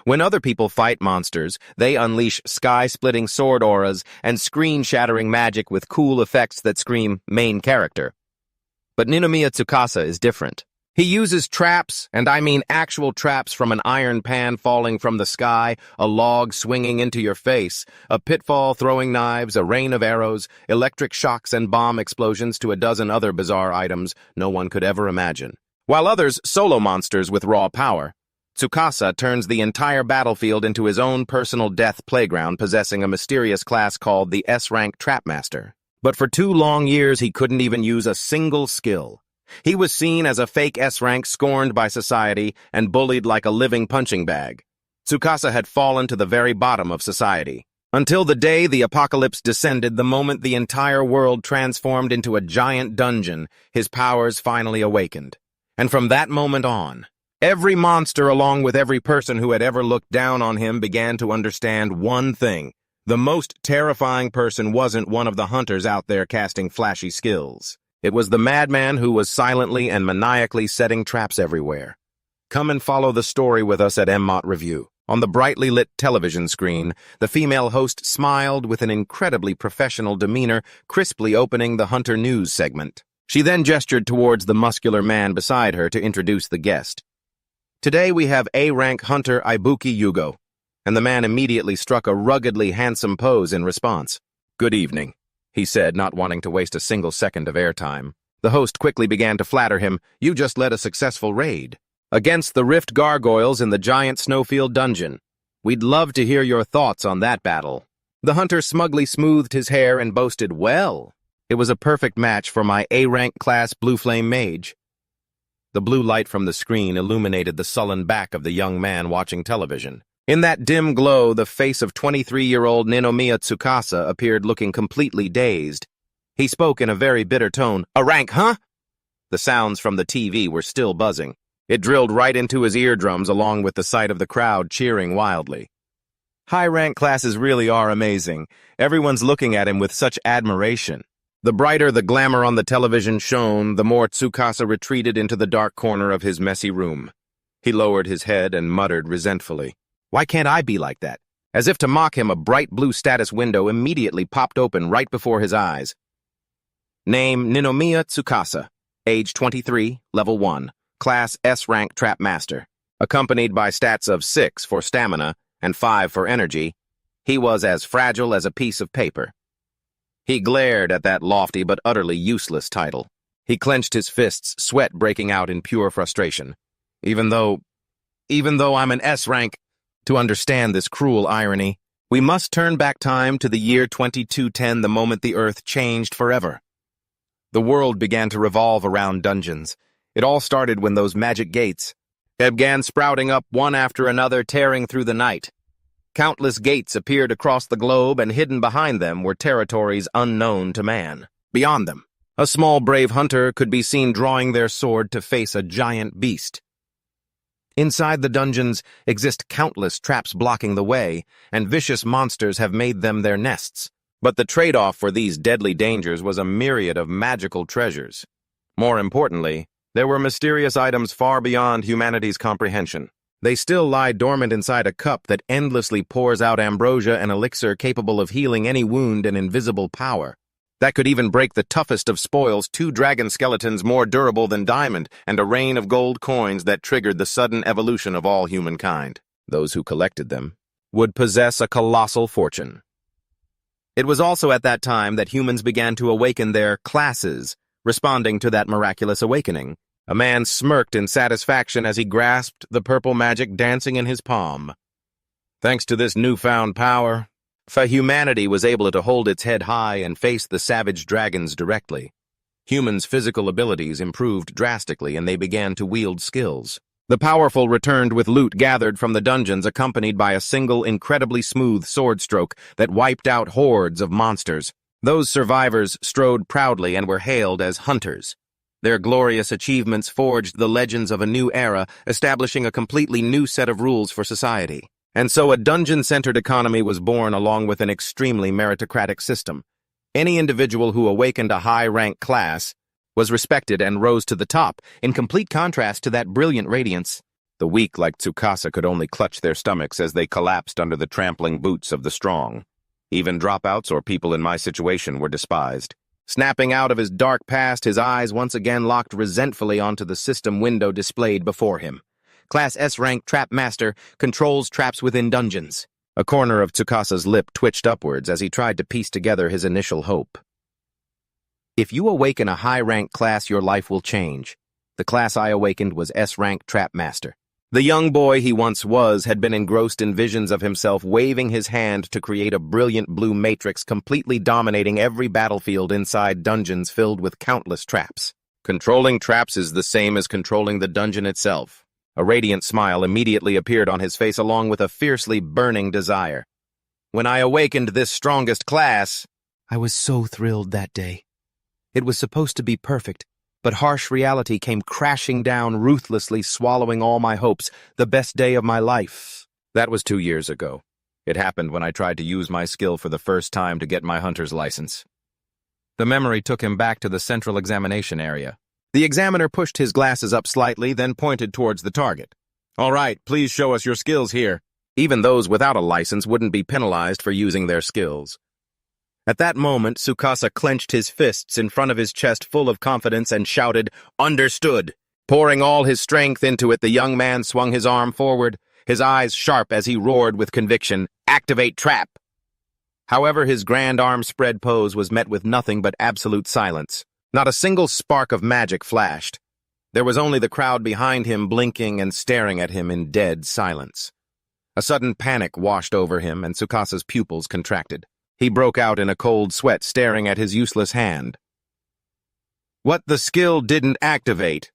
When other people fight monsters, they unleash sky-splitting sword auras and screen-shattering magic with cool effects that scream main character. But Ninomiya Tsukasa is different. He uses traps, and I mean actual traps, from an iron pan falling from the sky, a log swinging into your face, a pitfall throwing knives, a rain of arrows, electric shocks and bomb explosions to a dozen other bizarre items no one could ever imagine. While others solo monsters with raw power, Tsukasa turns the entire battlefield into his own personal death playground, possessing a mysterious class called the S-Rank Trapmaster. But for 2 long years he couldn't even use a single skill. He was seen as a fake S-Rank, scorned by society and bullied like a living punching bag. Tsukasa had fallen to the very bottom of society. Until the day the apocalypse descended, the moment the entire world transformed into a giant dungeon, his powers finally awakened. And from that moment on, every monster, along with every person who had ever looked down on him, began to understand one thing. The most terrifying person wasn't one of the hunters out there casting flashy skills. It was the madman who was silently and maniacally setting traps everywhere. Come and follow the story with us at MMOT Review. On the brightly lit television screen, the female host smiled with an incredibly professional demeanor, crisply opening the Hunter News segment. She then gestured towards the muscular man beside her to introduce the guest. Today we have A-Rank Hunter Ibuki Yugo, and the man immediately struck a ruggedly handsome pose in response. Good evening, he said, not wanting to waste a single second of airtime. The host quickly began to flatter him. You just led a successful raid against the Rift Gargoyles in the giant snowfield dungeon. We'd love to hear your thoughts on that battle. The hunter smugly smoothed his hair and boasted, well, it was a perfect match for my A-Rank class Blue Flame Mage. The blue light from the screen illuminated the sullen back of the young man watching television. In that dim glow, the face of 23-year-old Ninomiya Tsukasa appeared, looking completely dazed. He spoke in a very bitter tone. A rank, huh? The sounds from the TV were still buzzing. It drilled right into his eardrums, along with the sight of the crowd cheering wildly. High-rank classes really are amazing. Everyone's looking at him with such admiration. The brighter the glamour on the television shone, the more Tsukasa retreated into the dark corner of his messy room. He lowered his head and muttered resentfully, why can't I be like that? As if to mock him, a bright blue status window immediately popped open right before his eyes. Name Ninomiya Tsukasa, age 23, level 1, class S-Rank Trapmaster. Accompanied by stats of 6 for stamina and 5 for energy, he was as fragile as a piece of paper. He glared at that lofty but utterly useless title. He clenched his fists, sweat breaking out in pure frustration. Even though I'm an S-Rank, to understand this cruel irony, we must turn back time to the year 2210, the moment the Earth changed forever. The world began to revolve around dungeons. It all started when those magic gates began sprouting up one after another, tearing through the night. Countless gates appeared across the globe, and hidden behind them were territories unknown to man. Beyond them, a small brave hunter could be seen drawing their sword to face a giant beast. Inside the dungeons exist countless traps blocking the way, and vicious monsters have made them their nests. But the trade-off for these deadly dangers was a myriad of magical treasures. More importantly, there were mysterious items far beyond humanity's comprehension. They still lie dormant inside a cup that endlessly pours out ambrosia, an elixir capable of healing any wound and invisible power. That could even break the toughest of spoils, 2 dragon skeletons more durable than diamond, and a rain of gold coins that triggered the sudden evolution of all humankind. Those who collected them would possess a colossal fortune. It was also at that time that humans began to awaken their classes, responding to that miraculous awakening. A man smirked in satisfaction as he grasped the purple magic dancing in his palm. Thanks to this newfound power, humanity was able to hold its head high and face the savage dragons directly. Humans' physical abilities improved drastically, and they began to wield skills. The powerful returned with loot gathered from the dungeons, accompanied by a single incredibly smooth sword stroke that wiped out hordes of monsters. Those survivors strode proudly and were hailed as hunters. Their glorious achievements forged the legends of a new era, establishing a completely new set of rules for society. And so a dungeon-centered economy was born, along with an extremely meritocratic system. Any individual who awakened a high-rank class was respected and rose to the top, in complete contrast to that brilliant radiance. The weak like Tsukasa could only clutch their stomachs as they collapsed under the trampling boots of the strong. Even dropouts or people in my situation were despised. Snapping out of his dark past, his eyes once again locked resentfully onto the system window displayed before him. Class S-rank Trap Master controls traps within dungeons. A corner of Tsukasa's lip twitched upwards as he tried to piece together his initial hope. If you awaken a high-rank class, your life will change. The class I awakened was S-rank Trap Master. The young boy he once was had been engrossed in visions of himself waving his hand to create a brilliant blue matrix completely dominating every battlefield inside dungeons filled with countless traps. Controlling traps is the same as controlling the dungeon itself. A radiant smile immediately appeared on his face along with a fiercely burning desire. When I awakened this strongest class, I was so thrilled that day. It was supposed to be perfect, but harsh reality came crashing down, ruthlessly swallowing all my hopes, the best day of my life. That was 2 years ago. It happened when I tried to use my skill for the first time to get my hunter's license. The memory took him back to the central examination area. The examiner pushed his glasses up slightly, then pointed towards the target. All right, please show us your skills here. Even those without a license wouldn't be penalized for using their skills. At that moment, Tsukasa clenched his fists in front of his chest full of confidence and shouted, "Understood!" Pouring all his strength into it, the young man swung his arm forward, his eyes sharp as he roared with conviction, "Activate trap!" However, his grand arm spread pose was met with nothing but absolute silence. Not a single spark of magic flashed. There was only the crowd behind him blinking and staring at him in dead silence. A sudden panic washed over him, and Tsukasa's pupils contracted. He broke out in a cold sweat, staring at his useless hand. What the skill didn't activate?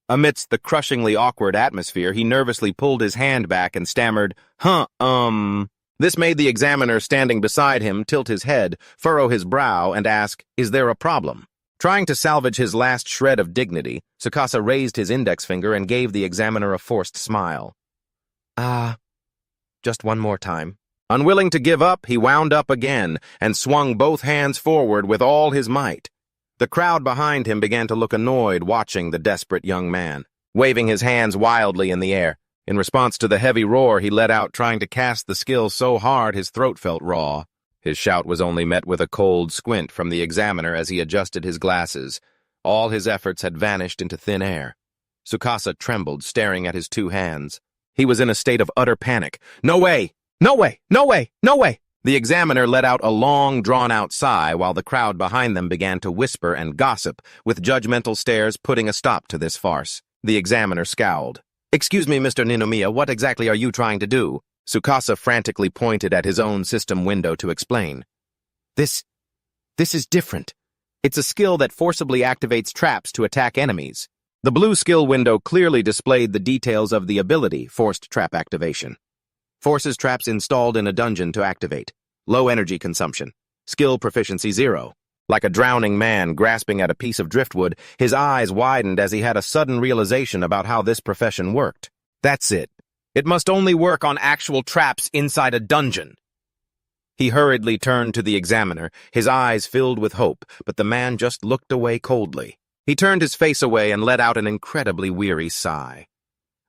Amidst the crushingly awkward atmosphere, he nervously pulled his hand back and stammered, This made the examiner standing beside him tilt his head, furrow his brow, and ask, "Is there a problem?" Trying to salvage his last shred of dignity, Tsukasa raised his index finger and gave the examiner a forced smile. Just one more time. Unwilling to give up, he wound up again and swung both hands forward with all his might. The crowd behind him began to look annoyed, watching the desperate young man, waving his hands wildly in the air. In response to the heavy roar he let out, trying to cast the skill so hard his throat felt raw. His shout was only met with a cold squint from the examiner as he adjusted his glasses. All his efforts had vanished into thin air. Tsukasa trembled, staring at his two hands. He was in a state of utter panic. "No way! No way! No way! No way!" The examiner let out a long, drawn-out sigh while the crowd behind them began to whisper and gossip, with judgmental stares putting a stop to this farce. The examiner scowled. "Excuse me, Mr. Ninomiya, what exactly are you trying to do?" Tsukasa frantically pointed at his own system window to explain. This is different. It's a skill that forcibly activates traps to attack enemies. The blue skill window clearly displayed the details of the ability, forced trap activation. Forces traps installed in a dungeon to activate. Low energy consumption. Skill proficiency 0. Like a drowning man grasping at a piece of driftwood, his eyes widened as he had a sudden realization about how this profession worked. That's it. It must only work on actual traps inside a dungeon. He hurriedly turned to the examiner, his eyes filled with hope, but the man just looked away coldly. He turned his face away and let out an incredibly weary sigh.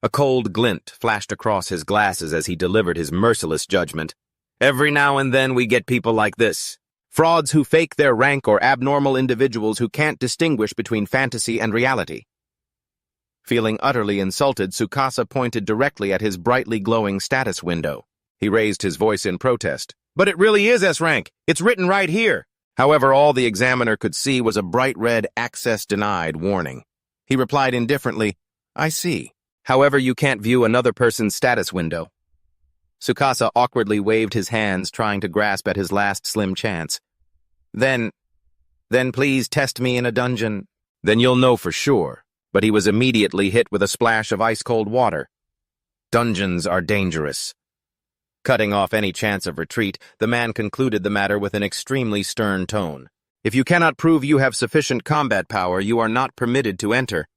A cold glint flashed across his glasses as he delivered his merciless judgment. "Every now and then we get people like this. Frauds who fake their rank or abnormal individuals who can't distinguish between fantasy and reality." Feeling utterly insulted, Tsukasa pointed directly at his brightly glowing status window. He raised his voice in protest. "But it really is S-rank. It's written right here." However, all the examiner could see was a bright red "Access Denied" warning. He replied indifferently, "I see. However, you can't view another person's status window." Tsukasa awkwardly waved his hands, trying to grasp at his last slim chance. Then please test me in a dungeon. Then you'll know for sure." But he was immediately hit with a splash of ice-cold water. Dungeons are dangerous. Cutting off any chance of retreat, the man concluded the matter with an extremely stern tone. "If you cannot prove you have sufficient combat power, you are not permitted to enter.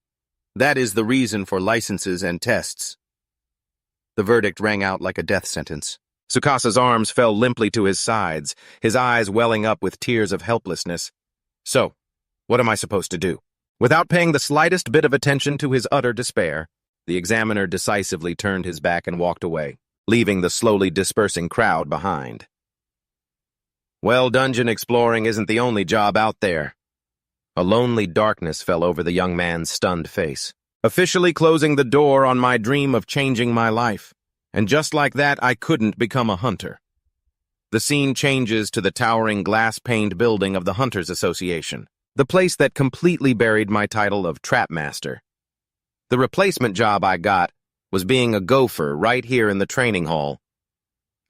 That is the reason for licenses and tests." The verdict rang out like a death sentence. Tsukasa's arms fell limply to his sides, his eyes welling up with tears of helplessness. So, what am I supposed to do? Without paying the slightest bit of attention to his utter despair, The examiner decisively turned his back and walked away, leaving the slowly dispersing crowd behind. Well, dungeon exploring isn't the only job out there. A lonely darkness fell over the young man's stunned face, officially closing the door on my dream of changing my life. And just like that, I couldn't become a hunter. The scene changes to the towering glass-paned building of the Hunters Association, the place that completely buried my title of Trap Master. The replacement job I got was being a gopher right here in the training hall.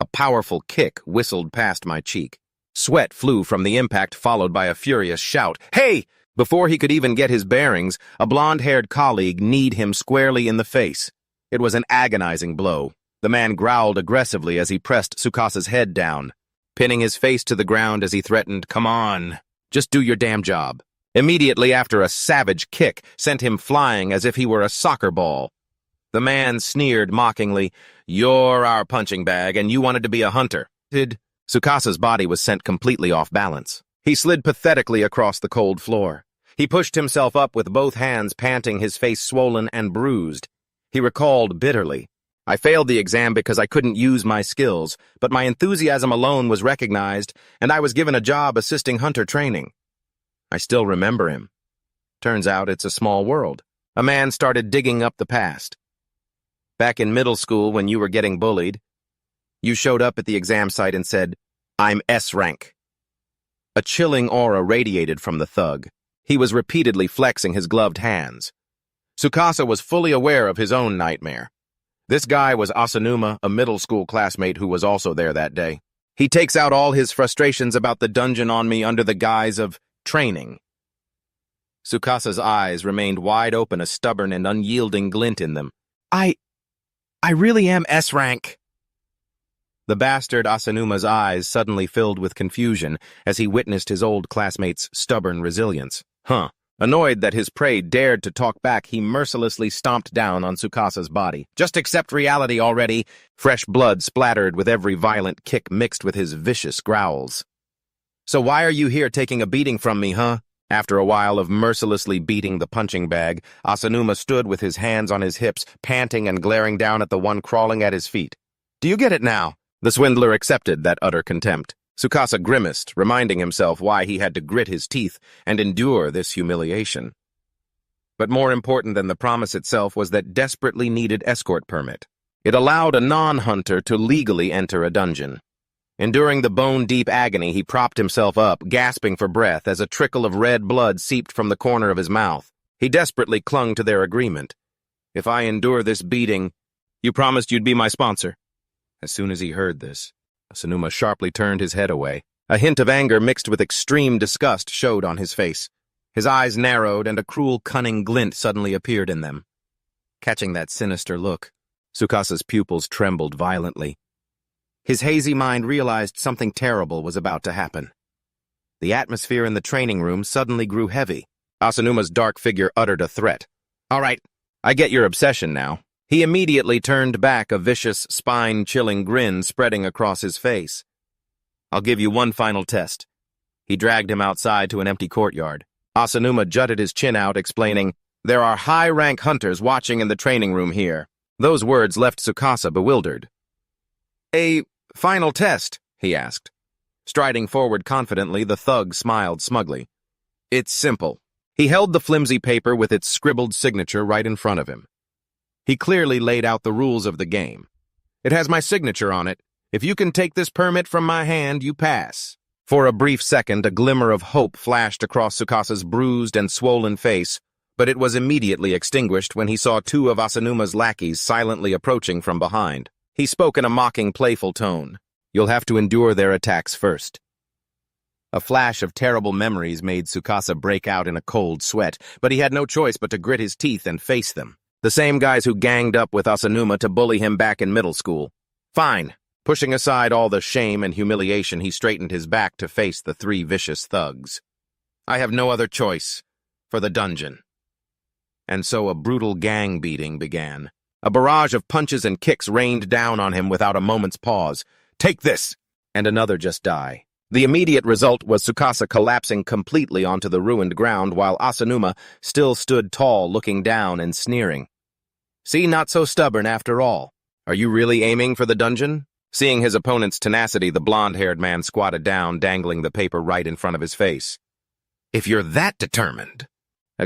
A powerful kick whistled past my cheek. Sweat flew from the impact, followed by a furious shout, "Hey!" Before he could even get his bearings, a blonde-haired colleague kneed him squarely in the face. It was an agonizing blow. The man growled aggressively as he pressed Tsukasa's head down, pinning his face to the ground as he threatened, "Come on, just do your damn job." Immediately after, a savage kick sent him flying as if he were a soccer ball. The man sneered mockingly, "You're our punching bag, and you wanted to be a hunter." Tsukasa's body was sent completely off balance. He slid pathetically across the cold floor. He pushed himself up with both hands, panting, his face swollen and bruised. He recalled bitterly, "I failed the exam because I couldn't use my skills, but my enthusiasm alone was recognized, and I was given a job assisting hunter training." I still remember him. Turns out it's a small world. A man started digging up the past. Back in middle school, when you were getting bullied, you showed up at the exam site and said, "I'm S rank." A chilling aura radiated from the thug. He was repeatedly flexing his gloved hands. Tsukasa was fully aware of his own nightmare. This guy was Asanuma, a middle school classmate who was also there that day. He takes out all his frustrations about the dungeon on me under the guise of training. Tsukasa's eyes remained wide open, a stubborn and unyielding glint in them. I really am S rank." The bastard Asanuma's eyes suddenly filled with confusion as he witnessed his old classmate's stubborn resilience. Annoyed that his prey dared to talk back, he mercilessly stomped down on Tsukasa's body. "Just accept reality already." Fresh blood splattered with every violent kick mixed with his vicious growls. "So why are you here taking a beating from me, huh?" After a while of mercilessly beating the punching bag, Asanuma stood with his hands on his hips, panting and glaring down at the one crawling at his feet. "Do you get it now?" The swindler accepted that utter contempt. Tsukasa grimaced, reminding himself why he had to grit his teeth and endure this humiliation. But more important than the promise itself was that desperately needed escort permit. It allowed a non-hunter to legally enter a dungeon. Enduring the bone-deep agony, he propped himself up, gasping for breath as a trickle of red blood seeped from the corner of his mouth. He desperately clung to their agreement. "If I endure this beating, you promised you'd be my sponsor." As soon as he heard this, Asanuma sharply turned his head away. A hint of anger mixed with extreme disgust showed on his face. His eyes narrowed, and a cruel, cunning glint suddenly appeared in them. Catching that sinister look, Tsukasa's pupils trembled violently. His hazy mind realized something terrible was about to happen. The atmosphere in the training room suddenly grew heavy. Asanuma's dark figure uttered a threat. "All right, I get your obsession now." He immediately turned back, a vicious, spine-chilling grin spreading across his face. "I'll give you one final test." He dragged him outside to an empty courtyard. Asanuma jutted his chin out, explaining, "There are high-rank hunters watching in the training room here." Those words left Tsukasa bewildered. "A final test?" he asked. Striding forward confidently, the thug smiled smugly. "It's simple." He held the flimsy paper with its scribbled signature right in front of him. He clearly laid out the rules of the game. "It has my signature on it. If you can take this permit from my hand, you pass." For a brief second, a glimmer of hope flashed across Tsukasa's bruised and swollen face, but it was immediately extinguished when he saw two of Asanuma's lackeys silently approaching from behind. He spoke in a mocking, playful tone. "You'll have to endure their attacks first." A flash of terrible memories made Tsukasa break out in a cold sweat, but he had no choice but to grit his teeth and face them. The same guys who ganged up with Asanuma to bully him back in middle school. Fine. Pushing aside all the shame and humiliation, he straightened his back to face the three vicious thugs. "I have no other choice. For the dungeon." And so a brutal gang beating began. A barrage of punches and kicks rained down on him without a moment's pause. "Take this!" And another just die. The immediate result was Tsukasa collapsing completely onto the ruined ground while Asanuma still stood tall, looking down and sneering. See, not so stubborn after all. Are you really aiming for the dungeon? Seeing his opponent's tenacity, the blonde-haired man squatted down, dangling the paper right in front of his face. If you're that determined.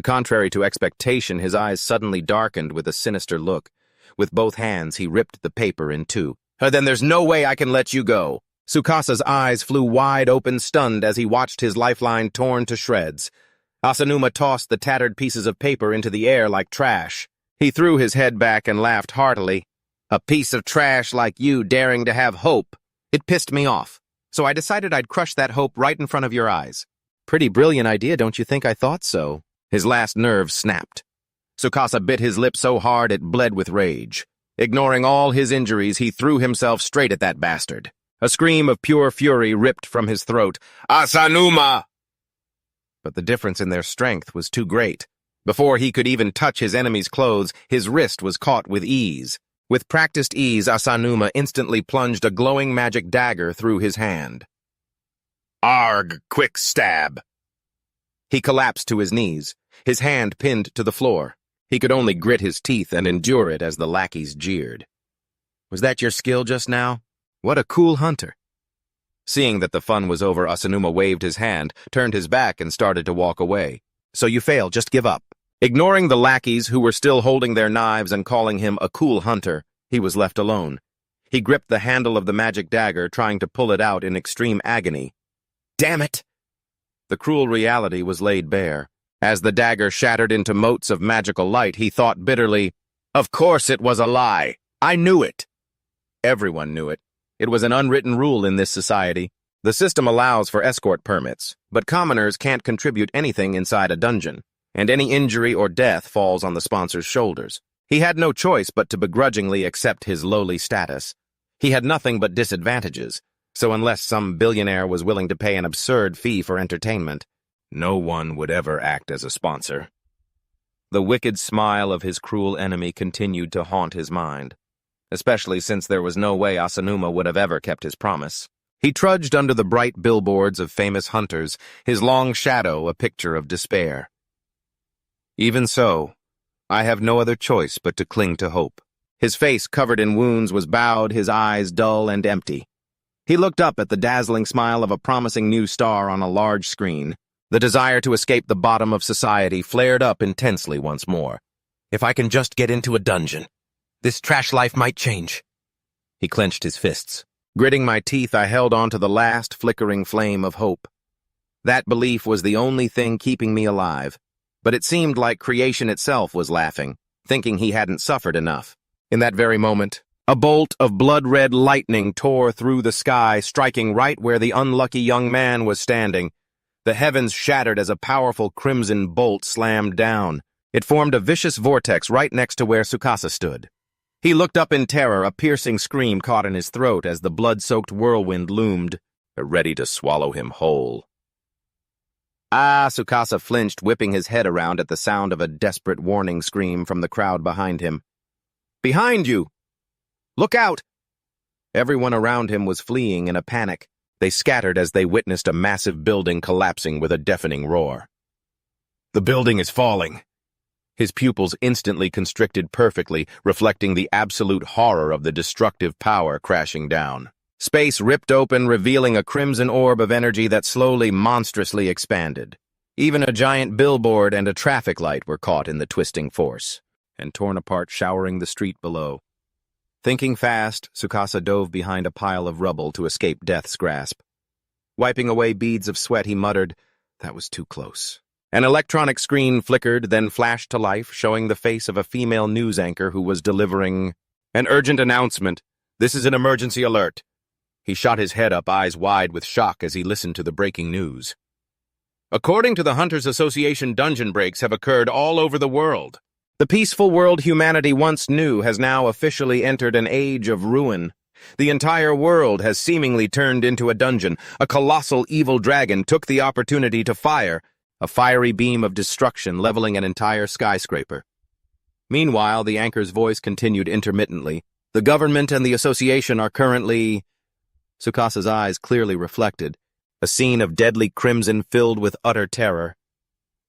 Contrary to expectation, his eyes suddenly darkened with a sinister look. With both hands, he ripped the paper in two. Then there's no way I can let you go. Tsukasa's eyes flew wide open, stunned, as he watched his lifeline torn to shreds. Asanuma tossed the tattered pieces of paper into the air like trash. He threw his head back and laughed heartily. A piece of trash like you daring to have hope. It pissed me off, so I decided I'd crush that hope right in front of your eyes. Pretty brilliant idea, don't you think? I thought so. His last nerve snapped. Tsukasa bit his lip so hard it bled with rage. Ignoring all his injuries, he threw himself straight at that bastard. A scream of pure fury ripped from his throat. Asanuma! But the difference in their strength was too great. Before he could even touch his enemy's clothes, his wrist was caught with ease. With practiced ease, Asanuma instantly plunged a glowing magic dagger through his hand. Arg! Quick stab! He collapsed to his knees, his hand pinned to the floor. He could only grit his teeth and endure it as the lackeys jeered. Was that your skill just now? What a cool hunter! Seeing that the fun was over, Asanuma waved his hand, turned his back, and started to walk away. So you fail, just give up. Ignoring the lackeys who were still holding their knives and calling him a cool hunter, he was left alone. He gripped the handle of the magic dagger, trying to pull it out in extreme agony. Damn it! The cruel reality was laid bare. As the dagger shattered into motes of magical light, he thought bitterly, of course it was a lie. I knew it. Everyone knew it. It was an unwritten rule in this society. The system allows for escort permits, but commoners can't contribute anything inside a dungeon, and any injury or death falls on the sponsor's shoulders. He had no choice but to begrudgingly accept his lowly status. He had nothing but disadvantages, so unless some billionaire was willing to pay an absurd fee for entertainment, no one would ever act as a sponsor. The wicked smile of his cruel enemy continued to haunt his mind, especially since there was no way Asanuma would have ever kept his promise. He trudged under the bright billboards of famous hunters, his long shadow a picture of despair. Even so, I have no other choice but to cling to hope. His face, covered in wounds, was bowed, his eyes dull and empty. He looked up at the dazzling smile of a promising new star on a large screen. The desire to escape the bottom of society flared up intensely once more. If I can just get into a dungeon, this trash life might change. He clenched his fists. Gritting my teeth, I held on to the last flickering flame of hope. That belief was the only thing keeping me alive, but it seemed like creation itself was laughing, thinking he hadn't suffered enough. In that very moment, a bolt of blood-red lightning tore through the sky, striking right where the unlucky young man was standing. The heavens shattered as a powerful crimson bolt slammed down. It formed a vicious vortex right next to where Tsukasa stood. He looked up in terror, a piercing scream caught in his throat as the blood-soaked whirlwind loomed, ready to swallow him whole. Ah, Tsukasa flinched, whipping his head around at the sound of a desperate warning scream from the crowd behind him. Behind you! Look out! Everyone around him was fleeing in a panic. They scattered as they witnessed a massive building collapsing with a deafening roar. The building is falling. His pupils instantly constricted perfectly, reflecting the absolute horror of the destructive power crashing down. Space ripped open, revealing a crimson orb of energy that slowly, monstrously expanded. Even a giant billboard and a traffic light were caught in the twisting force, and torn apart, showering the street below. Thinking fast, Tsukasa dove behind a pile of rubble to escape death's grasp. Wiping away beads of sweat, he muttered, "That was too close." An electronic screen flickered, then flashed to life, showing the face of a female news anchor who was delivering an urgent announcement. "This is an emergency alert." He shot his head up, eyes wide with shock as he listened to the breaking news. According to the Hunters Association, dungeon breaks have occurred all over the world. The peaceful world humanity once knew has now officially entered an age of ruin. The entire world has seemingly turned into a dungeon. A colossal evil dragon took the opportunity to fire, a fiery beam of destruction leveling an entire skyscraper. Meanwhile, the anchor's voice continued intermittently. The government and the association are currently... Tsukasa's eyes clearly reflected. A scene of deadly crimson filled with utter terror.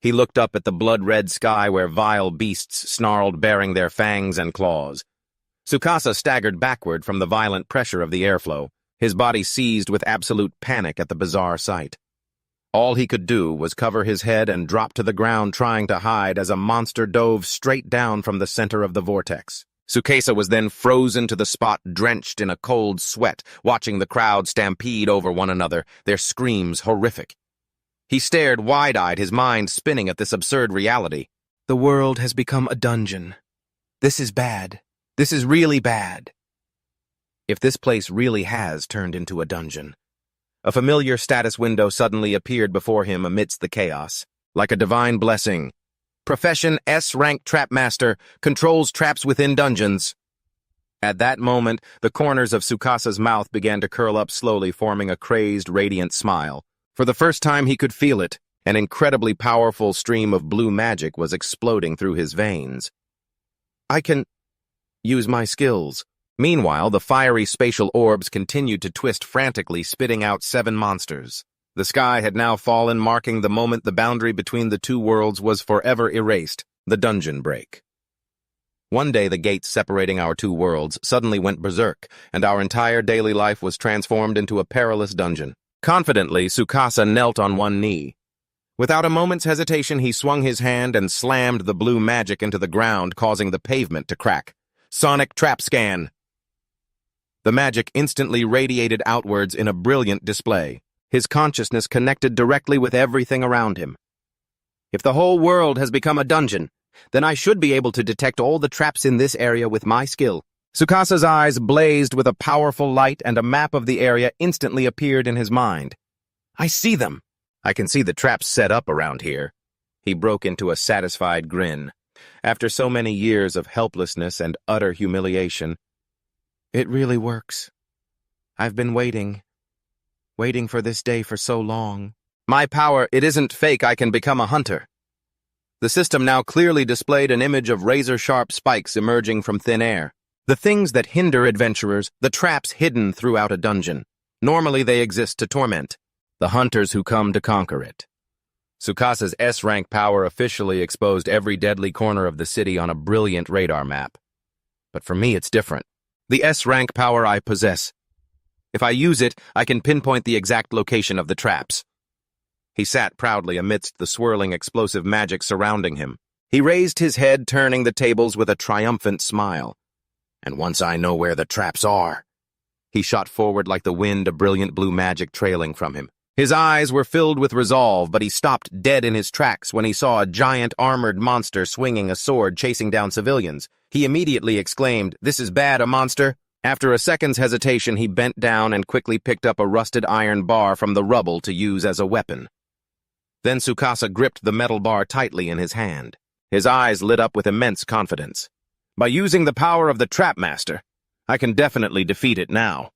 He looked up at the blood-red sky where vile beasts snarled, baring their fangs and claws. Tsukasa staggered backward from the violent pressure of the airflow, his body seized with absolute panic at the bizarre sight. All he could do was cover his head and drop to the ground, trying to hide as a monster dove straight down from the center of the vortex. Tsukasa was then frozen to the spot, drenched in a cold sweat, watching the crowd stampede over one another, their screams horrific. He stared wide-eyed, his mind spinning at this absurd reality. The world has become a dungeon. This is bad. This is really bad. If this place really has turned into a dungeon. A familiar status window suddenly appeared before him amidst the chaos, like a divine blessing. Profession S-rank trap master, controls traps within dungeons. At that moment, the corners of Tsukasa's mouth began to curl up slowly, forming a crazed, radiant smile. For the first time he could feel it, an incredibly powerful stream of blue magic was exploding through his veins. I can use my skills. Meanwhile, the fiery spatial orbs continued to twist frantically, spitting out 7 monsters. The sky had now fallen, marking the moment the boundary between the two worlds was forever erased, the dungeon break. One day the gates separating our two worlds suddenly went berserk, and our entire daily life was transformed into a perilous dungeon. Confidently, Tsukasa knelt on one knee. Without a moment's hesitation, he swung his hand and slammed the blue magic into the ground, causing the pavement to crack. Sonic trap scan! The magic instantly radiated outwards in a brilliant display. His consciousness connected directly with everything around him. If the whole world has become a dungeon, then I should be able to detect all the traps in this area with my skill. Tsukasa's eyes blazed with a powerful light, and a map of the area instantly appeared in his mind. I see them. I can see the traps set up around here. He broke into a satisfied grin. After so many years of helplessness and utter humiliation, it really works. I've been waiting for this day for so long. My power, it isn't fake, I can become a hunter. The system now clearly displayed an image of razor-sharp spikes emerging from thin air. The things that hinder adventurers, the traps hidden throughout a dungeon. Normally they exist to torment the hunters who come to conquer it. Tsukasa's S-rank power officially exposed every deadly corner of the city on a brilliant radar map. But for me, it's different. The S-rank power I possess. If I use it, I can pinpoint the exact location of the traps. He sat proudly amidst the swirling explosive magic surrounding him. He raised his head, turning the tables with a triumphant smile. And once I know where the traps are. He shot forward like the wind, a brilliant blue magic trailing from him. His eyes were filled with resolve, but he stopped dead in his tracks when he saw a giant armored monster swinging a sword chasing down civilians. He immediately exclaimed, "This is bad, a monster." After a second's hesitation, he bent down and quickly picked up a rusted iron bar from the rubble to use as a weapon. Then Tsukasa gripped the metal bar tightly in his hand. His eyes lit up with immense confidence. By using the power of the Trap Master, I can definitely defeat it now.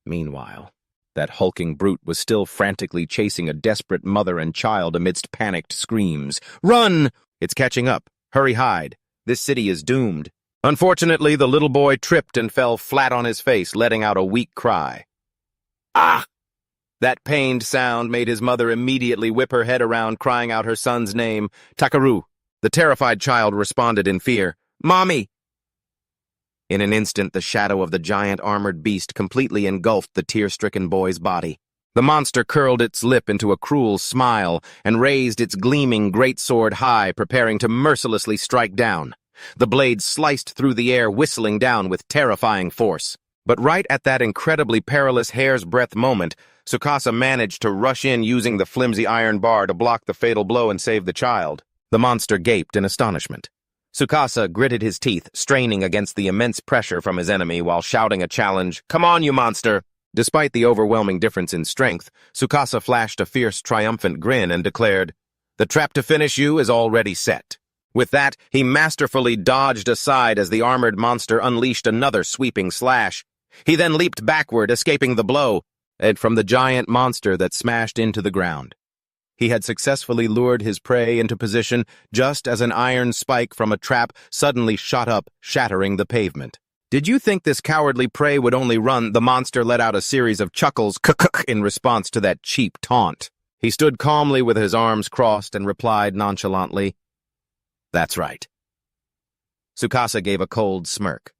Meanwhile, that hulking brute was still frantically chasing a desperate mother and child amidst panicked screams. "Run! It's catching up. Hurry, hide. This city is doomed." Unfortunately, the little boy tripped and fell flat on his face, letting out a weak cry. "Ah!" That pained sound made his mother immediately whip her head around, crying out her son's name, Takaru. The terrified child responded in fear, "Mommy!" In an instant, the shadow of the giant armored beast completely engulfed the tear-stricken boy's body. The monster curled its lip into a cruel smile and raised its gleaming greatsword high, preparing to mercilessly strike down. The blade sliced through the air, whistling down with terrifying force. But right at that incredibly perilous hair's-breadth moment, Tsukasa managed to rush in using the flimsy iron bar to block the fatal blow and save the child. The monster gaped in astonishment. Tsukasa gritted his teeth, straining against the immense pressure from his enemy while shouting a challenge, "Come on, you monster!" Despite the overwhelming difference in strength, Tsukasa flashed a fierce, triumphant grin and declared, "The trap to finish you is already set." With that, he masterfully dodged aside as the armored monster unleashed another sweeping slash. He then leaped backward, escaping the blow, and from the giant monster that smashed into the ground. He had successfully lured his prey into position just as an iron spike from a trap suddenly shot up, shattering the pavement. "Did you think this cowardly prey would only run?" The monster let out a series of chuckles in response to that cheap taunt. He stood calmly with his arms crossed and replied nonchalantly, "That's right." Tsukasa gave a cold smirk,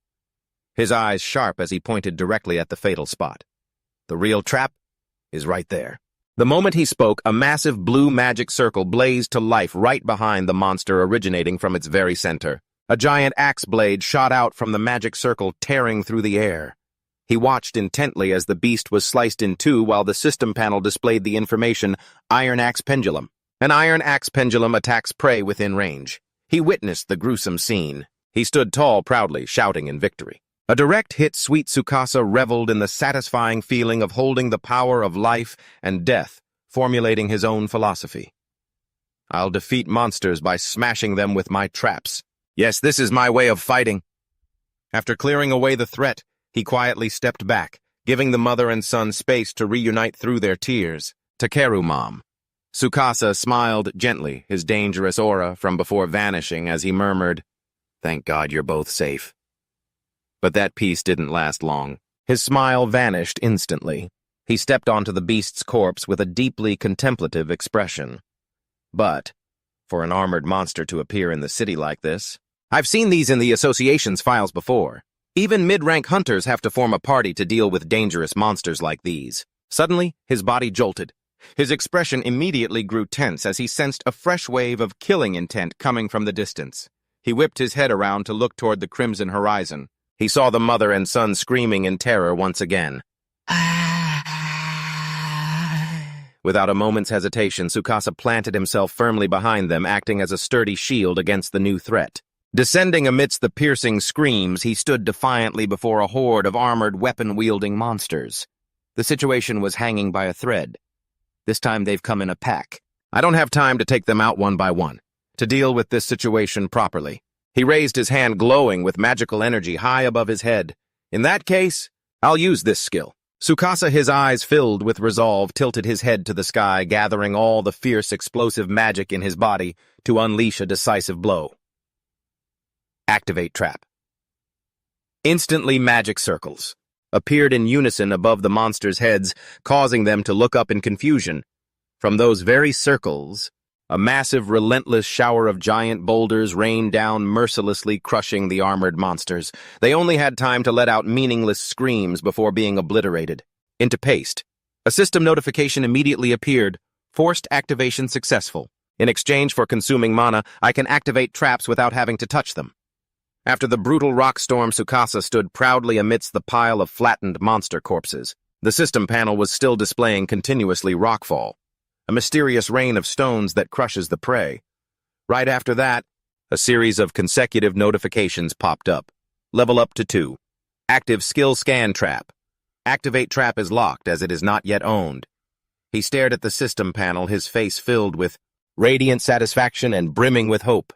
his eyes sharp as he pointed directly at the fatal spot. "The real trap is right there." The moment he spoke, a massive blue magic circle blazed to life right behind the monster, originating from its very center. A giant axe blade shot out from the magic circle, tearing through the air. He watched intently as the beast was sliced in two while the system panel displayed the information, Iron Axe Pendulum. An iron axe pendulum attacks prey within range. He witnessed the gruesome scene. He stood tall proudly, shouting in victory. A direct hit, sweet Tsukasa reveled in the satisfying feeling of holding the power of life and death, formulating his own philosophy. "I'll defeat monsters by smashing them with my traps. Yes, this is my way of fighting." After clearing away the threat, he quietly stepped back, giving the mother and son space to reunite through their tears. "Takeru, Mom." Tsukasa smiled gently, his dangerous aura from before vanishing as he murmured, "Thank God you're both safe." But that peace didn't last long. His smile vanished instantly. He stepped onto the beast's corpse with a deeply contemplative expression. But, for an armored monster to appear in the city like this, I've seen these in the association's files before. Even mid-rank hunters have to form a party to deal with dangerous monsters like these. Suddenly, his body jolted. His expression immediately grew tense as he sensed a fresh wave of killing intent coming from the distance. He whipped his head around to look toward the crimson horizon. He saw the mother and son screaming in terror once again. Without a moment's hesitation, Tsukasa planted himself firmly behind them, acting as a sturdy shield against the new threat. Descending amidst the piercing screams, he stood defiantly before a horde of armored, weapon-wielding monsters. The situation was hanging by a thread. This time they've come in a pack. I don't have time to take them out one by one. To deal with this situation properly. He raised his hand, glowing with magical energy high above his head. In that case, I'll use this skill. Tsukasa, his eyes filled with resolve, tilted his head to the sky, gathering all the fierce, explosive magic in his body to unleash a decisive blow. Activate trap. Instantly, magic circles appeared in unison above the monsters' heads, causing them to look up in confusion. From those very circles, a massive, relentless shower of giant boulders rained down, mercilessly crushing the armored monsters. They only had time to let out meaningless screams before being obliterated into paste. A system notification immediately appeared. Forced activation successful. In exchange for consuming mana, I can activate traps without having to touch them. After the brutal rock storm, Tsukasa stood proudly amidst the pile of flattened monster corpses. The system panel was still displaying continuously rockfall, a mysterious rain of stones that crushes the prey. Right after that, a series of consecutive notifications popped up. Level up to 2. Active skill scan trap. Activate trap is locked as it is not yet owned. He stared at the system panel, his face filled with radiant satisfaction and brimming with hope.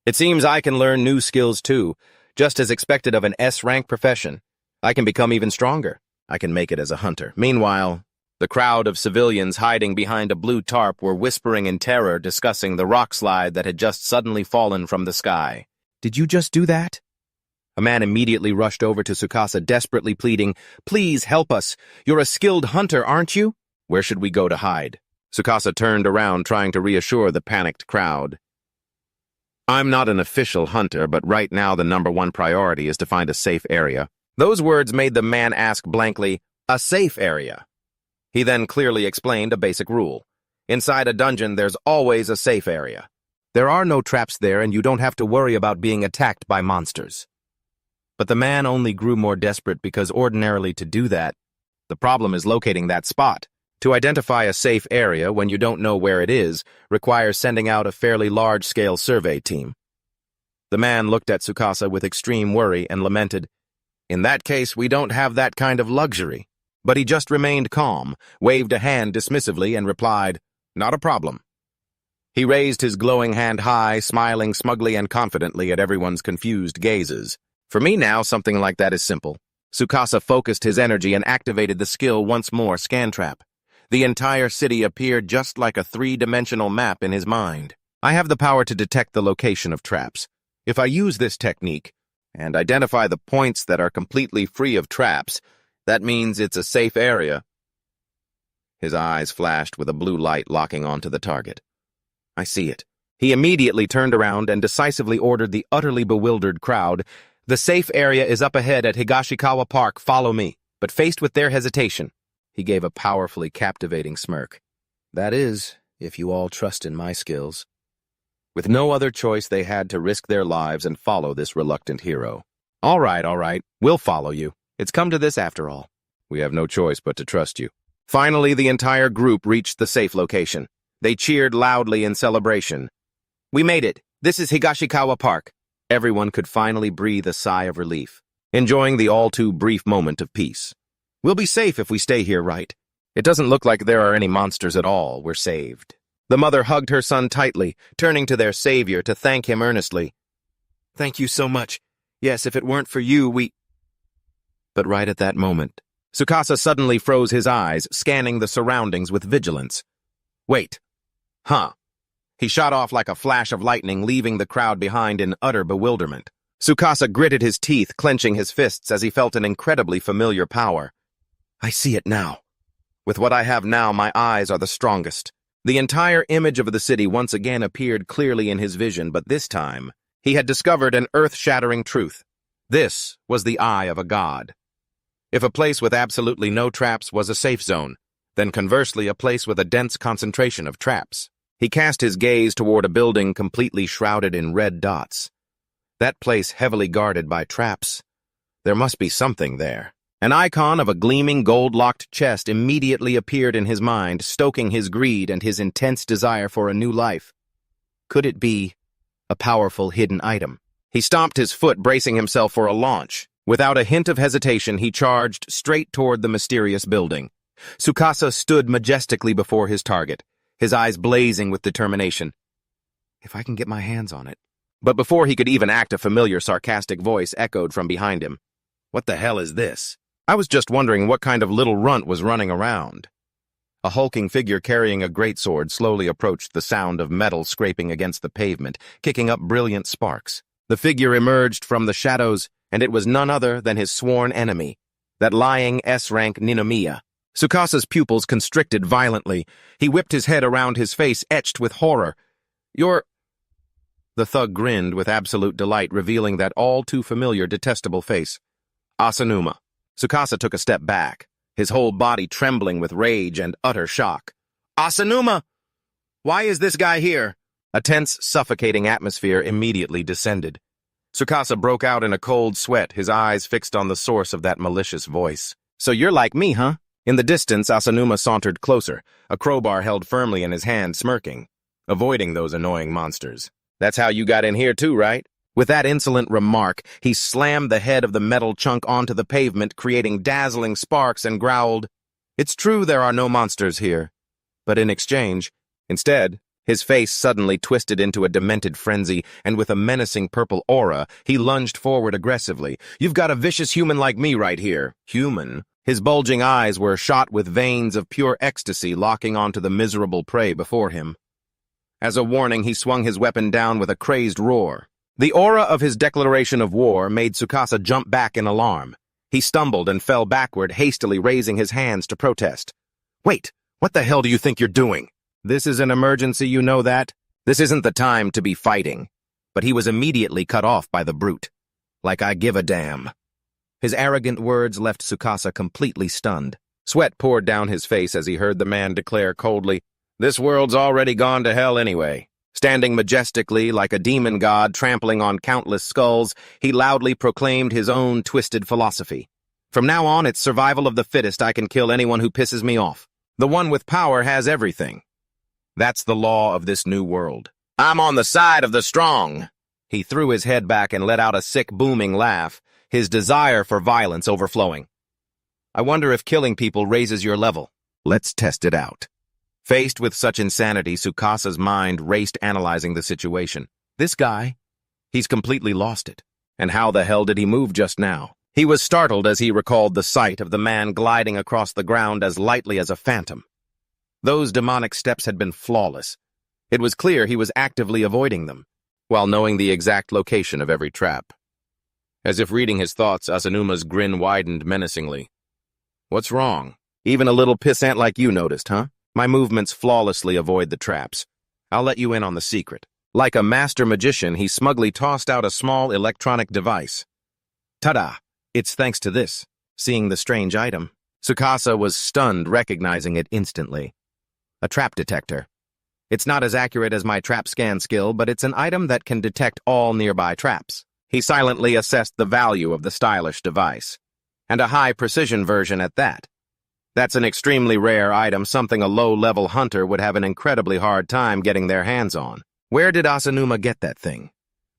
It seems I can learn new skills too, just as expected of an S-rank profession. I can become even stronger. I can make it as a hunter. Meanwhile, the crowd of civilians hiding behind a blue tarp were whispering in terror, discussing the rock slide that had just suddenly fallen from the sky. "Did you just do that?" A man immediately rushed over to Tsukasa, desperately pleading, "Please help us. You're a skilled hunter, aren't you?" "Where should we go to hide?" Tsukasa turned around, trying to reassure the panicked crowd. "I'm not an official hunter, but right now the #1 priority is to find a safe area." Those words made the man ask blankly, "A safe area?" He then clearly explained a basic rule. Inside a dungeon, there's always a safe area. There are no traps there, and you don't have to worry about being attacked by monsters. But the man only grew more desperate because ordinarily to do that, the problem is locating that spot. To identify a safe area when you don't know where it is requires sending out a fairly large-scale survey team. The man looked at Tsukasa with extreme worry and lamented, "In that case, we don't have that kind of luxury." But he just remained calm, waved a hand dismissively, and replied, "Not a problem." He raised his glowing hand high, smiling smugly and confidently at everyone's confused gazes. For me now, something like that is simple. Tsukasa focused his energy and activated the skill once more, Scan Trap. The entire city appeared just like a 3-dimensional map in his mind. I have the power to detect the location of traps. If I use this technique and identify the points that are completely free of traps, that means it's a safe area. His eyes flashed with a blue light locking onto the target. I see it. He immediately turned around and decisively ordered the utterly bewildered crowd, "The safe area is up ahead at Higashikawa Park, follow me." But faced with their hesitation, he gave a powerfully captivating smirk. "That is, if you all trust in my skills." With no other choice, they had to risk their lives and follow this reluctant hero. All right, we'll follow you. It's come to this after all. We have no choice but to trust you." Finally, the entire group reached the safe location. They cheered loudly in celebration. "We made it. This is Higashikawa Park." Everyone could finally breathe a sigh of relief, enjoying the all-too-brief moment of peace. "We'll be safe if we stay here, right? It doesn't look like there are any monsters at all. We're saved." The mother hugged her son tightly, turning to their savior to thank him earnestly. "Thank you so much. Yes, if it weren't for you, we—" But right at that moment, Tsukasa suddenly froze his eyes, scanning the surroundings with vigilance. "Wait. Huh." He shot off like a flash of lightning, leaving the crowd behind in utter bewilderment. Tsukasa gritted his teeth, clenching his fists as he felt an incredibly familiar power. "I see it now. With what I have now, my eyes are the strongest." The entire image of the city once again appeared clearly in his vision, but this time, he had discovered an earth-shattering truth. This was the eye of a god. If a place with absolutely no traps was a safe zone, then conversely a place with a dense concentration of traps. He cast his gaze toward a building completely shrouded in red dots. That place heavily guarded by traps. There must be something there. An icon of a gleaming gold-locked chest immediately appeared in his mind, stoking his greed and his intense desire for a new life. Could it be a powerful hidden item? He stomped his foot, bracing himself for a launch. Without a hint of hesitation, he charged straight toward the mysterious building. Tsukasa stood majestically before his target, his eyes blazing with determination. "If I can get my hands on it." But before he could even act, a familiar, sarcastic voice echoed from behind him. "What the hell is this? I was just wondering what kind of little runt was running around." A hulking figure carrying a greatsword slowly approached, the sound of metal scraping against the pavement, kicking up brilliant sparks. The figure emerged from the shadows, and it was none other than his sworn enemy, that lying S-rank Ninomiya. Tsukasa's pupils constricted violently. He whipped his head around, his face etched with horror. "You're—" The thug grinned with absolute delight, revealing that all-too-familiar, detestable face. "Asanuma." Tsukasa took a step back, his whole body trembling with rage and utter shock. "Asanuma! Why is this guy here?" A tense, suffocating atmosphere immediately descended. Tsukasa broke out in a cold sweat, his eyes fixed on the source of that malicious voice. "So you're like me, huh?" In the distance, Asanuma sauntered closer, a crowbar held firmly in his hand, smirking, avoiding those annoying monsters. "That's how you got in here too, right?" With that insolent remark, he slammed the head of the metal chunk onto the pavement, creating dazzling sparks, and growled, "It's true there are no monsters here." But in exchange, instead, his face suddenly twisted into a demented frenzy, and with a menacing purple aura, he lunged forward aggressively. "You've got a vicious human like me right here." Human? His bulging eyes were shot with veins of pure ecstasy locking onto the miserable prey before him. As a warning, he swung his weapon down with a crazed roar. The aura of his declaration of war made Tsukasa jump back in alarm. He stumbled and fell backward, hastily raising his hands to protest. "Wait, what the hell do you think you're doing? This is an emergency, you know that? This isn't the time to be fighting." But he was immediately cut off by the brute. "Like I give a damn." His arrogant words left Tsukasa completely stunned. Sweat poured down his face as he heard the man declare coldly, "This world's already gone to hell anyway." Standing majestically like a demon god trampling on countless skulls, he loudly proclaimed his own twisted philosophy. "From now on, it's survival of the fittest. I can kill anyone who pisses me off. The one with power has everything. That's the law of this new world. I'm on the side of the strong." He threw his head back and let out a sick, booming laugh, his desire for violence overflowing. "I wonder if killing people raises your level. Let's test it out." Faced with such insanity, Tsukasa's mind raced, analyzing the situation. This guy? He's completely lost it. And how the hell did he move just now? He was startled as he recalled the sight of the man gliding across the ground as lightly as a phantom. Those demonic steps had been flawless. It was clear he was actively avoiding them, while knowing the exact location of every trap. As if reading his thoughts, Asanuma's grin widened menacingly. "What's wrong?" Even a little pissant like you noticed, huh? My movements flawlessly avoid the traps. I'll let you in on the secret. Like a master magician, he smugly tossed out a small electronic device. Ta-da! It's thanks to this. Seeing the strange item, Tsukasa was stunned, recognizing it instantly. A trap detector. It's not as accurate as my trap scan skill, but it's an item that can detect all nearby traps. He silently assessed the value of the stylish device. And a high-precision version at that. That's an extremely rare item, something a low-level hunter would have an incredibly hard time getting their hands on. Where did Asanuma get that thing?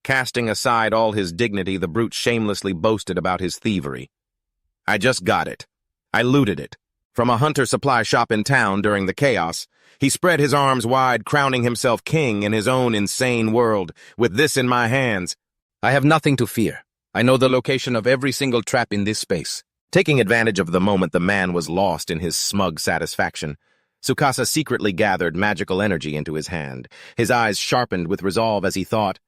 Casting aside all his dignity, the brute shamelessly boasted about his thievery. I just got it. I looted it. From a hunter supply shop in town during the chaos. He spread his arms wide, crowning himself king in his own insane world. With this in my hands, I have nothing to fear. I know the location of every single trap in this space. Taking advantage of the moment the man was lost in his smug satisfaction, Tsukasa secretly gathered magical energy into his hand. His eyes sharpened with resolve as he thought,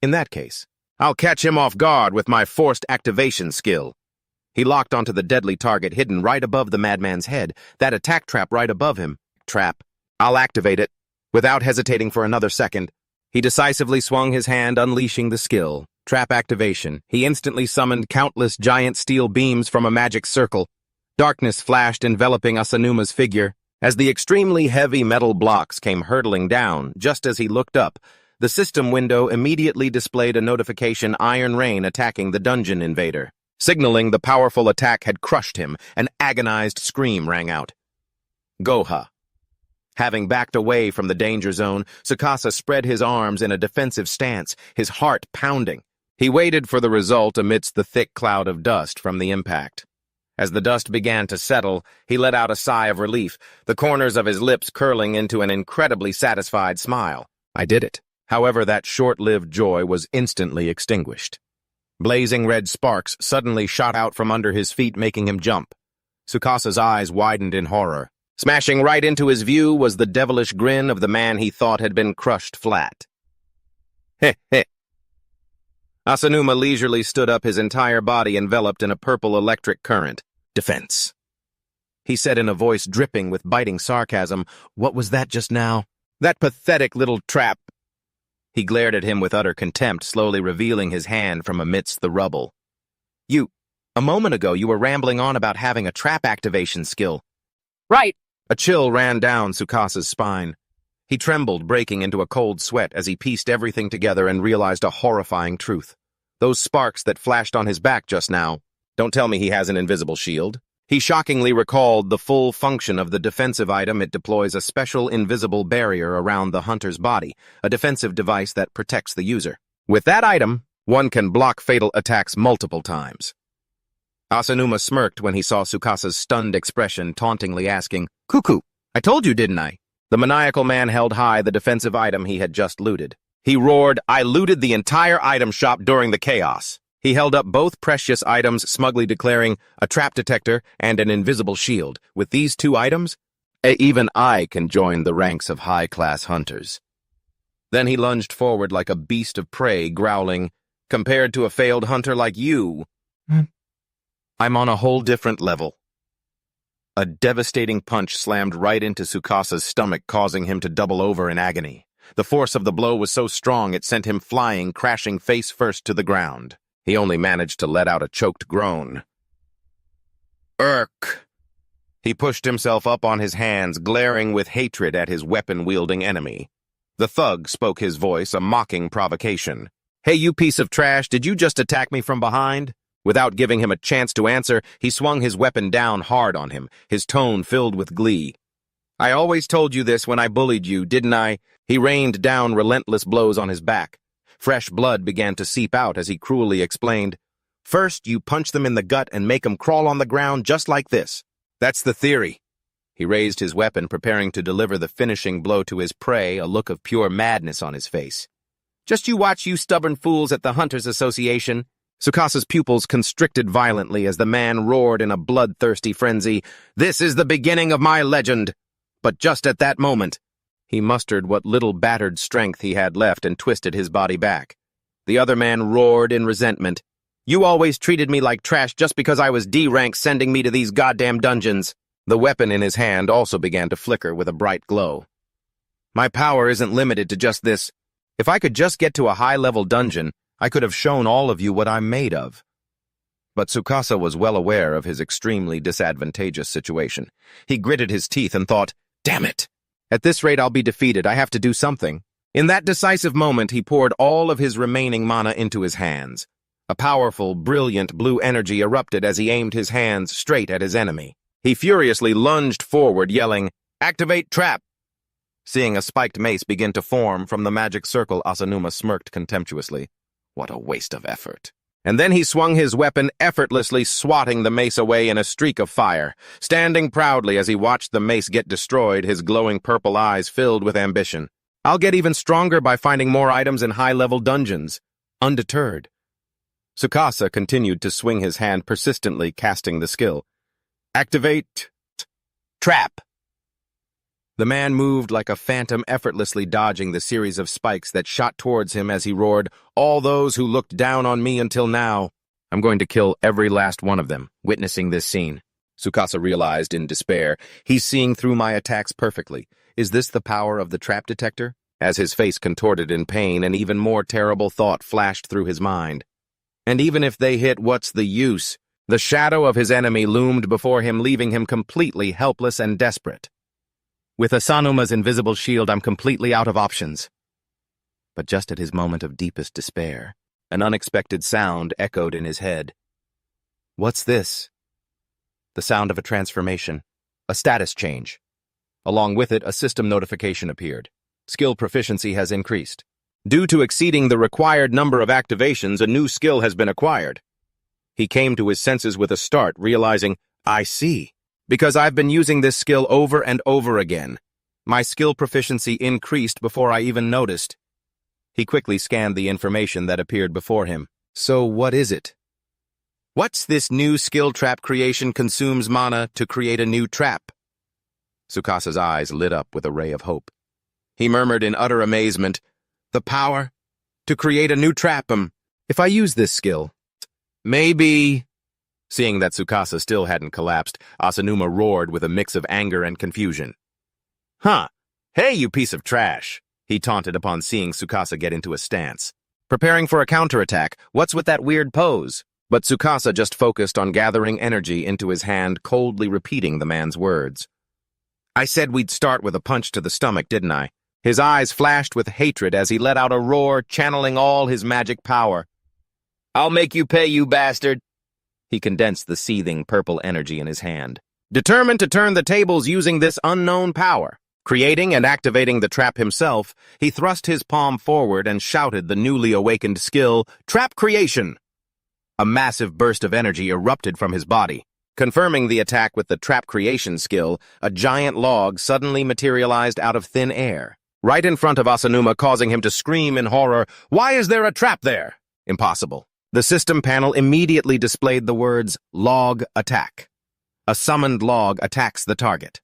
in that case, I'll catch him off guard with my forced activation skill. He locked onto the deadly target hidden right above the madman's head, that attack trap right above him. Trap. I'll activate it. Without hesitating for another second, he decisively swung his hand, unleashing the skill. Trap activation. He instantly summoned countless giant steel beams from a magic circle. Darkness flashed, enveloping Asanuma's figure. As the extremely heavy metal blocks came hurtling down, just as he looked up, the system window immediately displayed a notification: Iron Rain attacking the dungeon invader. Signaling the powerful attack had crushed him, an agonized scream rang out. Goha. Having backed away from the danger zone, Tsukasa spread his arms in a defensive stance, his heart pounding. He waited for the result amidst the thick cloud of dust from the impact. As the dust began to settle, he let out a sigh of relief, the corners of his lips curling into an incredibly satisfied smile. I did it. However, that short-lived joy was instantly extinguished. Blazing red sparks suddenly shot out from under his feet, making him jump. Tsukasa's eyes widened in horror. Smashing right into his view was the devilish grin of the man he thought had been crushed flat. Heh heh. Asanuma leisurely stood up, his entire body enveloped in a purple electric current. Defense. He said in a voice dripping with biting sarcasm, "What was that just now?" "That pathetic little trap." He glared at him with utter contempt, slowly revealing his hand from amidst the rubble. A moment ago you were rambling on about having a trap activation skill." "Right." A chill ran down Tsukasa's spine. He trembled, breaking into a cold sweat as he pieced everything together and realized a horrifying truth. Those sparks that flashed on his back just now. Don't tell me he has an invisible shield. He shockingly recalled the full function of the defensive item. It deploys a special invisible barrier around the hunter's body, a defensive device that protects the user. With that item, one can block fatal attacks multiple times. Asanuma smirked when he saw Tsukasa's stunned expression, tauntingly asking, "Cuckoo, I told you, didn't I?" The maniacal man held high the defensive item he had just looted. He roared, "I looted the entire item shop during the chaos." He held up both precious items, smugly declaring, "A trap detector and an invisible shield. With these two items, even I can join the ranks of high-class hunters." Then he lunged forward like a beast of prey, growling, "Compared to a failed hunter like you, I'm on a whole different level." A devastating punch slammed right into Tsukasa's stomach, causing him to double over in agony. The force of the blow was so strong it sent him flying, crashing face first to the ground. He only managed to let out a choked groan. "Urk!" He pushed himself up on his hands, glaring with hatred at his weapon-wielding enemy. The thug spoke his voice, a mocking provocation. "Hey, you piece of trash, did you just attack me from behind?" Without giving him a chance to answer, he swung his weapon down hard on him, his tone filled with glee. "I always told you this when I bullied you, didn't I?" He rained down relentless blows on his back. Fresh blood began to seep out as he cruelly explained, "First, you punch them in the gut and make them crawl on the ground just like this. That's the theory." He raised his weapon, preparing to deliver the finishing blow to his prey, a look of pure madness on his face. "Just you watch, you stubborn fools at the Hunters Association." Tsukasa's pupils constricted violently as the man roared in a bloodthirsty frenzy, "This is the beginning of my legend." But just at that moment, he mustered what little battered strength he had left and twisted his body back. The other man roared in resentment, "You always treated me like trash just because I was D-rank, sending me to these goddamn dungeons." The weapon in his hand also began to flicker with a bright glow. My power isn't limited to just this. If I could just get to a high-level dungeon, I could have shown all of you what I'm made of. But Tsukasa was well aware of his extremely disadvantageous situation. He gritted his teeth and thought, "Damn it! At this rate I'll be defeated. I have to do something." In that decisive moment, he poured all of his remaining mana into his hands. A powerful, brilliant blue energy erupted as he aimed his hands straight at his enemy. He furiously lunged forward, yelling, "Activate trap!" Seeing a spiked mace begin to form from the magic circle, Asanuma smirked contemptuously. What a waste of effort. And then he swung his weapon, effortlessly swatting the mace away in a streak of fire. Standing proudly as he watched the mace get destroyed, his glowing purple eyes filled with ambition. I'll get even stronger by finding more items in high-level dungeons. Undeterred, Tsukasa continued to swing his hand persistently, casting the skill. Activate trap. The man moved like a phantom, effortlessly dodging the series of spikes that shot towards him as he roared, "All those who looked down on me until now, I'm going to kill every last one of them." Witnessing this scene, Tsukasa realized in despair, he's seeing through my attacks perfectly. Is this the power of the trap detector? As his face contorted in pain, an even more terrible thought flashed through his mind. And even if they hit, what's the use? The shadow of his enemy loomed before him, leaving him completely helpless and desperate. With Asanuma's invisible shield, I'm completely out of options. But just at his moment of deepest despair, an unexpected sound echoed in his head. What's this? The sound of a transformation, a status change. Along with it, a system notification appeared. Skill proficiency has increased. Due to exceeding the required number of activations, a new skill has been acquired. He came to his senses with a start, realizing, I see. Because I've been using this skill over and over again. My skill proficiency increased before I even noticed. He quickly scanned the information that appeared before him. So what is it? What's this new skill? Trap creation consumes mana to create a new trap. Tsukasa's eyes lit up with a ray of hope. He murmured in utter amazement, the power to create a new trap. If I use this skill, maybe... Seeing that Tsukasa still hadn't collapsed, Asanuma roared with a mix of anger and confusion. Huh. Hey, you piece of trash, he taunted upon seeing Tsukasa get into a stance. Preparing for a counterattack, what's with that weird pose? But Tsukasa just focused on gathering energy into his hand, coldly repeating the man's words. I said we'd start with a punch to the stomach, didn't I? His eyes flashed with hatred as he let out a roar, channeling all his magic power. I'll make you pay, you bastard. He condensed the seething purple energy in his hand, determined to turn the tables using this unknown power. Creating and activating the trap himself, he thrust his palm forward and shouted the newly awakened skill, Trap Creation! A massive burst of energy erupted from his body. Confirming the attack with the Trap Creation skill, a giant log suddenly materialized out of thin air, right in front of Asanuma, causing him to scream in horror, Why is there a trap there? Impossible. The system panel immediately displayed the words, Log Attack. A summoned log attacks the target.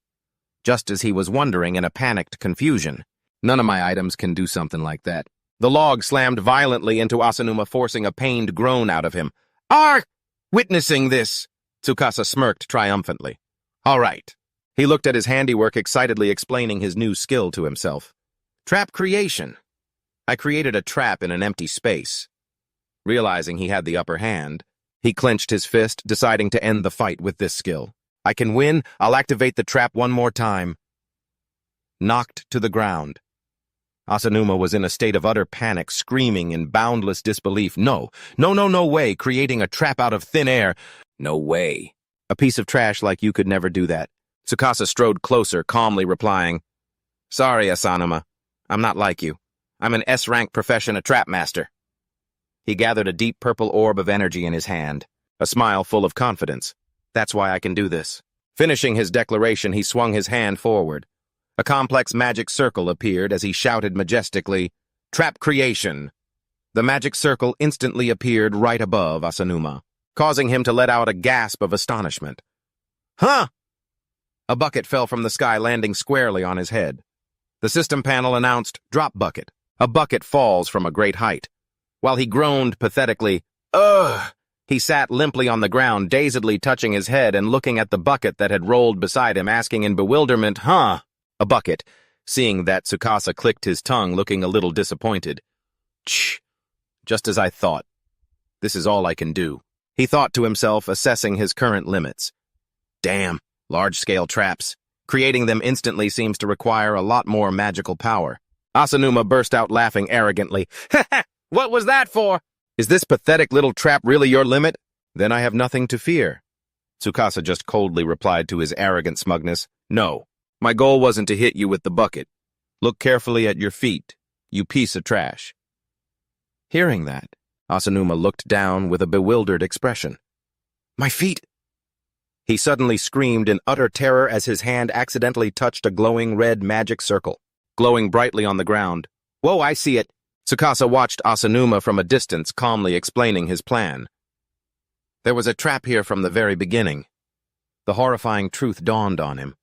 Just as he was wondering in a panicked confusion, none of my items can do something like that. The log slammed violently into Asanuma, forcing a pained groan out of him. Arg! Witnessing this, Tsukasa smirked triumphantly. All right. He looked at his handiwork, excitedly explaining his new skill to himself. Trap creation. I created a trap in an empty space. Realizing he had the upper hand, he clenched his fist, deciding to end the fight with this skill. I can win. I'll activate the trap one more time. Knocked to the ground. Asanuma was in a state of utter panic, screaming in boundless disbelief. No way, creating a trap out of thin air. No way. A piece of trash like you could never do that. Tsukasa strode closer, calmly replying, Sorry, Asanuma. I'm not like you. I'm an S-rank profession, a trap master. He gathered a deep purple orb of energy in his hand, a smile full of confidence. That's why I can do this. Finishing his declaration, he swung his hand forward. A complex magic circle appeared as he shouted majestically, Trap Creation! The magic circle instantly appeared right above Asanuma, causing him to let out a gasp of astonishment. Huh! A bucket fell from the sky, landing squarely on his head. The system panel announced, Drop Bucket. A bucket falls from a great height. While he groaned pathetically, Ugh! He sat limply on the ground, dazedly touching his head and looking at the bucket that had rolled beside him, asking in bewilderment, "Huh? A bucket?" Seeing that, Tsukasa clicked his tongue, looking a little disappointed. "Shh. Just as I thought. This is all I can do," he thought to himself, assessing his current limits. Damn, large-scale traps. Creating them instantly seems to require a lot more magical power. Asanuma burst out laughing arrogantly. "Ha ha! What was that for? Is this pathetic little trap really your limit? Then I have nothing to fear." Tsukasa just coldly replied to his arrogant smugness. "No, my goal wasn't to hit you with the bucket. Look carefully at your feet, you piece of trash." Hearing that, Asanuma looked down with a bewildered expression. "My feet!" He suddenly screamed in utter terror as his hand accidentally touched a glowing red magic circle, glowing brightly on the ground. "Whoa, I see it!" Tsukasa watched Asanuma from a distance, calmly explaining his plan. There was a trap here from the very beginning. The horrifying truth dawned on him.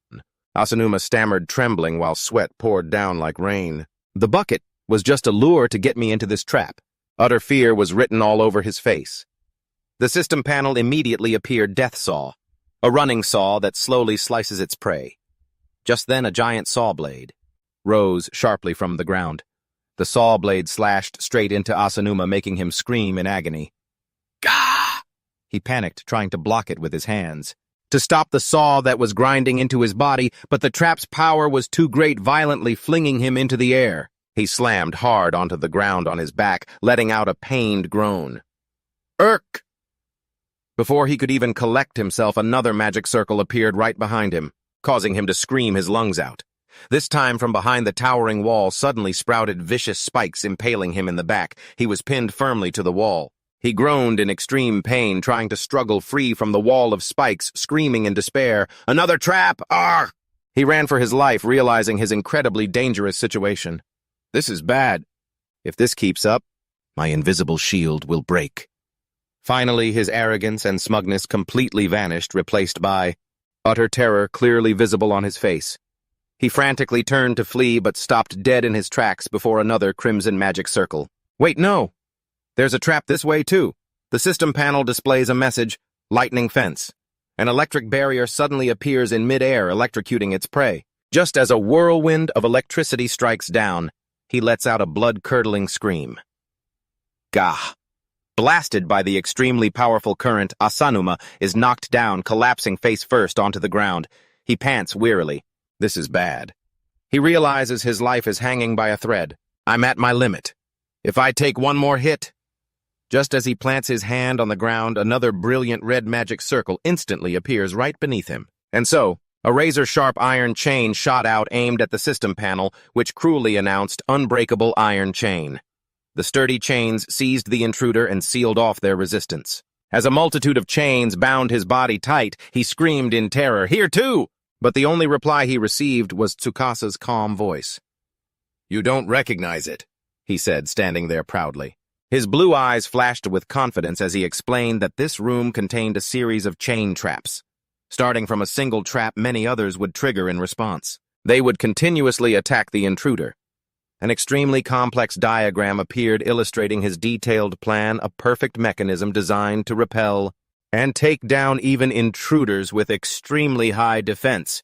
Asanuma stammered, trembling while sweat poured down like rain. "The bucket was just a lure to get me into this trap." Utter fear was written all over his face. The system panel immediately appeared Death Saw, a running saw that slowly slices its prey. Just then a giant saw blade rose sharply from the ground. The saw blade slashed straight into Asanuma, making him scream in agony. "Gah!" He panicked, trying to block it with his hands, to stop the saw that was grinding into his body, but the trap's power was too great, violently flinging him into the air. He slammed hard onto the ground on his back, letting out a pained groan. "Irk!" Before he could even collect himself, another magic circle appeared right behind him, causing him to scream his lungs out. This time, from behind the towering wall suddenly sprouted vicious spikes, impaling him in the back. He was pinned firmly to the wall. He groaned in extreme pain, trying to struggle free from the wall of spikes, screaming in despair, "Another trap! Argh!" He ran for his life, realizing his incredibly dangerous situation. "This is bad. If this keeps up, my invisible shield will break." Finally, his arrogance and smugness completely vanished, replaced by utter terror clearly visible on his face. He frantically turned to flee, but stopped dead in his tracks before another crimson magic circle. "Wait, no! There's a trap this way, too." The system panel displays a message, "Lightning Fence." An electric barrier suddenly appears in mid-air, electrocuting its prey. Just as a whirlwind of electricity strikes down, he lets out a blood-curdling scream. Gah! Blasted by the extremely powerful current, Asanuma is knocked down, collapsing face first onto the ground. He pants wearily. This is bad. He realizes his life is hanging by a thread. "I'm at my limit. If I take one more hit..." Just as he plants his hand on the ground, another brilliant red magic circle instantly appears right beneath him. And so, a razor-sharp iron chain shot out, aimed at the system panel, which cruelly announced "Unbreakable Iron Chain." The sturdy chains seized the intruder and sealed off their resistance. As a multitude of chains bound his body tight, he screamed in terror, "Here too!" But the only reply he received was Tsukasa's calm voice. "You don't recognize it," he said, standing there proudly. His blue eyes flashed with confidence as he explained that this room contained a series of chain traps. Starting from a single trap, many others would trigger in response. They would continuously attack the intruder. An extremely complex diagram appeared illustrating his detailed plan, a perfect mechanism designed to repel and take down even intruders with extremely high defense.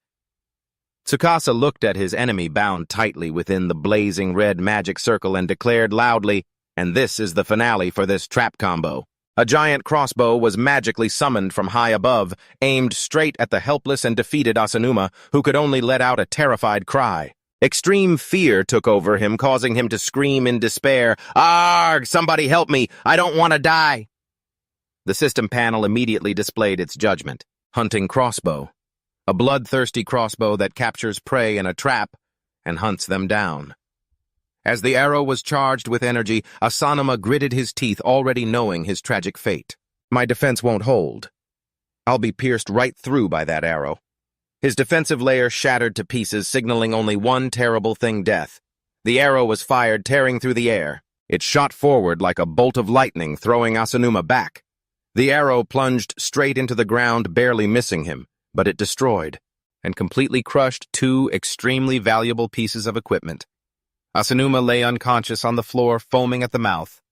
Tsukasa looked at his enemy bound tightly within the blazing red magic circle and declared loudly, "And this is the finale for this trap combo." A giant crossbow was magically summoned from high above, aimed straight at the helpless and defeated Asanuma, who could only let out a terrified cry. Extreme fear took over him, causing him to scream in despair, "Arg! Somebody help me! I don't want to die!" The system panel immediately displayed its judgment. Hunting crossbow. A bloodthirsty crossbow that captures prey in a trap and hunts them down. As the arrow was charged with energy, Asanuma gritted his teeth, already knowing his tragic fate. "My defense won't hold. I'll be pierced right through by that arrow." His defensive layer shattered to pieces, signaling only one terrible thing: death. The arrow was fired, tearing through the air. It shot forward like a bolt of lightning, throwing Asanuma back. The arrow plunged straight into the ground, barely missing him, but it destroyed and completely crushed two extremely valuable pieces of equipment. Asanuma lay unconscious on the floor, foaming at the mouth.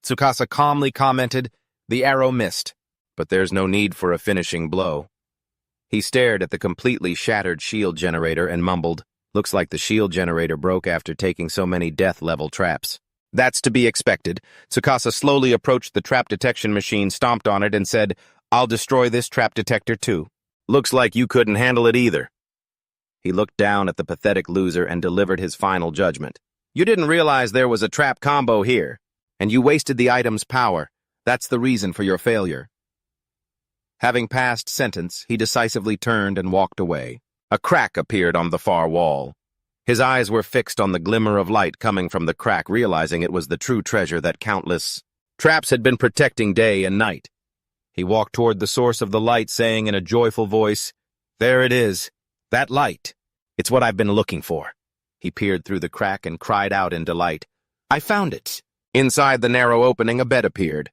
Tsukasa calmly commented, The arrow missed, but there's no need for a finishing blow. He stared at the completely shattered shield generator and mumbled, "Looks like the shield generator broke after taking so many death-level traps." "That's to be expected." Tsukasa slowly approached the trap detection machine, stomped on it, and said, "I'll destroy this trap detector too." "Looks like you couldn't handle it either." He looked down at the pathetic loser and delivered his final judgment. "You didn't realize there was a trap combo here, and you wasted the item's power. That's the reason for your failure." Having passed sentence, he decisively turned and walked away. A crack appeared on the far wall. His eyes were fixed on the glimmer of light coming from the crack, realizing it was the true treasure that countless traps had been protecting day and night. He walked toward the source of the light, saying in a joyful voice, "There it is, that light. It's what I've been looking for." He peered through the crack and cried out in delight, "I found it." Inside the narrow opening, a bed appeared.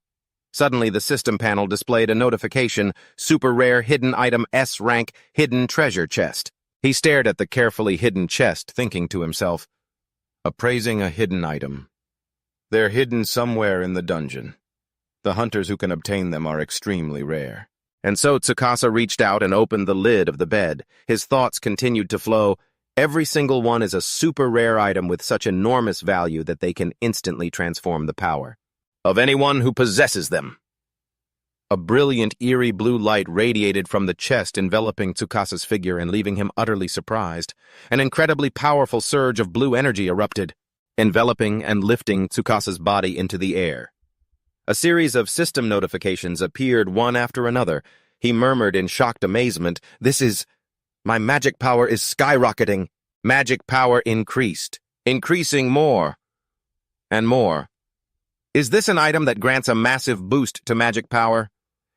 Suddenly, the system panel displayed a notification, "Super Rare Hidden Item S-Rank Hidden Treasure Chest." He stared at the carefully hidden chest, thinking to himself, "Appraising a hidden item. They're hidden somewhere in the dungeon. The hunters who can obtain them are extremely rare." And so Tsukasa reached out and opened the lid of the bed. His thoughts continued to flow. Every single one is a super rare item with such enormous value that they can instantly transform the power of anyone who possesses them. A brilliant, eerie blue light radiated from the chest, enveloping Tsukasa's figure and leaving him utterly surprised. An incredibly powerful surge of blue energy erupted, enveloping and lifting Tsukasa's body into the air. A series of system notifications appeared one after another. He murmured in shocked amazement, My magic power is skyrocketing. Magic power increased, increasing more and more. Is this an item that grants a massive boost to magic power?"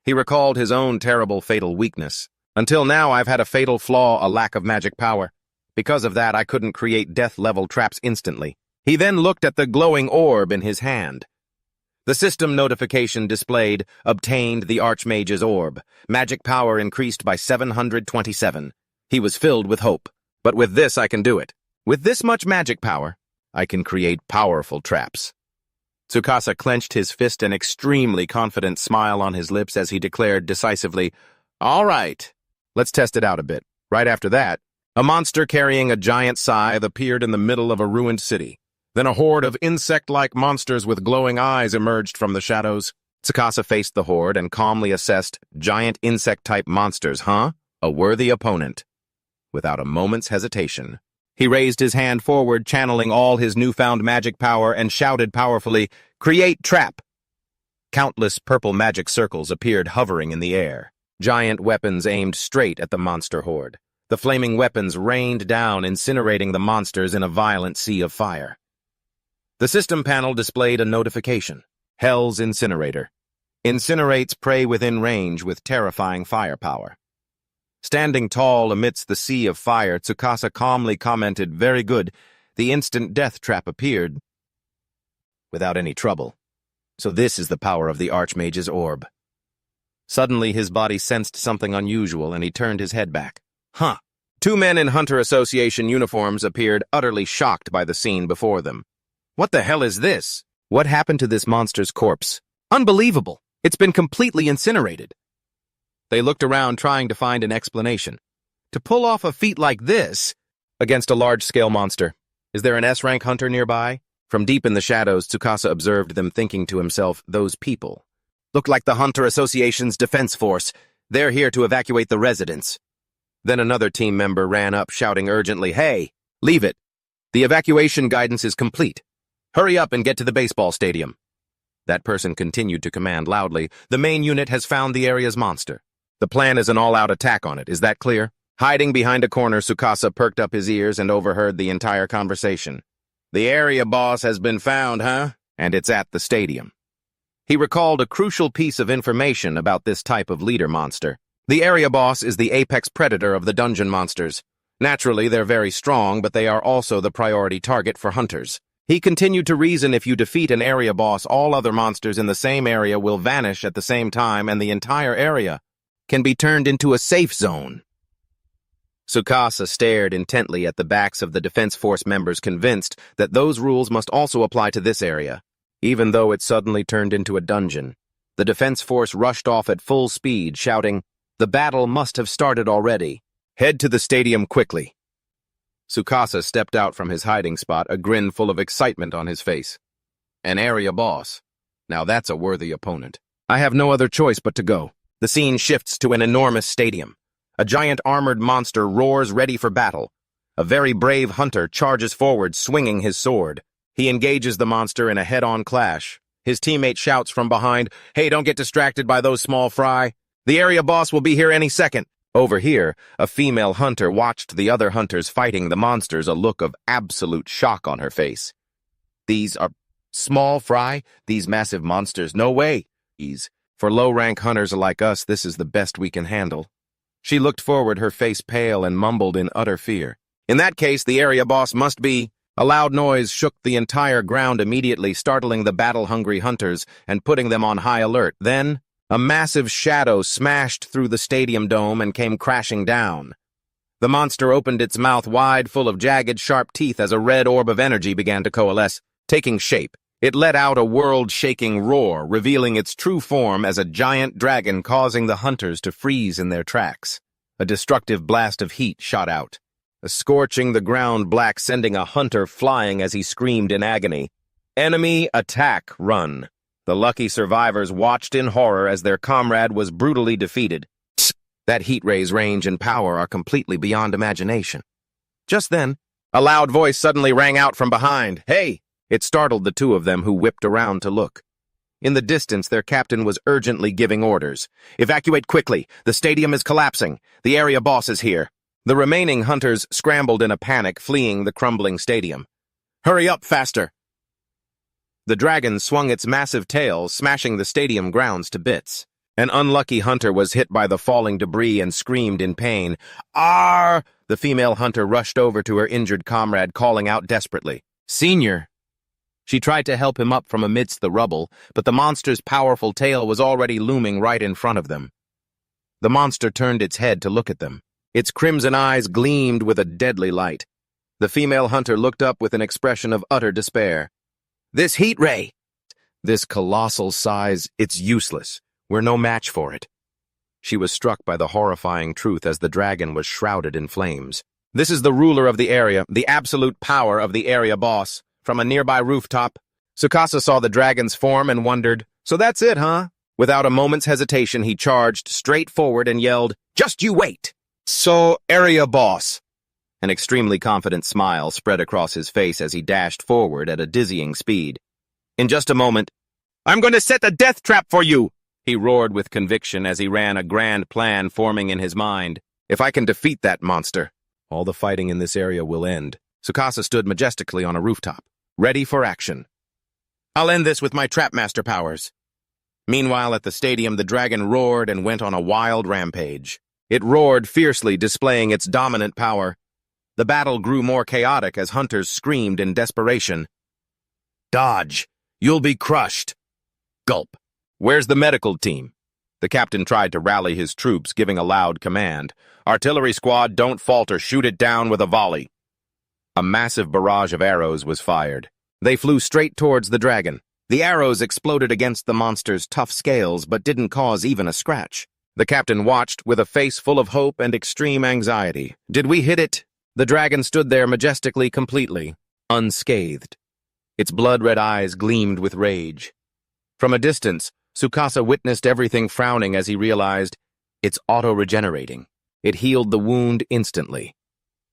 He recalled his own terrible fatal weakness. "Until now, I've had a fatal flaw, a lack of magic power. Because of that, I couldn't create death-level traps instantly." He then looked at the glowing orb in his hand. The system notification displayed, "Obtained the Archmage's orb. Magic power increased by 727. He was filled with hope. But with this, I can do it. With this much magic power, I can create powerful traps." Tsukasa clenched his fist, an extremely confident smile on his lips as he declared decisively, "All right, let's test it out a bit." Right after that, a monster carrying a giant scythe appeared in the middle of a ruined city. Then a horde of insect-like monsters with glowing eyes emerged from the shadows. Tsukasa faced the horde and calmly assessed, "Giant insect-type monsters, huh? A worthy opponent." Without a moment's hesitation, he raised his hand forward, channeling all his newfound magic power, and shouted powerfully, "Create trap!" Countless purple magic circles appeared hovering in the air. Giant weapons aimed straight at the monster horde. The flaming weapons rained down, incinerating the monsters in a violent sea of fire. The system panel displayed a notification. "Hell's Incinerator. Incinerates prey within range with terrifying firepower." Standing tall amidst the sea of fire, Tsukasa calmly commented, "Very good. The instant death trap appeared without any trouble. So this is the power of the Archmage's orb." Suddenly, his body sensed something unusual, and he turned his head back. "Huh." Two men in Hunter Association uniforms appeared, utterly shocked by the scene before them. "What the hell is this? What happened to this monster's corpse? Unbelievable! It's been completely incinerated." They looked around, trying to find an explanation. To pull off a feat like this against a large-scale monster, is there an S-rank hunter nearby? From deep in the shadows, Tsukasa observed them, thinking to himself, "Those people look like the Hunter Association's defense force. They're here to evacuate the residents." Then another team member ran up, shouting urgently, "Hey, leave it. The evacuation guidance is complete. Hurry up and get to the baseball stadium." That person continued to command loudly, "The main unit has found the area's monster. The plan is an all-out attack on it. Is that clear?" Hiding behind a corner, Tsukasa perked up his ears and overheard the entire conversation. "The area boss has been found, huh? And it's at the stadium." He recalled a crucial piece of information about this type of leader monster. The area boss is the apex predator of the dungeon monsters. Naturally, they're very strong, but they are also the priority target for hunters. He continued to reason, if you defeat an area boss, all other monsters in the same area will vanish at the same time, and the entire area can be turned into a safe zone. Tsukasa stared intently at the backs of the Defense Force members, convinced that those rules must also apply to this area, even though it suddenly turned into a dungeon. The defense force rushed off at full speed, shouting, "The battle must have started already. Head to the stadium quickly." Tsukasa stepped out from his hiding spot, a grin full of excitement on his face. An area boss. Now that's a worthy opponent. I have no other choice but to go. The scene shifts to an enormous stadium. A giant armored monster roars ready for battle. A very brave hunter charges forward, swinging his sword. He engages the monster in a head-on clash. His teammate shouts from behind, "Hey, don't get distracted by those small fry. The area boss will be here any second." Over here, a female hunter watched the other hunters fighting the monsters, a look of absolute shock on her face. These are small fry? These massive monsters? No way. For low-rank hunters like us, this is the best we can handle. She looked forward, her face pale, and mumbled in utter fear. In that case, the area boss must be... A loud noise shook the entire ground immediately, startling the battle-hungry hunters and putting them on high alert. Then, a massive shadow smashed through the stadium dome and came crashing down. The monster opened its mouth wide, full of jagged, sharp teeth as a red orb of energy began to coalesce, taking shape. It let out a world-shaking roar, revealing its true form as a giant dragon, causing the hunters to freeze in their tracks. A destructive blast of heat shot out, scorching the ground black, sending a hunter flying as he screamed in agony. Enemy attack, run. The lucky survivors watched in horror as their comrade was brutally defeated. That heat ray's range and power are completely beyond imagination. Just then, a loud voice suddenly rang out from behind. "Hey!" It startled the two of them, who whipped around to look. In the distance, their captain was urgently giving orders. "Evacuate quickly! The stadium is collapsing! The area boss is here!" The remaining hunters scrambled in a panic, fleeing the crumbling stadium. "Hurry up, faster!" The dragon swung its massive tail, smashing the stadium grounds to bits. An unlucky hunter was hit by the falling debris and screamed in pain. "Arr!" The female hunter rushed over to her injured comrade, calling out desperately, "Senior!" She tried to help him up from amidst the rubble, but the monster's powerful tail was already looming right in front of them. The monster turned its head to look at them. Its crimson eyes gleamed with a deadly light. The female hunter looked up with an expression of utter despair. "This heat ray! This colossal size, it's useless. We're no match for it." She was struck by the horrifying truth as the dragon was shrouded in flames. "This is the ruler of the area, the absolute power of the area boss." From a nearby rooftop, Tsukasa saw the dragon's form and wondered, "So that's it, huh?" Without a moment's hesitation, he charged straight forward and yelled, "Just you wait!" "So, area boss." An extremely confident smile spread across his face as he dashed forward at a dizzying speed. In just a moment, "I'm going to set a death trap for you!" he roared with conviction as he ran, a grand plan forming in his mind. "If I can defeat that monster, all the fighting in this area will end." Tsukasa stood majestically on a rooftop, ready for action. "I'll end this with my Trapmaster powers." Meanwhile, at the stadium, the dragon roared and went on a wild rampage. It roared fiercely, displaying its dominant power. The battle grew more chaotic as hunters screamed in desperation. "Dodge! You'll be crushed!" Gulp. "Where's the medical team?" The captain tried to rally his troops, giving a loud command. "Artillery squad, don't falter, shoot it down with a volley." A massive barrage of arrows was fired. They flew straight towards the dragon. The arrows exploded against the monster's tough scales, but didn't cause even a scratch. The captain watched with a face full of hope and extreme anxiety. "Did we hit it?" The dragon stood there majestically, completely unscathed. Its blood-red eyes gleamed with rage. From a distance, Tsukasa witnessed everything frowning as he realized it's auto-regenerating. It healed the wound instantly.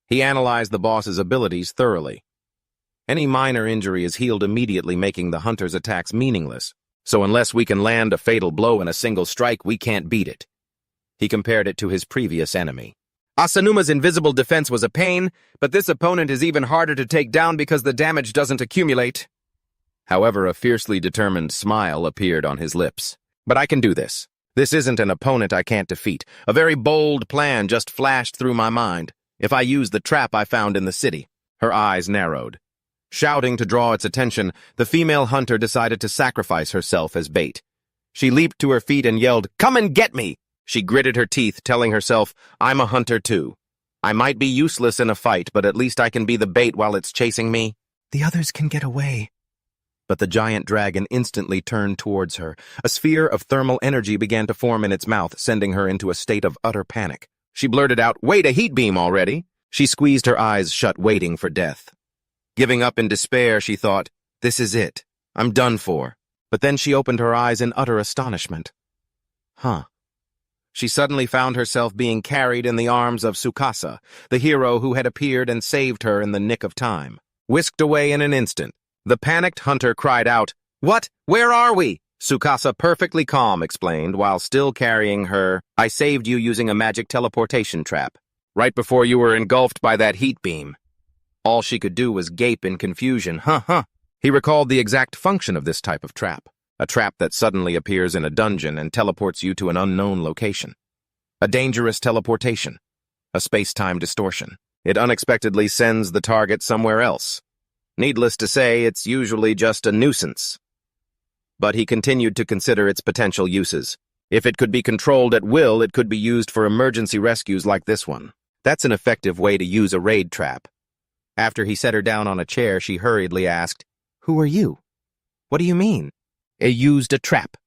He analyzed the boss's abilities thoroughly. Any minor injury is healed immediately, making the hunter's attacks meaningless. So unless we can land a fatal blow in a single strike, we can't beat it. He compared it to his previous enemy. Asanuma's invisible defense was a pain, but this opponent is even harder to take down because the damage doesn't accumulate. However, a fiercely determined smile appeared on his lips. "But I can do this. This isn't an opponent I can't defeat. A very bold plan just flashed through my mind. If I use the trap I found in the city." Her eyes narrowed. Shouting to draw its attention, the female hunter decided to sacrifice herself as bait. She leaped to her feet and yelled, "Come and get me!" She gritted her teeth, telling herself, "I'm a hunter too. I might be useless in a fight, but at least I can be the bait while it's chasing me." "The others can get away." But the giant dragon instantly turned towards her. A sphere of thermal energy began to form in its mouth, sending her into a state of utter panic. She blurted out, "Wait, a heat beam already?" She squeezed her eyes shut, waiting for death. Giving up in despair, she thought, "This is it. I'm done for." But then she opened her eyes in utter astonishment. She suddenly found herself being carried in the arms of Tsukasa, the hero who had appeared and saved her in the nick of time. Whisked away in an instant, the panicked hunter cried out, "What? Where are we?" Tsukasa, perfectly calm, explained, while still carrying her, "I saved you using a magic teleportation trap, right before you were engulfed by that heat beam." All she could do was gape in confusion. He recalled the exact function of this type of trap, a trap that suddenly appears in a dungeon and teleports you to an unknown location. A dangerous teleportation, a space-time distortion. It unexpectedly sends the target somewhere else. Needless to say, it's usually just a nuisance. But he continued to consider its potential uses. If it could be controlled at will, it could be used for emergency rescues like this one. That's an effective way to use a raid trap. After he set her down on a chair, she hurriedly asked, "Who are you? What do you mean?" "I used a trap."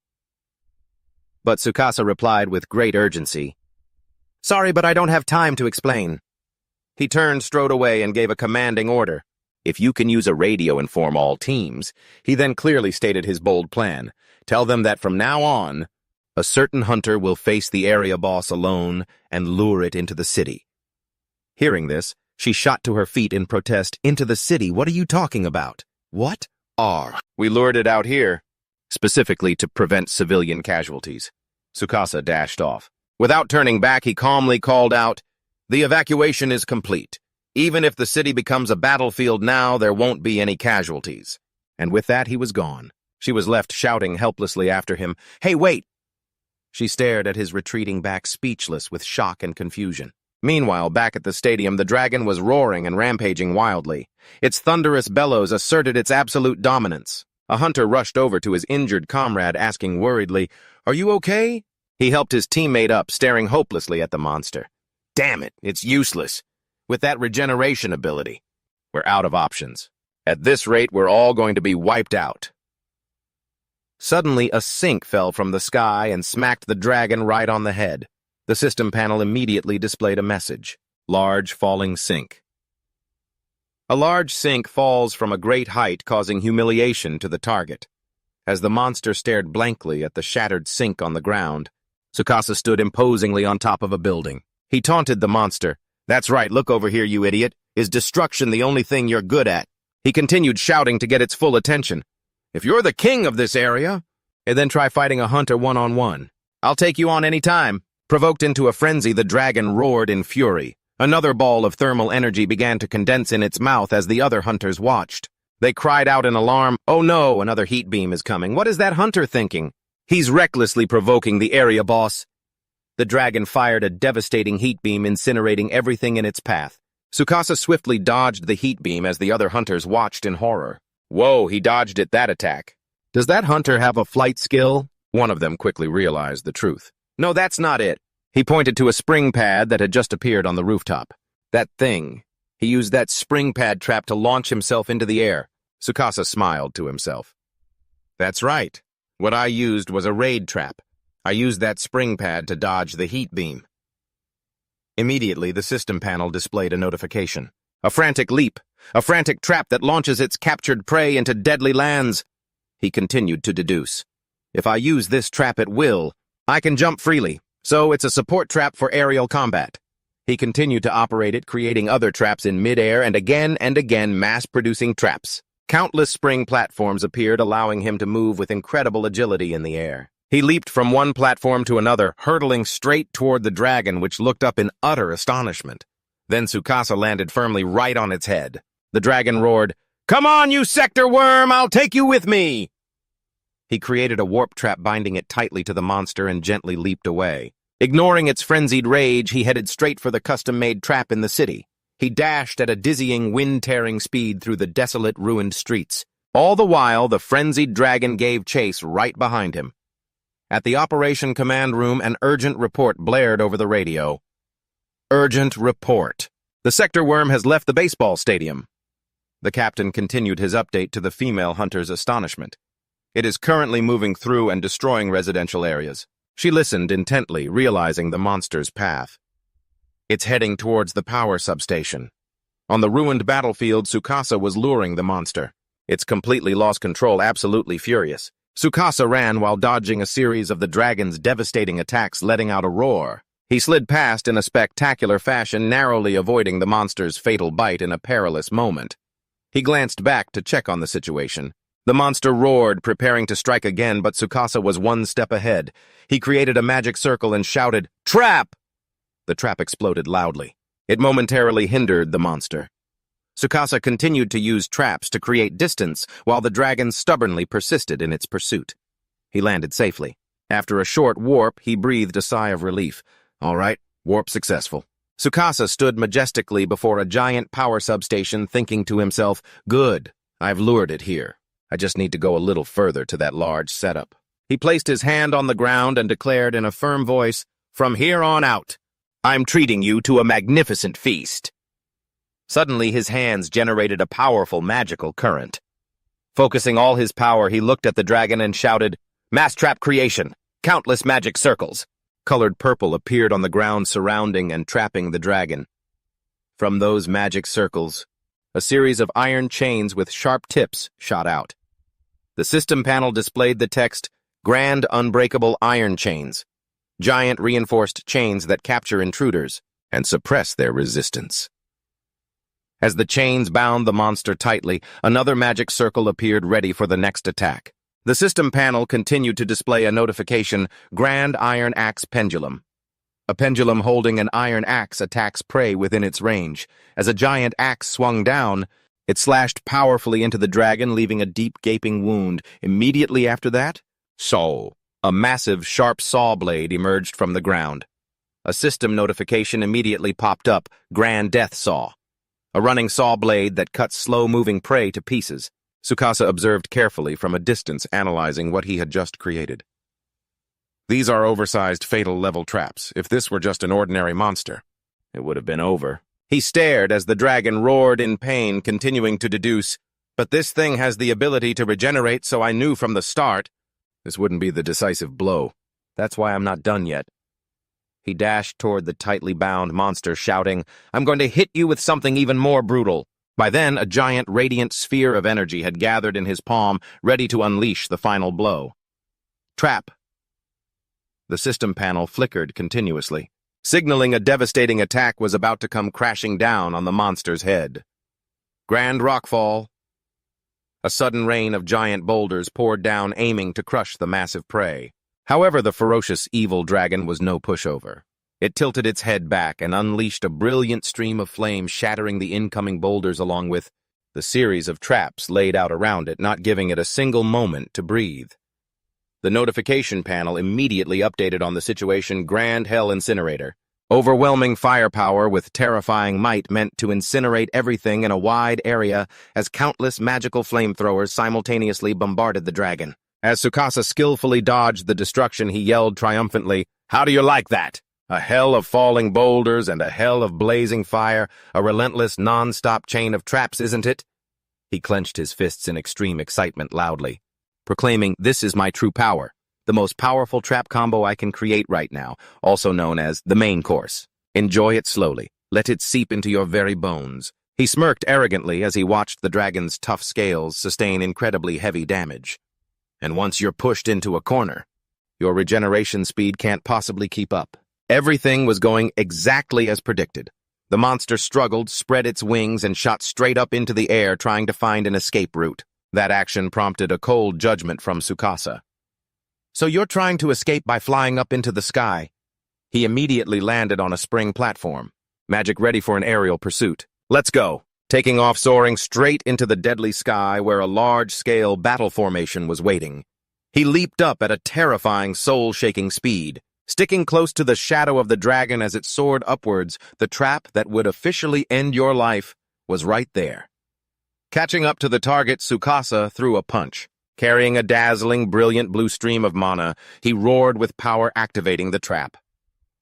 But Tsukasa replied with great urgency, "Sorry, but I don't have time to explain." He strode away and gave a commanding order. "If you can use a radio, inform all teams." He then clearly stated his bold plan. "Tell them that from now on, a certain hunter will face the area boss alone and lure it into the city." Hearing this, she shot to her feet in protest. "Into the city? What are you talking about?" "What are? We lured it out here, specifically to prevent civilian casualties." Tsukasa dashed off. Without turning back, he calmly called out, "The evacuation is complete. Even if the city becomes a battlefield now, there won't be any casualties." And with that, he was gone. She was left shouting helplessly after him, "Hey, wait!" She stared at his retreating back, speechless with shock and confusion. Meanwhile, back at the stadium, the dragon was roaring and rampaging wildly. Its thunderous bellows asserted its absolute dominance. A hunter rushed over to his injured comrade, asking worriedly, "Are you okay?" He helped his teammate up, staring hopelessly at the monster. "Damn it, it's useless. With that regeneration ability, we're out of options. At this rate, we're all going to be wiped out." Suddenly, a sink fell from the sky and smacked the dragon right on the head. The system panel immediately displayed a message: "Large falling sink." A large sink falls from a great height, causing humiliation to the target. As the monster stared blankly at the shattered sink on the ground, Tsukasa stood imposingly on top of a building. He taunted the monster. "That's right, look over here, you idiot. Is destruction the only thing you're good at?" He continued shouting to get its full attention. "If you're the king of this area, and then try fighting a hunter one-on-one. I'll take you on any time." Provoked into a frenzy, the dragon roared in fury. Another ball of thermal energy began to condense in its mouth as the other hunters watched. They cried out in alarm, "Oh no, another heat beam is coming. What is that hunter thinking? He's recklessly provoking the area boss." The dragon fired a devastating heat beam, incinerating everything in its path. Tsukasa swiftly dodged the heat beam as the other hunters watched in horror. "Whoa, he dodged it that attack. Does that hunter have a flight skill?" One of them quickly realized the truth. "No, that's not it." He pointed to a spring pad that had just appeared on the rooftop. "That thing. He used that spring pad trap to launch himself into the air." Tsukasa smiled to himself. "That's right. What I used was a raid trap. I used that spring pad to dodge the heat beam." Immediately, the system panel displayed a notification. "A frantic leap. A frantic trap that launches its captured prey into deadly lands." He continued to deduce. "If I use this trap at will, I can jump freely, so it's a support trap for aerial combat." He continued to operate it, creating other traps in midair and again mass-producing traps. Countless spring platforms appeared, allowing him to move with incredible agility in the air. He leaped from one platform to another, hurtling straight toward the dragon, which looked up in utter astonishment. Then Tsukasa landed firmly right on its head. The dragon roared, "Come on, you sector worm! I'll take you with me!" He created a warp trap binding it tightly to the monster and gently leaped away. Ignoring its frenzied rage, he headed straight for the custom-made trap in the city. He dashed at a dizzying, wind-tearing speed through the desolate, ruined streets. All the while, the frenzied dragon gave chase right behind him. At the operation command room, an urgent report blared over the radio. "Urgent report. The sector worm has left the baseball stadium." The captain continued his update to the female hunter's astonishment. It is currently moving through and destroying residential areas. She listened intently, realizing the monster's path. It's heading towards the power substation. On the ruined battlefield, Tsukasa was luring the monster. It's completely lost control, absolutely furious. Tsukasa ran while dodging a series of the dragon's devastating attacks, letting out a roar. He slid past in a spectacular fashion, narrowly avoiding the monster's fatal bite in a perilous moment. He glanced back to check on the situation. The monster roared, preparing to strike again, but Tsukasa was one step ahead. He created a magic circle and shouted, "Trap!" The trap exploded loudly. It momentarily hindered the monster. Tsukasa continued to use traps to create distance while the dragon stubbornly persisted in its pursuit. He landed safely. After a short warp, he breathed a sigh of relief. All right, warp successful. Tsukasa stood majestically before a giant power substation, thinking to himself, "Good, I've lured it here. I just need to go a little further to that large setup." He placed his hand on the ground and declared in a firm voice, "From here on out, I'm treating you to a magnificent feast." Suddenly, his hands generated a powerful magical current. Focusing all his power, he looked at the dragon and shouted, "Mass trap creation! Countless magic circles!" Colored purple appeared on the ground surrounding and trapping the dragon. From those magic circles, a series of iron chains with sharp tips shot out. The system panel displayed the text, "Grand Unbreakable Iron Chains," giant reinforced chains that capture intruders and suppress their resistance. As the chains bound the monster tightly, another magic circle appeared ready for the next attack. The system panel continued to display a notification, "Grand Iron Axe Pendulum." A pendulum holding an iron axe attacks prey within its range. As a giant axe swung down, it slashed powerfully into the dragon, leaving a deep gaping wound. Immediately after that, a massive sharp saw blade emerged from the ground. A system notification immediately popped up, "Grand Death Saw." A running saw blade that cuts slow-moving prey to pieces. Tsukasa observed carefully from a distance, analyzing what he had just created. These are oversized fatal-level traps. If this were just an ordinary monster, it would have been over. He stared as the dragon roared in pain, continuing to deduce, "But this thing has the ability to regenerate, so I knew from the start this wouldn't be the decisive blow. That's why I'm not done yet." He dashed toward the tightly bound monster, shouting, "I'm going to hit you with something even more brutal." By then, a giant radiant sphere of energy had gathered in his palm, ready to unleash the final blow. Trap. The system panel flickered continuously, signaling a devastating attack was about to come crashing down on the monster's head. Grand rockfall. A sudden rain of giant boulders poured down, aiming to crush the massive prey. However, the ferocious evil dragon was no pushover. It tilted its head back and unleashed a brilliant stream of flame, shattering the incoming boulders along with the series of traps laid out around it, not giving it a single moment to breathe. The notification panel immediately updated on the situation, "Grand Hell Incinerator." Overwhelming firepower with terrifying might meant to incinerate everything in a wide area as countless magical flamethrowers simultaneously bombarded the dragon. As Tsukasa skillfully dodged the destruction, he yelled triumphantly, "How do you like that? A hell of falling boulders and a hell of blazing fire, a relentless non-stop chain of traps, isn't it?" He clenched his fists in extreme excitement loudly, proclaiming, "This is my true power, the most powerful trap combo I can create right now, also known as the main course. Enjoy it slowly. Let it seep into your very bones." He smirked arrogantly as he watched the dragon's tough scales sustain incredibly heavy damage. And once you're pushed into a corner, your regeneration speed can't possibly keep up. Everything was going exactly as predicted. The monster struggled, spread its wings, and shot straight up into the air, trying to find an escape route. That action prompted a cold judgment from Tsukasa. "So you're trying to escape by flying up into the sky?" He immediately landed on a spring platform, magic ready for an aerial pursuit. "Let's go." Taking off, soaring straight into the deadly sky where a large-scale battle formation was waiting. He leaped up at a terrifying, soul-shaking speed. Sticking close to the shadow of the dragon as it soared upwards, the trap that would officially end your life was right there. Catching up to the target, Tsukasa threw a punch. Carrying a dazzling, brilliant blue stream of mana, he roared with power, activating the trap.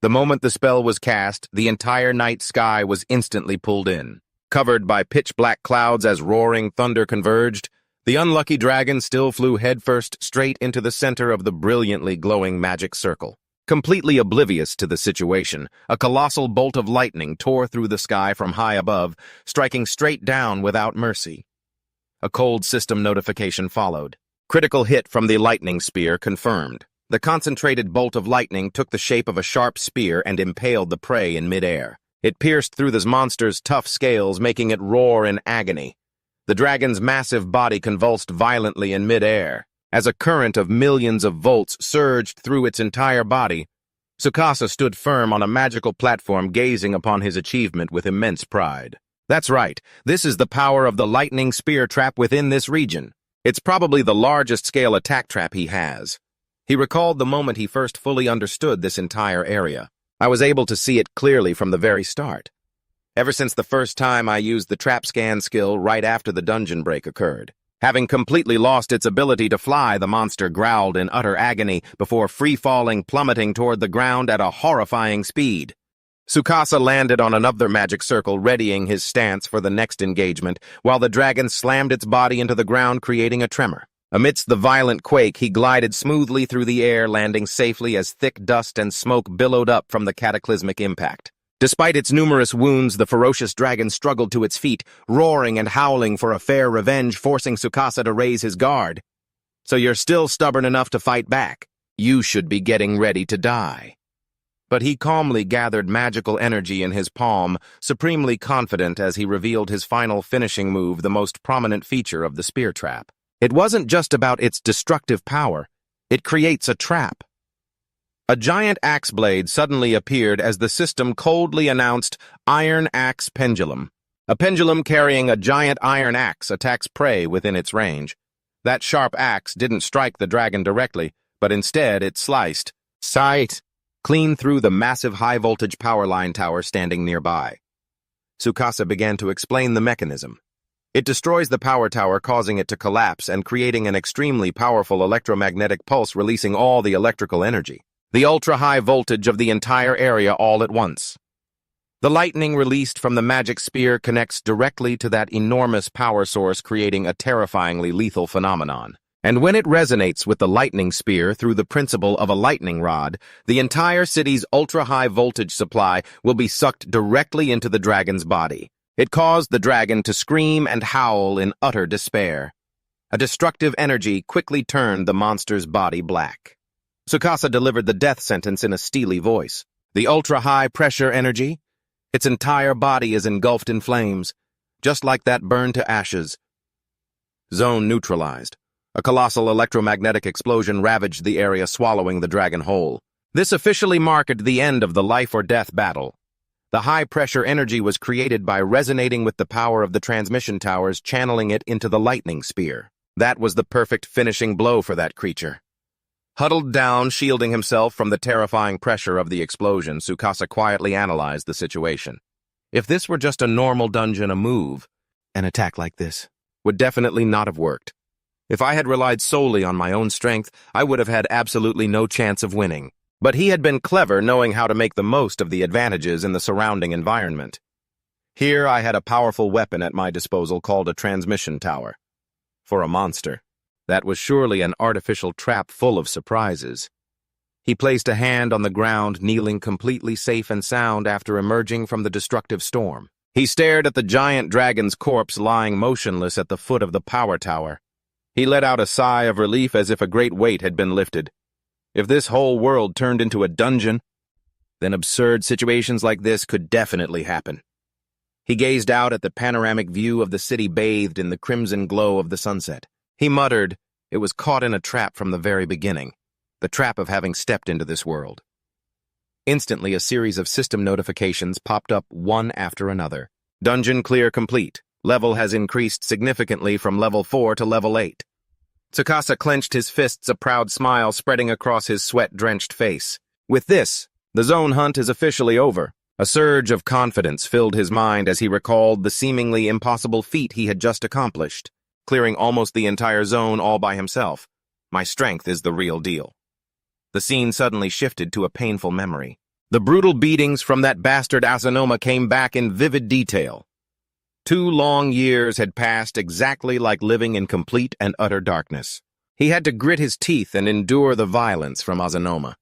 The moment the spell was cast, the entire night sky was instantly pulled in. Covered by pitch-black clouds as roaring thunder converged, the unlucky dragon still flew headfirst straight into the center of the brilliantly glowing magic circle. Completely oblivious to the situation, a colossal bolt of lightning tore through the sky from high above, striking straight down without mercy. A cold system notification followed. Critical hit from the lightning spear confirmed. The concentrated bolt of lightning took the shape of a sharp spear and impaled the prey in midair. It pierced through the monster's tough scales, making it roar in agony. The dragon's massive body convulsed violently in midair. As a current of millions of volts surged through its entire body, Tsukasa stood firm on a magical platform, gazing upon his achievement with immense pride. That's right, this is the power of the lightning spear trap within this region. It's probably the largest-scale attack trap he has. He recalled the moment he first fully understood this entire area. I was able to see it clearly from the very start. Ever since the first time I used the trap scan skill right after the dungeon break occurred. Having completely lost its ability to fly, the monster growled in utter agony before free-falling, plummeting toward the ground at a horrifying speed. Tsukasa landed on another magic circle, readying his stance for the next engagement, while the dragon slammed its body into the ground, creating a tremor. Amidst the violent quake, he glided smoothly through the air, landing safely as thick dust and smoke billowed up from the cataclysmic impact. Despite its numerous wounds, the ferocious dragon struggled to its feet, roaring and howling for a fair revenge, forcing Tsukasa to raise his guard. So you're still stubborn enough to fight back. You should be getting ready to die. But he calmly gathered magical energy in his palm, supremely confident as he revealed his final finishing move, the most prominent feature of the spear trap. It wasn't just about its destructive power. It creates a trap. A giant axe blade suddenly appeared as the system coldly announced Iron Axe Pendulum. A pendulum carrying a giant iron axe attacks prey within its range. That sharp axe didn't strike the dragon directly, but instead it sliced, clean through the massive high-voltage power line tower standing nearby. Tsukasa began to explain the mechanism. It destroys the power tower, causing it to collapse and creating an extremely powerful electromagnetic pulse, releasing all the electrical energy. The ultra-high voltage of the entire area all at once. The lightning released from the magic spear connects directly to that enormous power source, creating a terrifyingly lethal phenomenon. And when it resonates with the lightning spear through the principle of a lightning rod, the entire city's ultra-high voltage supply will be sucked directly into the dragon's body. It caused the dragon to scream and howl in utter despair. A destructive energy quickly turned the monster's body black. Tsukasa delivered the death sentence in a steely voice. The ultra-high pressure energy? Its entire body is engulfed in flames, just like that burned to ashes. Zone neutralized. A colossal electromagnetic explosion ravaged the area, swallowing the dragon whole. This officially marked the end of the life-or-death battle. The high-pressure energy was created by resonating with the power of the transmission towers, channeling it into the lightning spear. That was the perfect finishing blow for that creature. Huddled down, shielding himself from the terrifying pressure of the explosion, Tsukasa quietly analyzed the situation. If this were just a normal dungeon, an attack like this would definitely not have worked. If I had relied solely on my own strength, I would have had absolutely no chance of winning. But he had been clever, knowing how to make the most of the advantages in the surrounding environment. Here I had a powerful weapon at my disposal called a transmission tower. For a monster, that was surely an artificial trap full of surprises. He placed a hand on the ground, kneeling completely safe and sound after emerging from the destructive storm. He stared at the giant dragon's corpse lying motionless at the foot of the power tower. He let out a sigh of relief as if a great weight had been lifted. If this whole world turned into a dungeon, then absurd situations like this could definitely happen. He gazed out at the panoramic view of the city bathed in the crimson glow of the sunset. He muttered, it was caught in a trap from the very beginning, the trap of having stepped into this world. Instantly, a series of system notifications popped up one after another. Dungeon clear complete. Level has increased significantly from level 4 to level 8. Tsukasa clenched his fists, a proud smile spreading across his sweat-drenched face. With this, the zone hunt is officially over. A surge of confidence filled his mind as he recalled the seemingly impossible feat he had just accomplished, clearing almost the entire zone all by himself. My strength is the real deal. The scene suddenly shifted to a painful memory. The brutal beatings from that bastard Asanoma came back in vivid detail. 2 long years had passed exactly like living in complete and utter darkness. He had to grit his teeth and endure the violence from Azanoma.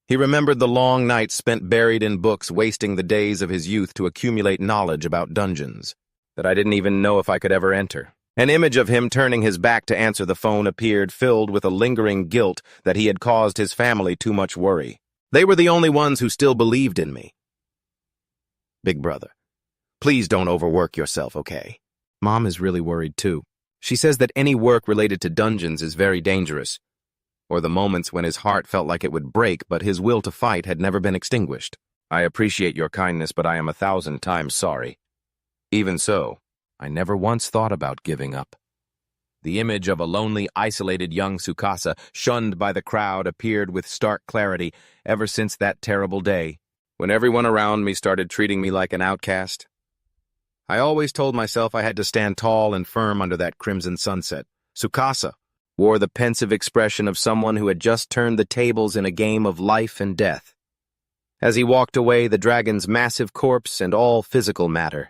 He remembered the long nights spent buried in books, wasting the days of his youth to accumulate knowledge about dungeons that I didn't even know if I could ever enter. An image of him turning his back to answer the phone appeared, filled with a lingering guilt that he had caused his family too much worry. They were the only ones who still believed in me. Big brother, please don't overwork yourself, okay? Mom is really worried too. She says that any work related to dungeons is very dangerous, or the moments when his heart felt like it would break but his will to fight had never been extinguished. I appreciate your kindness, but I am 1,000 times sorry. Even so, I never once thought about giving up. The image of a lonely, isolated young Tsukasa, shunned by the crowd, appeared with stark clarity ever since that terrible day, when everyone around me started treating me like an outcast. I always told myself I had to stand tall and firm under that crimson sunset. Tsukasa wore the pensive expression of someone who had just turned the tables in a game of life and death. As he walked away, the dragon's massive corpse and all physical matter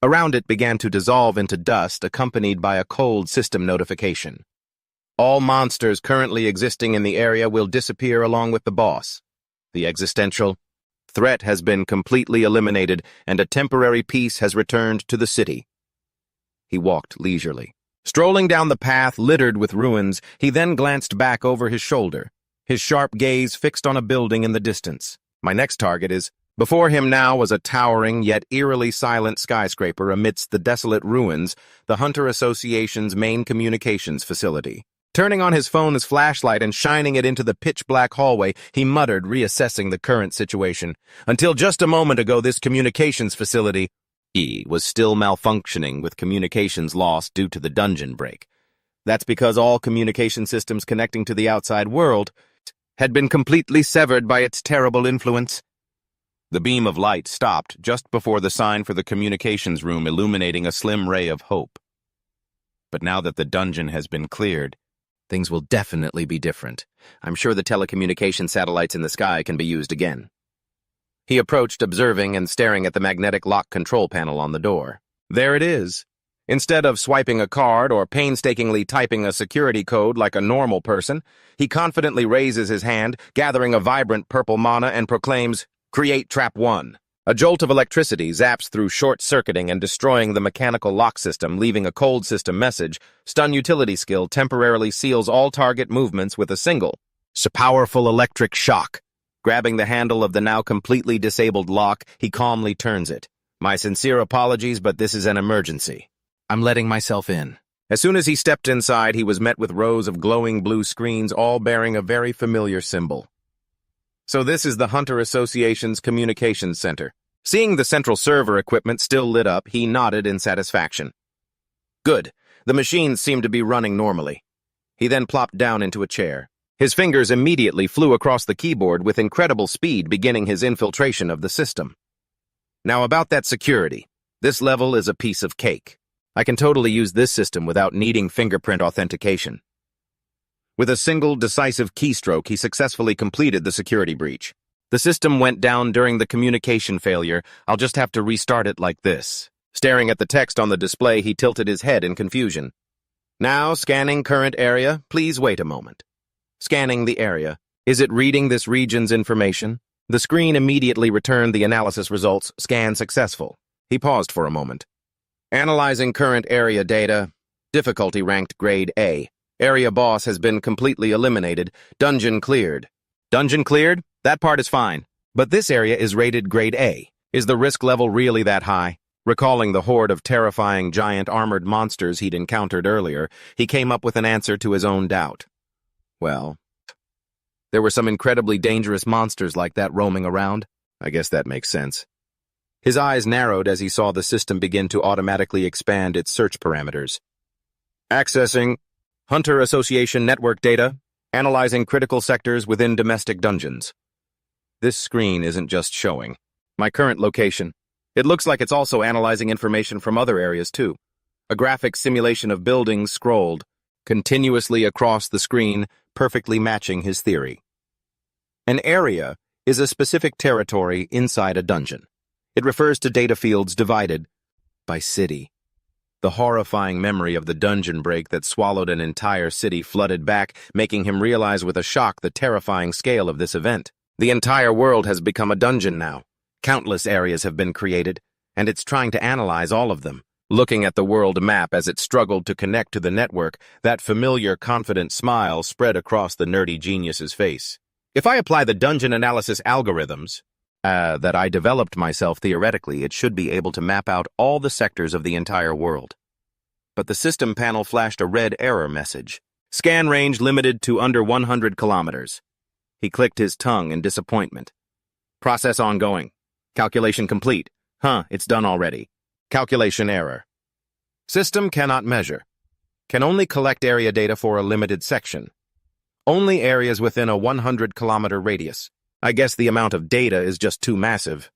around it began to dissolve into dust, accompanied by a cold system notification. All monsters currently existing in the area will disappear along with the boss. The existential threat has been completely eliminated, and a temporary peace has returned to the city. He walked leisurely. Strolling down the path littered with ruins, he then glanced back over his shoulder, his sharp gaze fixed on a building in the distance. My next target is... Before him now was a towering yet eerily silent skyscraper amidst the desolate ruins, the Hunter Association's main communications facility. Turning on his phone's flashlight and shining it into the pitch-black hallway, he muttered, reassessing the current situation. Until just a moment ago, this communications facility was still malfunctioning, with communications lost due to the dungeon break. That's because all communication systems connecting to the outside world had been completely severed by its terrible influence. The beam of light stopped just before the sign for the communications room, illuminating a slim ray of hope. But now that the dungeon has been cleared, things will definitely be different. I'm sure the telecommunication satellites in the sky can be used again. He approached, observing and staring at the magnetic lock control panel on the door. There it is. Instead of swiping a card or painstakingly typing a security code like a normal person, he confidently raises his hand, gathering a vibrant purple mana, and proclaims, "Create Trap 1. A jolt of electricity zaps through short-circuiting and destroying the mechanical lock system, leaving a cold system message. Stun utility skill temporarily seals all target movements with a single, powerful electric shock. Grabbing the handle of the now completely disabled lock, he calmly turns it. My sincere apologies, but this is an emergency. I'm letting myself in. As soon as he stepped inside, he was met with rows of glowing blue screens, all bearing a very familiar symbol. So this is the Hunter Association's communications center. Seeing the central server equipment still lit up, he nodded in satisfaction. Good. The machines seem to be running normally. He then plopped down into a chair. His fingers immediately flew across the keyboard with incredible speed, beginning his infiltration of the system. Now about that security. This level is a piece of cake. I can totally use this system without needing fingerprint authentication. With a single, decisive keystroke, he successfully completed the security breach. The system went down during the communication failure. I'll just have to restart it like this. Staring at the text on the display, he tilted his head in confusion. Now, scanning current area. Please wait a moment. Scanning the area. Is it reading this region's information? The screen immediately returned the analysis results. Scan successful. He paused for a moment. Analyzing current area data. Difficulty ranked grade A. Area boss has been completely eliminated. Dungeon cleared. Dungeon cleared? That part is fine. But this area is rated grade A. Is the risk level really that high? Recalling the horde of terrifying giant armored monsters he'd encountered earlier, he came up with an answer to his own doubt. Well, there were some incredibly dangerous monsters like that roaming around. I guess that makes sense. His eyes narrowed as he saw the system begin to automatically expand its search parameters. Accessing Hunter Association network data, analyzing critical sectors within domestic dungeons. This screen isn't just showing my current location. It looks like it's also analyzing information from other areas too. A graphic simulation of buildings scrolled continuously across the screen, perfectly matching his theory. An area is a specific territory inside a dungeon. It refers to data fields divided by city. The horrifying memory of the dungeon break that swallowed an entire city flooded back, making him realize with a shock the terrifying scale of this event. The entire world has become a dungeon now. Countless areas have been created, and it's trying to analyze all of them. Looking at the world map as it struggled to connect to the network, that familiar, confident smile spread across the nerdy genius's face. If I apply the dungeon analysis algorithms that I developed myself theoretically, it should be able to map out all the sectors of the entire world. But the system panel flashed a red error message. Scan range limited to under 100 kilometers. He clicked his tongue in disappointment. Process ongoing. Calculation complete. It's done already. Calculation error. System cannot measure. Can only collect area data for a limited section. Only areas within a 100-kilometer radius. I guess the amount of data is just too massive.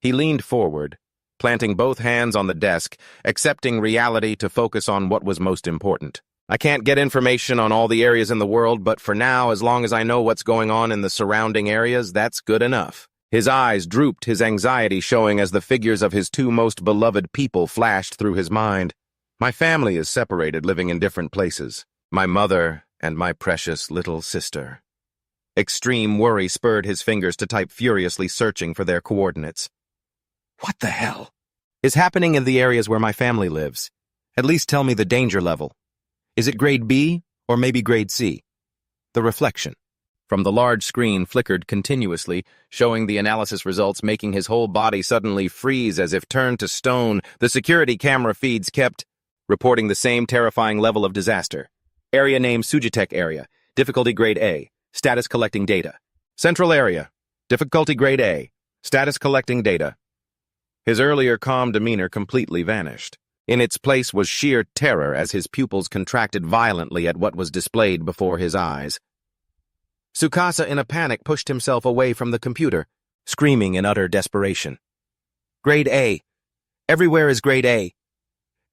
He leaned forward, planting both hands on the desk, accepting reality to focus on what was most important. I can't get information on all the areas in the world, but for now, as long as I know what's going on in the surrounding areas, that's good enough. His eyes drooped, his anxiety showing as the figures of his two most beloved people flashed through his mind. My family is separated, living in different places. My mother and my precious little sister. Extreme worry spurred his fingers to type furiously, searching for their coordinates. What the hell is happening in the areas where my family lives? At least tell me the danger level. Is it grade B or maybe grade C? The reflection from the large screen flickered continuously, showing the analysis results, making his whole body suddenly freeze as if turned to stone. The security camera feeds kept reporting the same terrifying level of disaster. Area name Sujitek area. Difficulty grade A. Status collecting data. Central area. Difficulty grade A. Status collecting data. His earlier calm demeanor completely vanished. In its place was sheer terror as his pupils contracted violently at what was displayed before his eyes. Tsukasa, in a panic, pushed himself away from the computer, screaming in utter desperation. Grade A. Everywhere is grade A.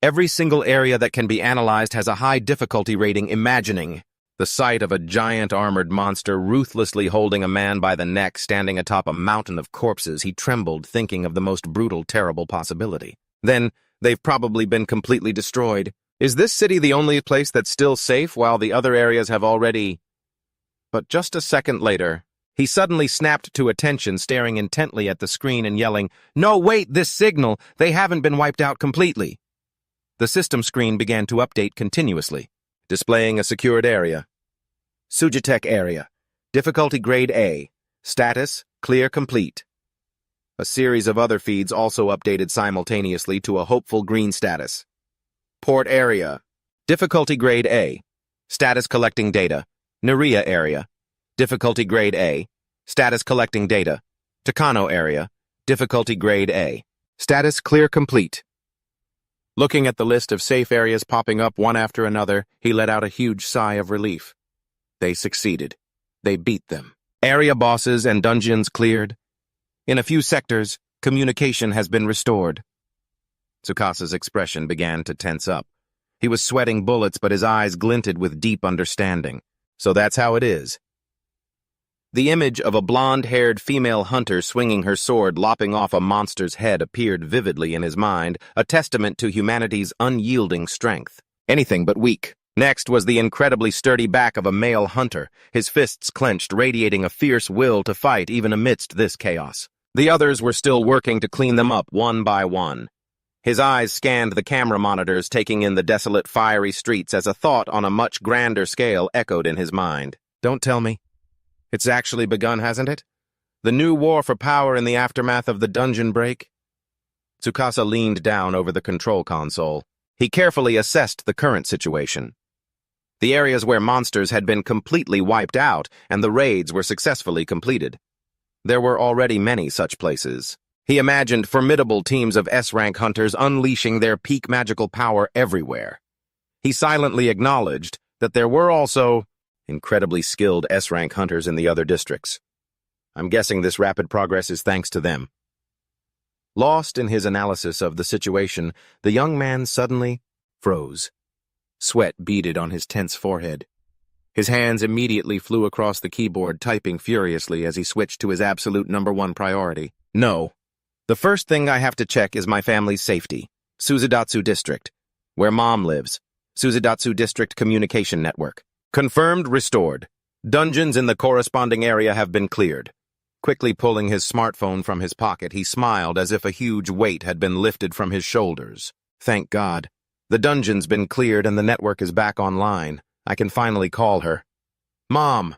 Every single area that can be analyzed has a high difficulty rating. Imagining the sight of a giant armored monster ruthlessly holding a man by the neck standing atop a mountain of corpses, he trembled, thinking of the most brutal, terrible possibility. Then, they've probably been completely destroyed. Is this city the only place that's still safe while the other areas have already... But just a second later, he suddenly snapped to attention, staring intently at the screen and yelling, "No, wait, this signal! They haven't been wiped out completely!" The system screen began to update continuously, displaying a secured area. Sujitek area. Difficulty grade A. Status, clear complete. A series of other feeds also updated simultaneously to a hopeful green status. Port area. Difficulty grade A. Status collecting data. Naria area. Difficulty grade A. Status collecting data. Takano area. Difficulty grade A. Status clear complete. Looking at the list of safe areas popping up one after another, he let out a huge sigh of relief. They succeeded. They beat them. Area bosses and dungeons cleared. In a few sectors, communication has been restored. Tsukasa's expression began to tense up. He was sweating bullets, but his eyes glinted with deep understanding. So that's how it is. The image of a blonde-haired female hunter swinging her sword, lopping off a monster's head, appeared vividly in his mind, a testament to humanity's unyielding strength. Anything but weak. Next was the incredibly sturdy back of a male hunter, his fists clenched, radiating a fierce will to fight even amidst this chaos. The others were still working to clean them up one by one. His eyes scanned the camera monitors, taking in the desolate, fiery streets as a thought on a much grander scale echoed in his mind. Don't tell me. It's actually begun, hasn't it? The new war for power in the aftermath of the dungeon break? Tsukasa leaned down over the control console. He carefully assessed the current situation. The areas where monsters had been completely wiped out and the raids were successfully completed. There were already many such places. He imagined formidable teams of S-rank hunters unleashing their peak magical power everywhere. He silently acknowledged that there were also incredibly skilled S-rank hunters in the other districts. I'm guessing this rapid progress is thanks to them. Lost in his analysis of the situation, the young man suddenly froze. Sweat beaded on his tense forehead. His hands immediately flew across the keyboard, typing furiously as he switched to his absolute #1 priority. No. The first thing I have to check is my family's safety. Suzudatsu District. where Mom lives. Suzudatsu District Communication Network. Confirmed restored. Dungeons in the corresponding area have been cleared. Quickly pulling his smartphone from his pocket, he smiled as if a huge weight had been lifted from his shoulders. Thank God. The dungeon's been cleared and the network is back online. I can finally call her. Mom!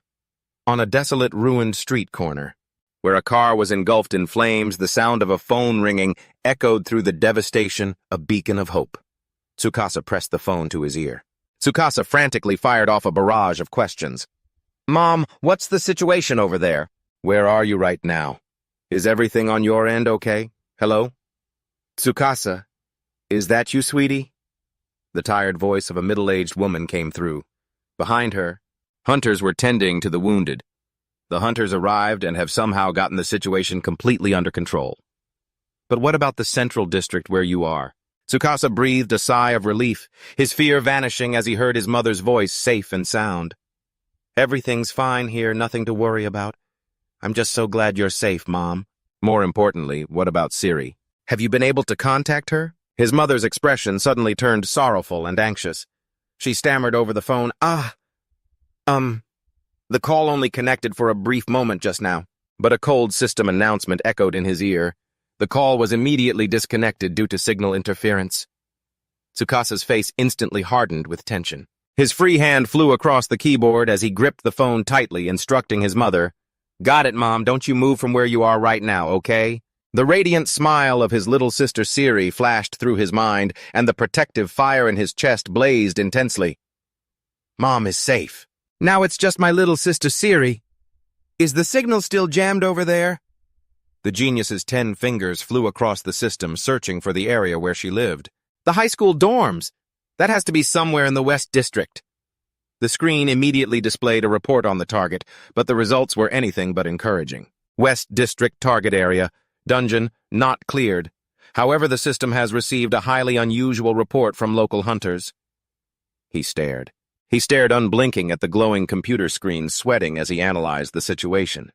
On a desolate, ruined street corner, where a car was engulfed in flames, the sound of a phone ringing echoed through the devastation, a beacon of hope. Tsukasa pressed the phone to his ear. Tsukasa frantically fired off a barrage of questions. Mom, what's the situation over there? Where are you right now? Is everything on your end okay? Hello? Tsukasa, is that you, sweetie? The tired voice of a middle-aged woman came through. Behind her, hunters were tending to the wounded. The hunters arrived and have somehow gotten the situation completely under control. But what about the central district where you are? Tsukasa breathed a sigh of relief, his fear vanishing as he heard his mother's voice safe and sound. Everything's fine here, nothing to worry about. I'm just so glad you're safe, Mom. More importantly, what about Siri? Have you been able to contact her? His mother's expression suddenly turned sorrowful and anxious. She stammered over the phone, The call only connected for a brief moment just now, but a cold system announcement echoed in his ear. The call was immediately disconnected due to signal interference. Tsukasa's face instantly hardened with tension. His free hand flew across the keyboard as he gripped the phone tightly, instructing his mother, Got it, Mom, don't you move from where you are right now, okay? The radiant smile of his little sister Siri flashed through his mind, and the protective fire in his chest blazed intensely. Mom is safe. Now it's just my little sister Siri. Is the signal still jammed over there? The genius's 10 fingers flew across the system, searching for the area where she lived. The high school dorms! That has to be somewhere in the West District. The screen immediately displayed a report on the target, but the results were anything but encouraging. West District target area, dungeon, not cleared. However, the system has received a highly unusual report from local hunters. He stared. He stared unblinking at the glowing computer screen, sweating as he analyzed the situation.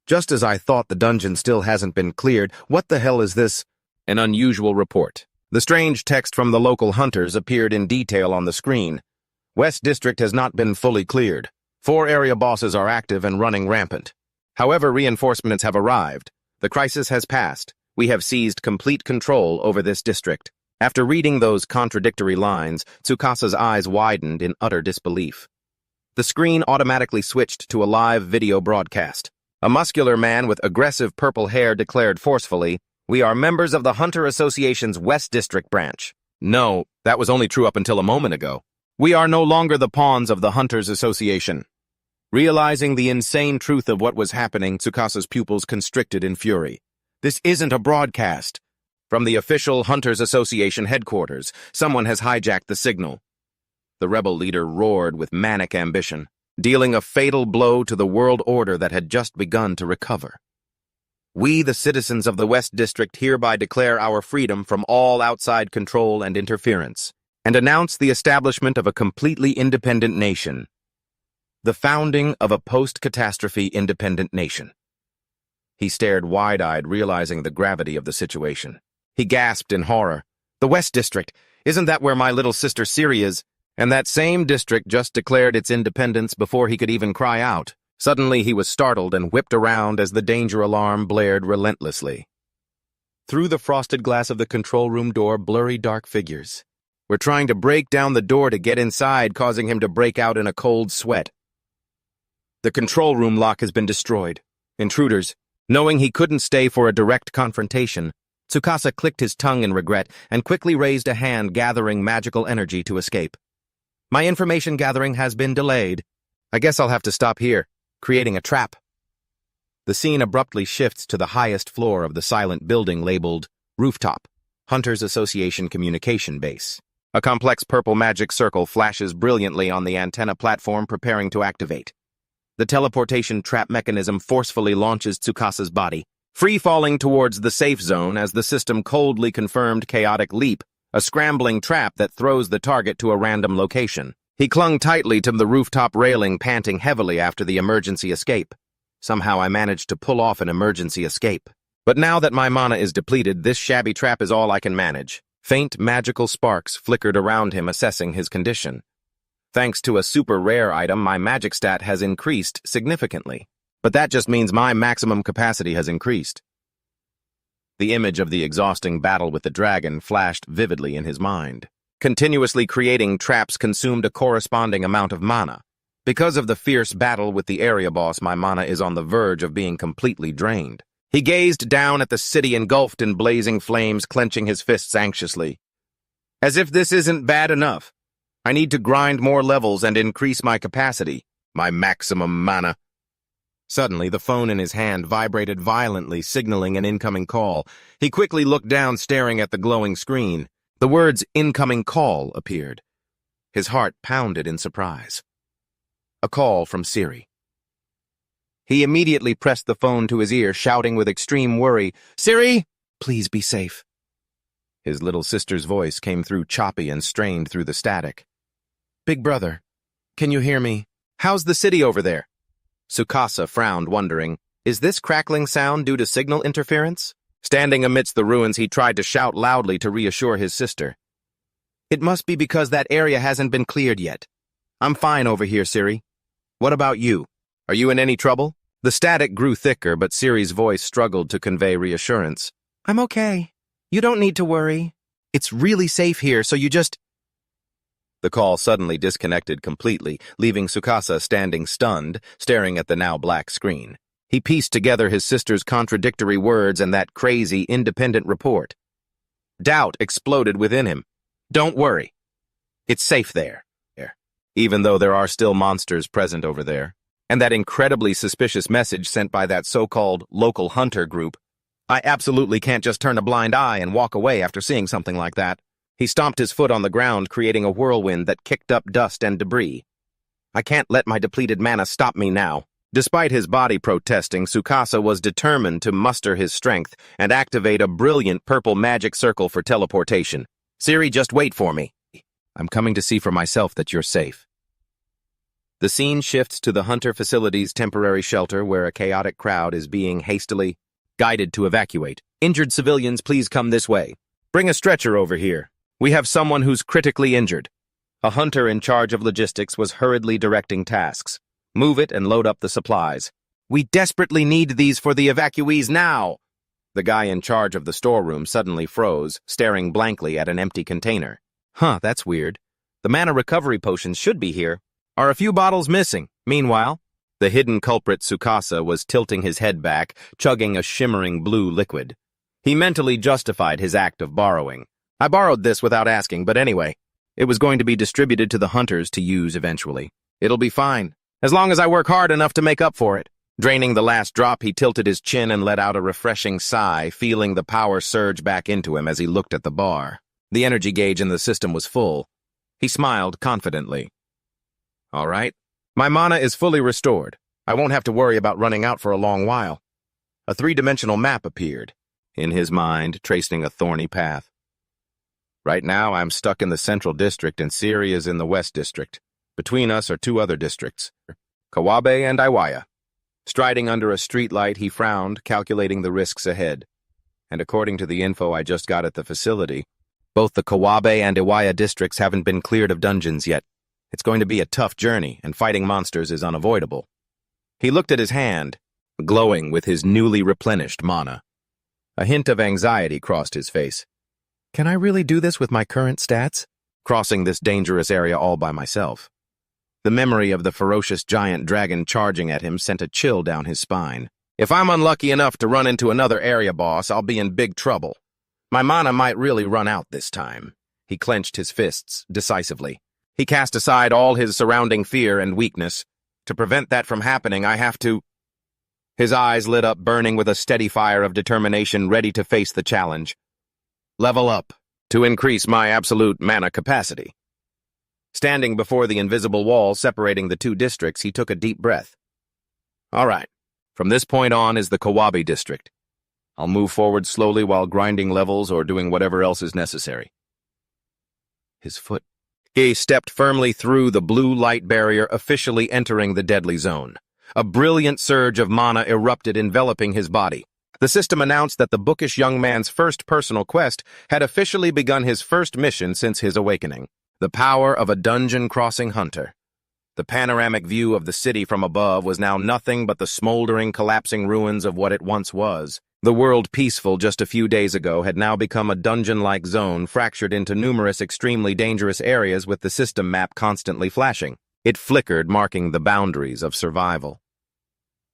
Just as I thought, the dungeon still hasn't been cleared. What the hell is this? An unusual report. The strange text from the local hunters appeared in detail on the screen. West District has not been fully cleared. 4 area bosses are active and running rampant. However, reinforcements have arrived. The crisis has passed. We have seized complete control over this district. After reading those contradictory lines, Tsukasa's eyes widened in utter disbelief. The screen automatically switched to a live video broadcast. A muscular man with aggressive purple hair declared forcefully, "We are members of the Hunter Association's West District branch." No, that was only true up until a moment ago. We are no longer the pawns of the Hunters Association. Realizing the insane truth of what was happening, Tsukasa's pupils constricted in fury. This isn't a broadcast. From the official Hunters Association headquarters, someone has hijacked the signal. The rebel leader roared with manic ambition, dealing a fatal blow to the world order that had just begun to recover. We, the citizens of the West District, hereby declare our freedom from all outside control and interference, and announce the establishment of a completely independent nation. The founding of a post-catastrophe independent nation. He stared wide-eyed, realizing the gravity of the situation. He gasped in horror. The West District, isn't that where my little sister Siri is? And that same district just declared its independence before he could even cry out. Suddenly he was startled and whipped around as the danger alarm blared relentlessly. Through the frosted glass of the control room door, blurry dark figures. We're trying to break down the door to get inside, causing him to break out in a cold sweat. The control room lock has been destroyed. Intruders. Knowing he couldn't stay for a direct confrontation, Tsukasa clicked his tongue in regret and quickly raised a hand, gathering magical energy to escape. My information gathering has been delayed. I guess I'll have to stop here, creating a trap. The scene abruptly shifts to the highest floor of the silent building labeled Rooftop, Hunters Association Communication Base. A complex purple magic circle flashes brilliantly on the antenna platform, preparing to activate. The teleportation trap mechanism forcefully launches Tsukasa's body, free-falling towards the safe zone as the system coldly confirmed chaotic leap, a scrambling trap that throws the target to a random location. He clung tightly to the rooftop railing, panting heavily after the emergency escape. Somehow I managed to pull off an emergency escape. But now that my mana is depleted, this shabby trap is all I can manage. Faint magical sparks flickered around him, assessing his condition. Thanks to a super rare item, my magic stat has increased significantly. But that just means my maximum capacity has increased. The image of the exhausting battle with the dragon flashed vividly in his mind. Continuously creating traps consumed a corresponding amount of mana. Because of the fierce battle with the area boss, my mana is on the verge of being completely drained. He gazed down at the city engulfed in blazing flames, clenching his fists anxiously. As if this isn't bad enough. I need to grind more levels and increase my capacity, my maximum mana. Suddenly, the phone in his hand vibrated violently, signaling an incoming call. He quickly looked down, staring at the glowing screen. The words "incoming call" appeared. His heart pounded in surprise. A call from Siri. He immediately pressed the phone to his ear, shouting with extreme worry, "Siri, please be safe." His little sister's voice came through choppy and strained through the static. "Big brother, can you hear me? How's the city over there?" Tsukasa frowned, wondering, is this crackling sound due to signal interference? Standing amidst the ruins, he tried to shout loudly to reassure his sister. "It must be because that area hasn't been cleared yet. I'm fine over here, Siri. What about you? Are you in any trouble?" The static grew thicker, but Siri's voice struggled to convey reassurance. "I'm okay. You don't need to worry. It's really safe here, so you just—" The call suddenly disconnected completely, leaving Tsukasa standing stunned, staring at the now black screen. He pieced together his sister's contradictory words and that crazy, independent report. Doubt exploded within him. "Don't worry. It's safe there. Even though there are still monsters present over there. And that incredibly suspicious message sent by that so-called local hunter group. I absolutely can't just turn a blind eye and walk away after seeing something like that." He stomped his foot on the ground, creating a whirlwind that kicked up dust and debris. "I can't let my depleted mana stop me now." Despite his body protesting, Tsukasa was determined to muster his strength and activate a brilliant purple magic circle for teleportation. "Siri, just wait for me. I'm coming to see for myself that you're safe." The scene shifts to the Hunter Facility's temporary shelter, where a chaotic crowd is being hastily guided to evacuate. "Injured civilians, please come this way. Bring a stretcher over here. We have someone who's critically injured." A hunter in charge of logistics was hurriedly directing tasks. "Move it and load up the supplies. We desperately need these for the evacuees now." The guy in charge of the storeroom suddenly froze, staring blankly at an empty container. That's weird. The mana recovery potions should be here. Are a few bottles missing? Meanwhile, the hidden culprit Tsukasa was tilting his head back, chugging a shimmering blue liquid. He mentally justified his act of borrowing. "I borrowed this without asking, but anyway, it was going to be distributed to the hunters to use eventually. It'll be fine, as long as I work hard enough to make up for it." Draining the last drop, he tilted his chin and let out a refreshing sigh, feeling the power surge back into him as he looked at the bar. The energy gauge in the system was full. He smiled confidently. "All right. My mana is fully restored. I won't have to worry about running out for a long while." A three-dimensional map appeared, in his mind, tracing a thorny path. "Right now, I'm stuck in the Central District and Siri is in the West District. Between us are two other districts, Kawabe and Iwaya." Striding under a streetlight, he frowned, calculating the risks ahead. And according to the info I just got at the facility, both the Kawabe and Iwaya districts haven't been cleared of dungeons yet. It's going to be a tough journey, and fighting monsters is unavoidable. He looked at his hand, glowing with his newly replenished mana. A hint of anxiety crossed his face. Can I really do this with my current stats? Crossing this dangerous area all by myself. The memory of the ferocious giant dragon charging at him sent a chill down his spine. If I'm unlucky enough to run into another area boss, I'll be in big trouble. My mana might really run out this time. He clenched his fists decisively. He cast aside all his surrounding fear and weakness. To prevent that from happening, I have to... His eyes lit up, burning with a steady fire of determination, ready to face the challenge. Level up, to increase my absolute mana capacity. Standing before the invisible wall separating the two districts, he took a deep breath. All right, from this point on is the Kawabe district. I'll move forward slowly while grinding levels or doing whatever else is necessary. His foot. He stepped firmly through the blue light barrier, officially entering the deadly zone. A brilliant surge of mana erupted, enveloping his body. The system announced that the bookish young man's first personal quest had officially begun his first mission since his awakening. The power of a dungeon-crossing hunter. The panoramic view of the city from above was now nothing but the smoldering, collapsing ruins of what it once was. The world peaceful just a few days ago had now become a dungeon-like zone fractured into numerous extremely dangerous areas with the system map constantly flashing. It flickered, marking the boundaries of survival.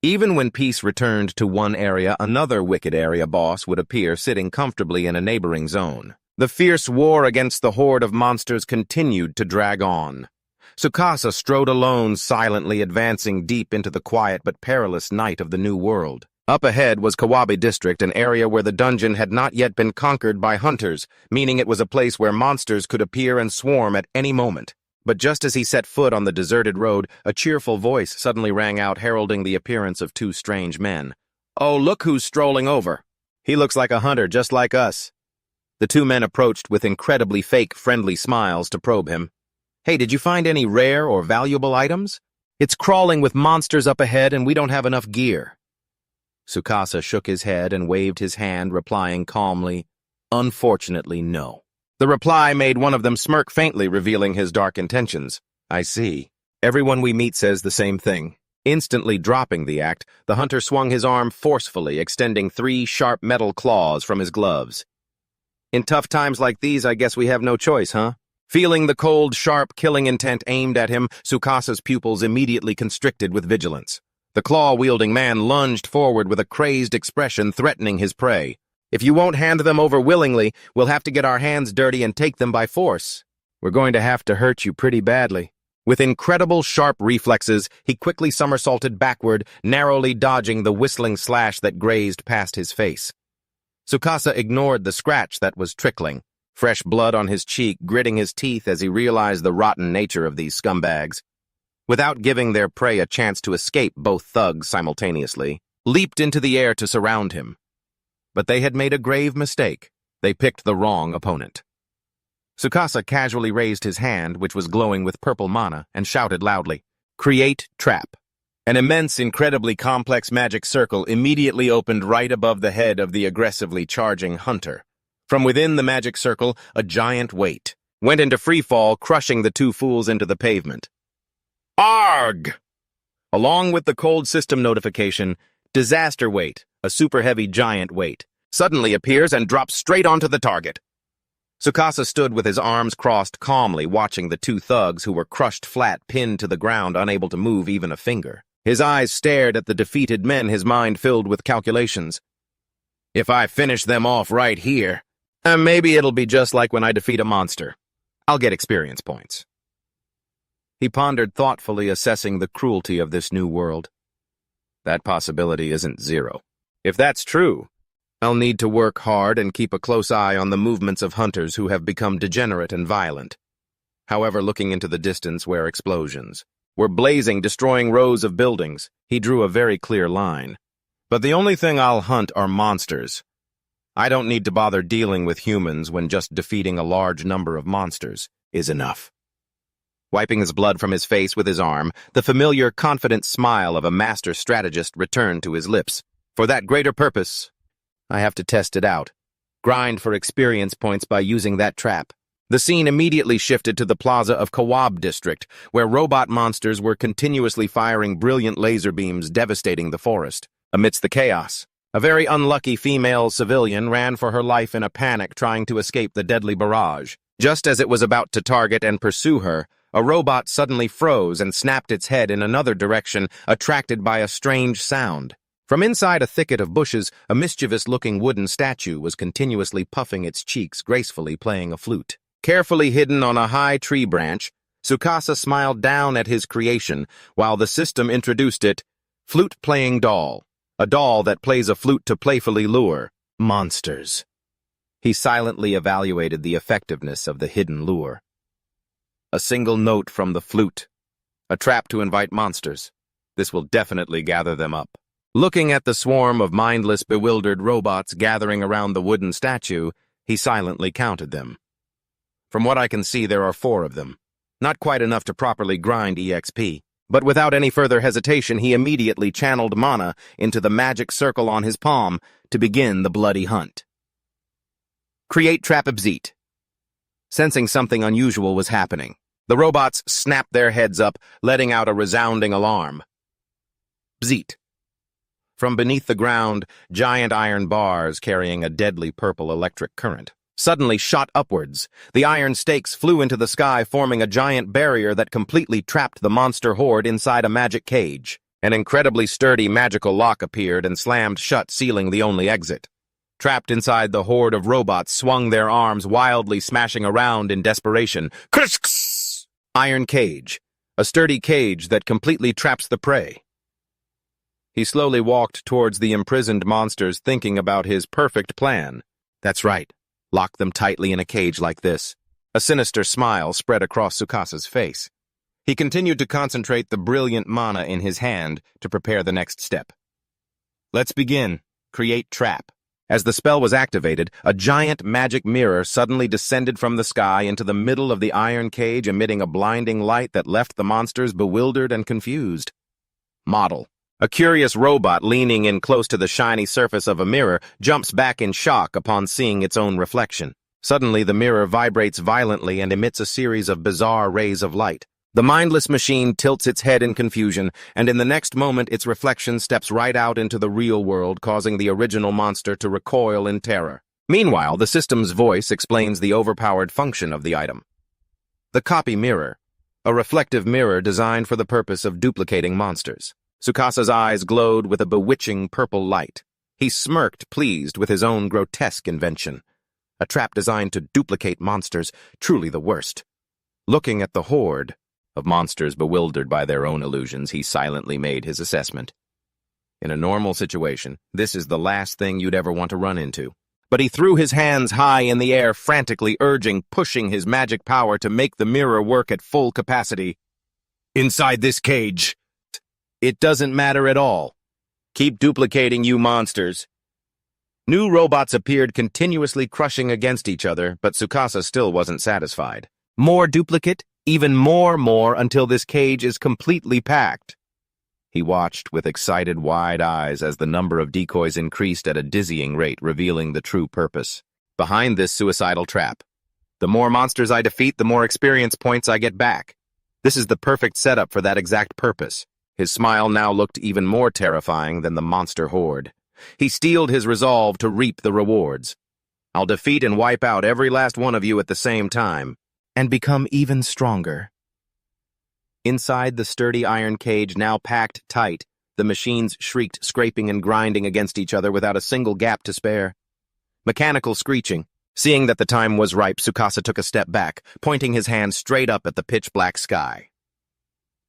Even when peace returned to one area, another wicked area boss would appear sitting comfortably in a neighboring zone. The fierce war against the horde of monsters continued to drag on. Tsukasa strode alone, silently advancing deep into the quiet but perilous night of the new world. Up ahead was Kawabe District, an area where the dungeon had not yet been conquered by hunters, meaning it was a place where monsters could appear and swarm at any moment. But just as he set foot on the deserted road, a cheerful voice suddenly rang out, heralding the appearance of two strange men. "Oh, look who's strolling over. He looks like a hunter just like us." The two men approached with incredibly fake, friendly smiles to probe him. "Hey, did you find any rare or valuable items? It's crawling with monsters up ahead and we don't have enough gear." Tsukasa shook his head and waved his hand, replying calmly, "Unfortunately, no." The reply made one of them smirk faintly, revealing his dark intentions. "I see. Everyone we meet says the same thing." Instantly dropping the act, the hunter swung his arm forcefully, extending 3 sharp metal claws from his gloves. "In tough times like these, I guess we have no choice, huh?" Feeling the cold, sharp, killing intent aimed at him, Tsukasa's pupils immediately constricted with vigilance. The claw-wielding man lunged forward with a crazed expression, threatening his prey. "If you won't hand them over willingly, we'll have to get our hands dirty and take them by force. We're going to have to hurt you pretty badly." With incredible sharp reflexes, he quickly somersaulted backward, narrowly dodging the whistling slash that grazed past his face. Tsukasa ignored the scratch that was trickling, fresh blood on his cheek, gritting his teeth as he realized the rotten nature of these scumbags. Without giving their prey a chance to escape, both thugs simultaneously leaped into the air to surround him. But they had made a grave mistake. They picked the wrong opponent. Tsukasa casually raised his hand, which was glowing with purple mana, and shouted loudly, "Create trap." An immense, incredibly complex magic circle immediately opened right above the head of the aggressively charging hunter. From within the magic circle, a giant weight went into freefall, crushing the two fools into the pavement. "Arg!" Along with the cold system notification, disaster weight, a super-heavy giant weight, suddenly appears and drops straight onto the target. Tsukasa stood with his arms crossed, calmly watching the two thugs who were crushed flat, pinned to the ground, unable to move even a finger. His eyes stared at the defeated men, his mind filled with calculations. "If I finish them off right here, maybe it'll be just like when I defeat a monster. I'll get experience points." He pondered thoughtfully, assessing the cruelty of this new world. That possibility isn't zero. If that's true, I'll need to work hard and keep a close eye on the movements of hunters who have become degenerate and violent. However, looking into the distance where explosions were blazing, destroying rows of buildings, he drew a very clear line. But the only thing I'll hunt are monsters. I don't need to bother dealing with humans when just defeating a large number of monsters is enough. Wiping his blood from his face with his arm, the familiar, confident smile of a master strategist returned to his lips. For that greater purpose, I have to test it out. Grind for experience points by using that trap. The scene immediately shifted to the plaza of Kawabe District, where robot monsters were continuously firing brilliant laser beams, devastating the forest. Amidst the chaos, a very unlucky female civilian ran for her life in a panic, trying to escape the deadly barrage. Just as it was about to target and pursue her, a robot suddenly froze and snapped its head in another direction, attracted by a strange sound. From inside a thicket of bushes, a mischievous-looking wooden statue was continuously puffing its cheeks, gracefully playing a flute. Carefully hidden on a high tree branch, Tsukasa smiled down at his creation, while the system introduced it, flute-playing doll. A doll that plays a flute to playfully lure monsters. He silently evaluated the effectiveness of the hidden lure. A single note from the flute. A trap to invite monsters. This will definitely gather them up. Looking at the swarm of mindless, bewildered robots gathering around the wooden statue, he silently counted them. From what I can see, there are 4 of them. Not quite enough to properly grind EXP, But without any further hesitation, he immediately channeled mana into the magic circle on his palm to begin the bloody hunt. Create trap Bzeet. Sensing something unusual was happening, the robots snapped their heads up, letting out a resounding alarm. Bzeet. From beneath the ground, giant iron bars carrying a deadly purple electric current suddenly shot upwards. The iron stakes flew into the sky, forming a giant barrier that completely trapped the monster horde inside a magic cage. An incredibly sturdy magical lock appeared and slammed shut, sealing the only exit. Trapped inside, the horde of robots swung their arms, wildly smashing around in desperation. Krsk! Iron cage. A sturdy cage that completely traps the prey. He slowly walked towards the imprisoned monsters, thinking about his perfect plan. That's right. Lock them tightly in a cage like this. A sinister smile spread across Tsukasa's face. He continued to concentrate the brilliant mana in his hand to prepare the next step. Let's begin. Create trap. As the spell was activated, a giant magic mirror suddenly descended from the sky into the middle of the iron cage, emitting a blinding light that left the monsters bewildered and confused. Model. A curious robot leaning in close to the shiny surface of a mirror jumps back in shock upon seeing its own reflection. Suddenly, the mirror vibrates violently and emits a series of bizarre rays of light. The mindless machine tilts its head in confusion, and in the next moment its reflection steps right out into the real world, causing the original monster to recoil in terror. Meanwhile, the system's voice explains the overpowered function of the item. The copy mirror. A reflective mirror designed for the purpose of duplicating monsters. Tsukasa's eyes glowed with a bewitching purple light. He smirked, pleased with his own grotesque invention. A trap designed to duplicate monsters, truly the worst. Looking at the horde of monsters bewildered by their own illusions, he silently made his assessment. In a normal situation, this is the last thing you'd ever want to run into. But he threw his hands high in the air, frantically urging, pushing his magic power to make the mirror work at full capacity. Inside this cage, it doesn't matter at all. Keep duplicating, you monsters. New robots appeared, continuously crushing against each other, but Tsukasa still wasn't satisfied. More duplicate, even more, until this cage is completely packed. He watched with excited, wide eyes as the number of decoys increased at a dizzying rate, revealing the true purpose behind this suicidal trap. The more monsters I defeat, the more experience points I get back. This is the perfect setup for that exact purpose. His smile now looked even more terrifying than the monster horde. He steeled his resolve to reap the rewards. I'll defeat and wipe out every last one of you at the same time, and become even stronger. Inside the sturdy iron cage, now packed tight, the machines shrieked, scraping and grinding against each other without a single gap to spare. Mechanical screeching. Seeing that the time was ripe, Tsukasa took a step back, pointing his hand straight up at the pitch-black sky.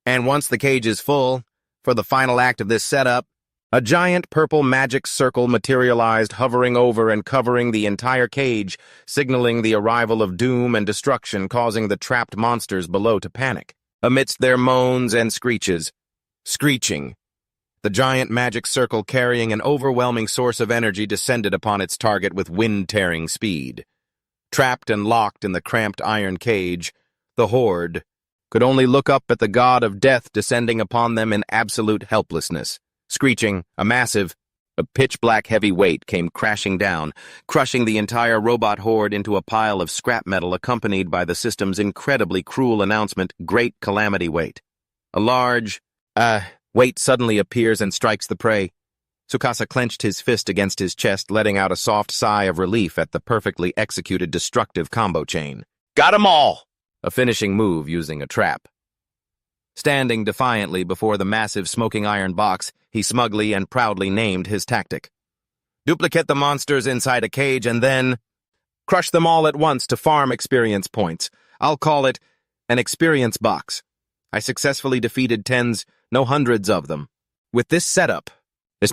And once the cage is full, for the final act of this setup, a giant purple magic circle materialized, hovering over and covering the entire cage, signaling the arrival of doom and destruction, causing the trapped monsters below to panic. Amidst their moans and screeching, the giant magic circle carrying an overwhelming source of energy descended upon its target with wind-tearing speed. Trapped and locked in the cramped iron cage, the horde could only look up at the god of death descending upon them in absolute helplessness. Screeching, a pitch-black heavy weight came crashing down, crushing the entire robot horde into a pile of scrap metal, accompanied by the system's incredibly cruel announcement, Great Calamity Weight. A large, weight suddenly appears and strikes the prey. Tsukasa clenched his fist against his chest, letting out a soft sigh of relief at the perfectly executed destructive combo chain. Got 'em all! A finishing move using a trap. Standing defiantly before the massive smoking iron box, he smugly and proudly named his tactic. Duplicate the monsters inside a cage and then crush them all at once to farm experience points. I'll call it an experience box. I successfully defeated tens, no hundreds of them. With this setup,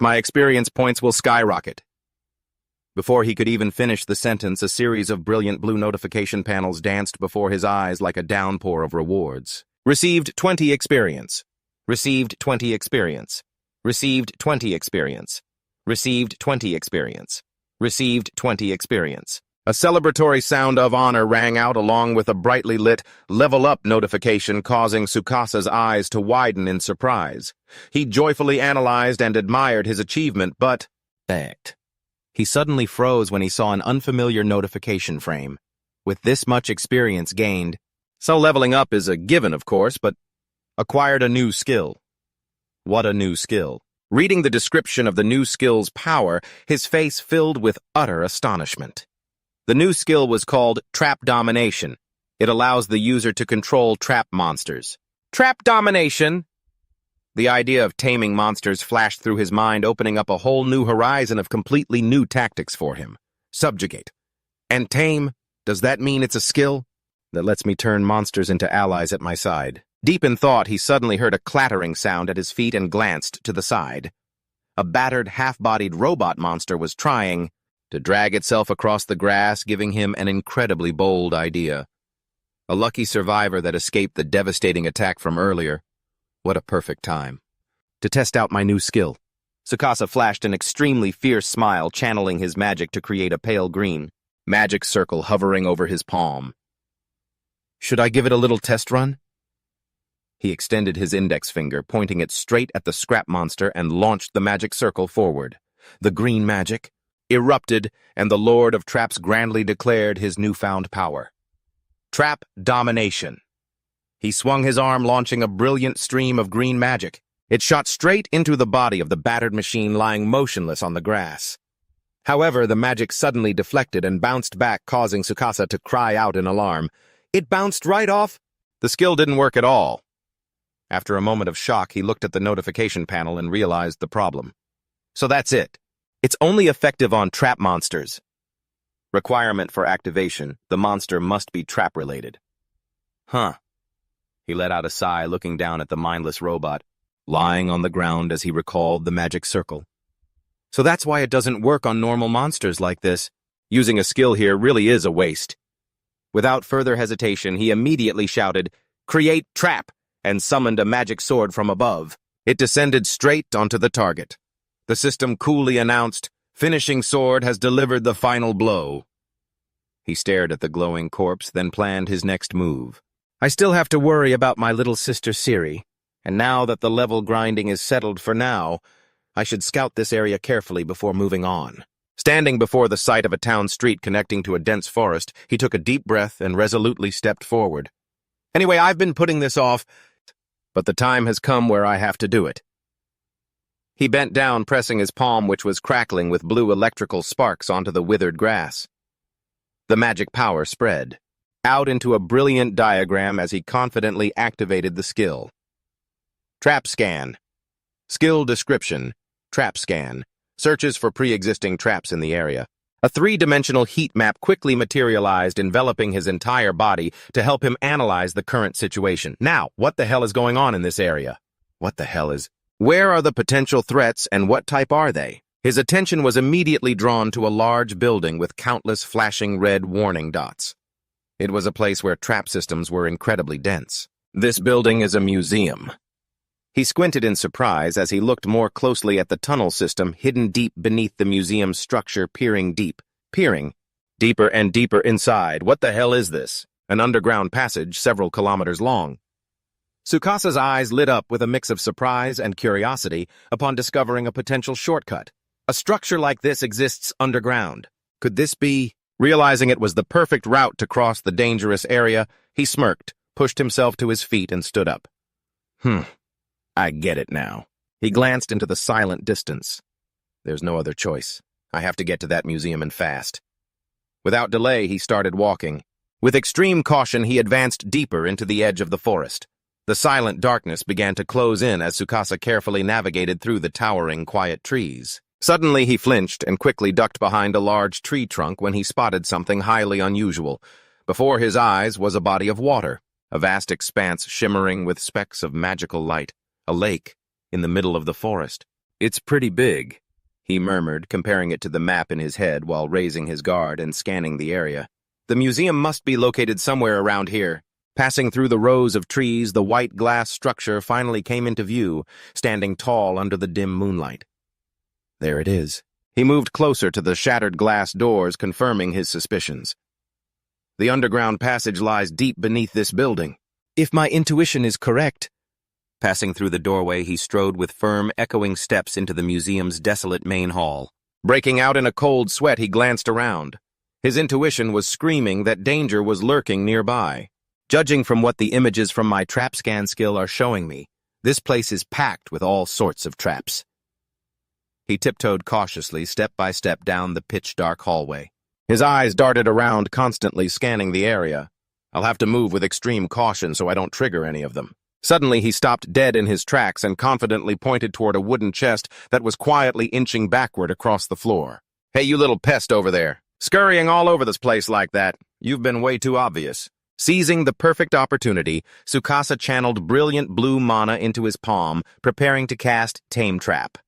my experience points will skyrocket. Before he could even finish the sentence, a series of brilliant blue notification panels danced before his eyes like a downpour of rewards. Received 20 experience. Received 20 experience. Received 20 experience. Received 20 experience. Received 20 experience. A celebratory sound of honor rang out along with a brightly lit level up notification causing Tsukasa's eyes to widen in surprise. He joyfully analyzed and admired his achievement, but he suddenly froze when he saw an unfamiliar notification frame. With this much experience gained, so leveling up is a given, of course, but acquired a new skill. What a new skill. Reading the description of the new skill's power, his face filled with utter astonishment. The new skill was called Trap Domination. It allows the user to control trap monsters. Trap Domination! The idea of taming monsters flashed through his mind, opening up a whole new horizon of completely new tactics for him. Subjugate. And tame, does that mean it's a skill that lets me turn monsters into allies at my side? Deep in thought, he suddenly heard a clattering sound at his feet and glanced to the side. A battered, half-bodied robot monster was trying to drag itself across the grass, giving him an incredibly bold idea. A lucky survivor that escaped the devastating attack from earlier. What a perfect time to test out my new skill. Tsukasa flashed an extremely fierce smile, channeling his magic to create a pale green magic circle hovering over his palm. Should I give it a little test run? He extended his index finger, pointing it straight at the scrap monster, and launched the magic circle forward. The green magic erupted, and the Lord of Traps grandly declared his newfound power. Trap Domination. He swung his arm, launching a brilliant stream of green magic. It shot straight into the body of the battered machine lying motionless on the grass. However, the magic suddenly deflected and bounced back, causing Tsukasa to cry out in alarm. It bounced right off? The skill didn't work at all. After a moment of shock, he looked at the notification panel and realized the problem. So that's it. It's only effective on trap monsters. Requirement for activation: the monster must be trap-related. Huh. He let out a sigh, looking down at the mindless robot, lying on the ground as he recalled the magic circle. So that's why it doesn't work on normal monsters like this. Using a skill here really is a waste. Without further hesitation, he immediately shouted, "Create trap!" and summoned a magic sword from above. It descended straight onto the target. The system coolly announced, "Finishing sword has delivered the final blow." He stared at the glowing corpse, then planned his next move. I still have to worry about my little sister Siri, and now that the level grinding is settled for now, I should scout this area carefully before moving on. Standing before the site of a town street connecting to a dense forest, he took a deep breath and resolutely stepped forward. Anyway, I've been putting this off, but the time has come where I have to do it. He bent down, pressing his palm, which was crackling with blue electrical sparks, onto the withered grass. The magic power spread out into a brilliant diagram as he confidently activated the skill. Trap Scan. Skill description: Trap Scan. Searches for pre-existing traps in the area. A three-dimensional heat map quickly materialized, enveloping his entire body to help him analyze the current situation. Now, what the hell is going on in this area? Where are the potential threats, and what type are they? His attention was immediately drawn to a large building with countless flashing red warning dots. It was a place where trap systems were incredibly dense. This building is a museum. He squinted in surprise as he looked more closely at the tunnel system hidden deep beneath the museum's structure, peering deeper and deeper inside. What the hell is this? An underground passage several kilometers long. Tsukasa's eyes lit up with a mix of surprise and curiosity upon discovering a potential shortcut. A structure like this exists underground. Could this be? Realizing it was the perfect route to cross the dangerous area, he smirked, pushed himself to his feet, and stood up. I get it now. He glanced into the silent distance. There's no other choice. I have to get to that museum and fast. Without delay, he started walking. With extreme caution, he advanced deeper into the edge of the forest. The silent darkness began to close in as Tsukasa carefully navigated through the towering, quiet trees. Suddenly, he flinched and quickly ducked behind a large tree trunk when he spotted something highly unusual. Before his eyes was a body of water, a vast expanse shimmering with specks of magical light, a lake in the middle of the forest. It's pretty big, he murmured, comparing it to the map in his head while raising his guard and scanning the area. The museum must be located somewhere around here. Passing through the rows of trees, the white glass structure finally came into view, standing tall under the dim moonlight. There it is. He moved closer to the shattered glass doors, confirming his suspicions. The underground passage lies deep beneath this building. If my intuition is correct. Passing through the doorway, he strode with firm, echoing steps into the museum's desolate main hall. Breaking out in a cold sweat, he glanced around. His intuition was screaming that danger was lurking nearby. Judging from what the images from my trap scan skill are showing me, this place is packed with all sorts of traps. He tiptoed cautiously, step by step, down the pitch-dark hallway. His eyes darted around, constantly scanning the area. I'll have to move with extreme caution so I don't trigger any of them. Suddenly, he stopped dead in his tracks and confidently pointed toward a wooden chest that was quietly inching backward across the floor. Hey, you little pest over there. Scurrying all over this place like that. You've been way too obvious. Seizing the perfect opportunity, Tsukasa channeled brilliant blue mana into his palm, preparing to cast Tame Trap.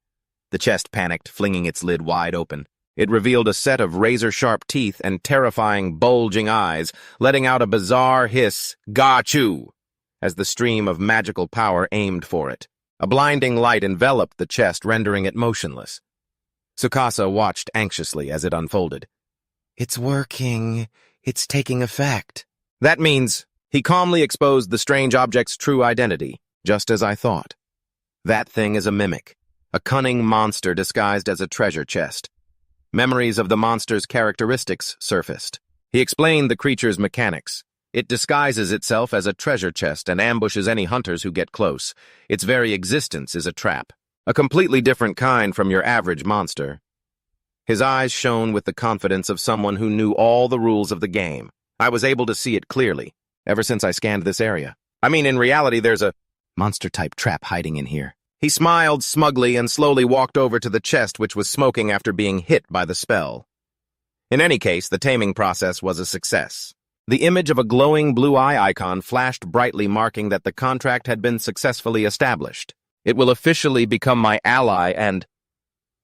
The chest panicked, flinging its lid wide open. It revealed a set of razor-sharp teeth and terrifying, bulging eyes, letting out a bizarre hiss, "Gachoo!" as the stream of magical power aimed for it. A blinding light enveloped the chest, rendering it motionless. Tsukasa watched anxiously as it unfolded. It's working. It's taking effect. That means he calmly exposed the strange object's true identity, just as I thought. That thing is a mimic, a cunning monster disguised as a treasure chest. Memories of the monster's characteristics surfaced. He explained the creature's mechanics. It disguises itself as a treasure chest and ambushes any hunters who get close. Its very existence is a trap, a completely different kind from your average monster. His eyes shone with the confidence of someone who knew all the rules of the game. I was able to see it clearly, ever since I scanned this area. I mean, in reality, there's a monster-type trap hiding in here. He smiled smugly and slowly walked over to the chest, which was smoking after being hit by the spell. In any case, the taming process was a success. The image of a glowing blue eye icon flashed brightly, marking that the contract had been successfully established. It will officially become my ally and...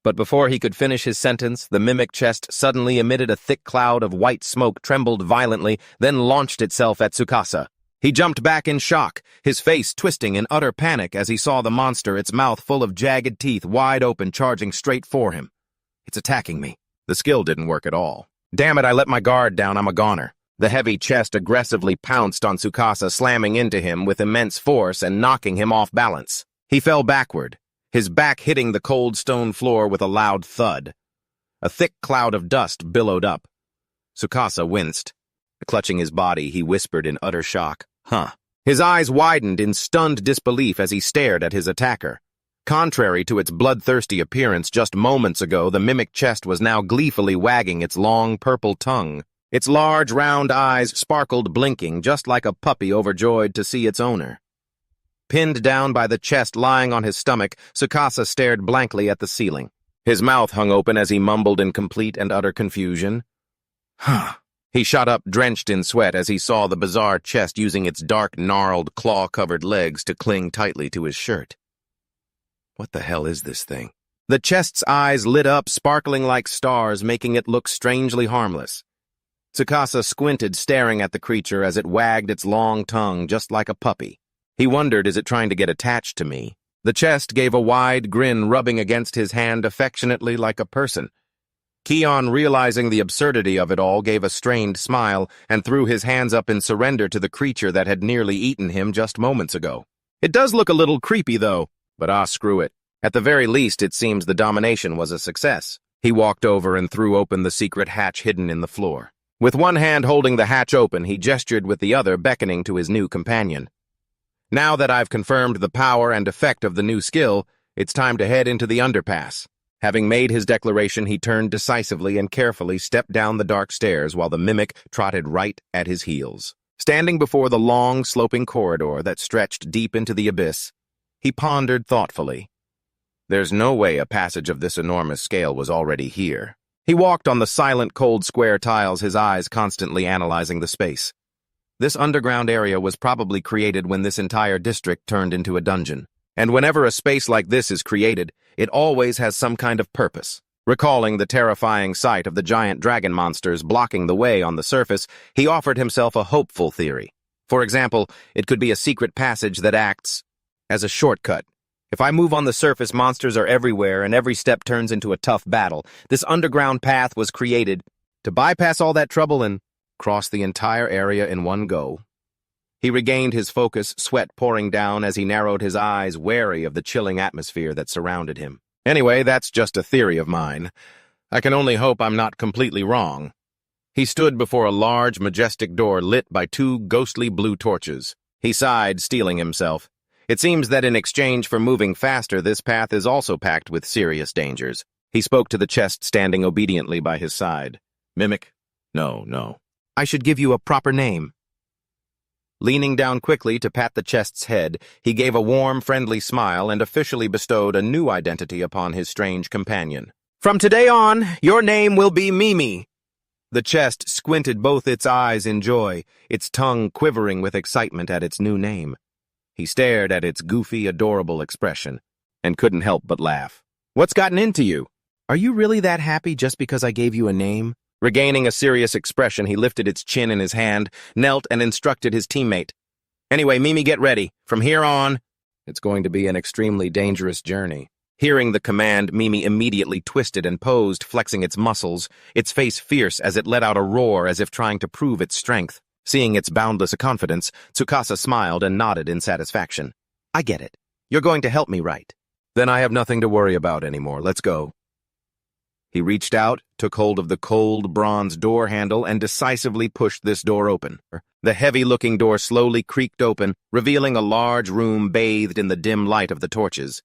But before he could finish his sentence, the mimic chest suddenly emitted a thick cloud of white smoke, trembled violently, then launched itself at Tsukasa. He jumped back in shock, his face twisting in utter panic as he saw the monster, its mouth full of jagged teeth, wide open, charging straight for him. It's attacking me. The skill didn't work at all. Damn it, I let my guard down, I'm a goner. The heavy chest aggressively pounced on Tsukasa, slamming into him with immense force and knocking him off balance. He fell backward, his back hitting the cold stone floor with a loud thud. A thick cloud of dust billowed up. Tsukasa winced. Clutching his body, he whispered in utter shock, "Huh." His eyes widened in stunned disbelief as he stared at his attacker. Contrary to its bloodthirsty appearance just moments ago, the mimic chest was now gleefully wagging its long purple tongue. Its large, round eyes sparkled, blinking, just like a puppy overjoyed to see its owner. Pinned down by the chest lying on his stomach, Tsukasa stared blankly at the ceiling. His mouth hung open as he mumbled in complete and utter confusion. Huh. He shot up, drenched in sweat, as he saw the bizarre chest using its dark, gnarled, claw-covered legs to cling tightly to his shirt. What the hell is this thing? The chest's eyes lit up, sparkling like stars, making it look strangely harmless. Tsukasa squinted, staring at the creature as it wagged its long tongue just like a puppy. He wondered, is it trying to get attached to me? The chest gave a wide grin, rubbing against his hand affectionately like a person. Keon, realizing the absurdity of it all, gave a strained smile and threw his hands up in surrender to the creature that had nearly eaten him just moments ago. It does look a little creepy, though, but screw it. At the very least, it seems the domination was a success. He walked over and threw open the secret hatch hidden in the floor. With one hand holding the hatch open, he gestured with the other, beckoning to his new companion. Now that I've confirmed the power and effect of the new skill, it's time to head into the underpass. Having made his declaration, he turned decisively and carefully stepped down the dark stairs while the mimic trotted right at his heels. Standing before the long, sloping corridor that stretched deep into the abyss, he pondered thoughtfully. There's no way a passage of this enormous scale was already here. He walked on the silent, cold square tiles, his eyes constantly analyzing the space. This underground area was probably created when this entire district turned into a dungeon. And whenever a space like this is created, it always has some kind of purpose. Recalling the terrifying sight of the giant dragon monsters blocking the way on the surface, he offered himself a hopeful theory. For example, it could be a secret passage that acts as a shortcut, If I move on the surface, monsters are everywhere, and every step turns into a tough battle. This underground path was created to bypass all that trouble and cross the entire area in one go. He regained his focus, sweat pouring down as he narrowed his eyes, wary of the chilling atmosphere that surrounded him. Anyway, that's just a theory of mine. I can only hope I'm not completely wrong. He stood before a large, majestic door lit by two ghostly blue torches. He sighed, steeling himself. It seems that in exchange for moving faster, this path is also packed with serious dangers. He spoke to the chest standing obediently by his side. Mimic? No. I should give you a proper name. Leaning down quickly to pat the chest's head, he gave a warm, friendly smile and officially bestowed a new identity upon his strange companion. From today on, your name will be Mimi. The chest squinted both its eyes in joy, its tongue quivering with excitement at its new name. He stared at its goofy, adorable expression, and couldn't help but laugh. What's gotten into you? Are you really that happy just because I gave you a name? Regaining a serious expression, he lifted its chin in his hand, knelt, and instructed his teammate. Anyway, Mimi, get ready. From here on, it's going to be an extremely dangerous journey. Hearing the command, Mimi immediately twisted and posed, flexing its muscles, its face fierce as it let out a roar as if trying to prove its strength. Seeing its boundless confidence, Tsukasa smiled and nodded in satisfaction. I get it. You're going to help me, right? Then I have nothing to worry about anymore. Let's go. He reached out, took hold of the cold bronze door handle, and decisively pushed this door open. The heavy-looking door slowly creaked open, revealing a large room bathed in the dim light of the torches.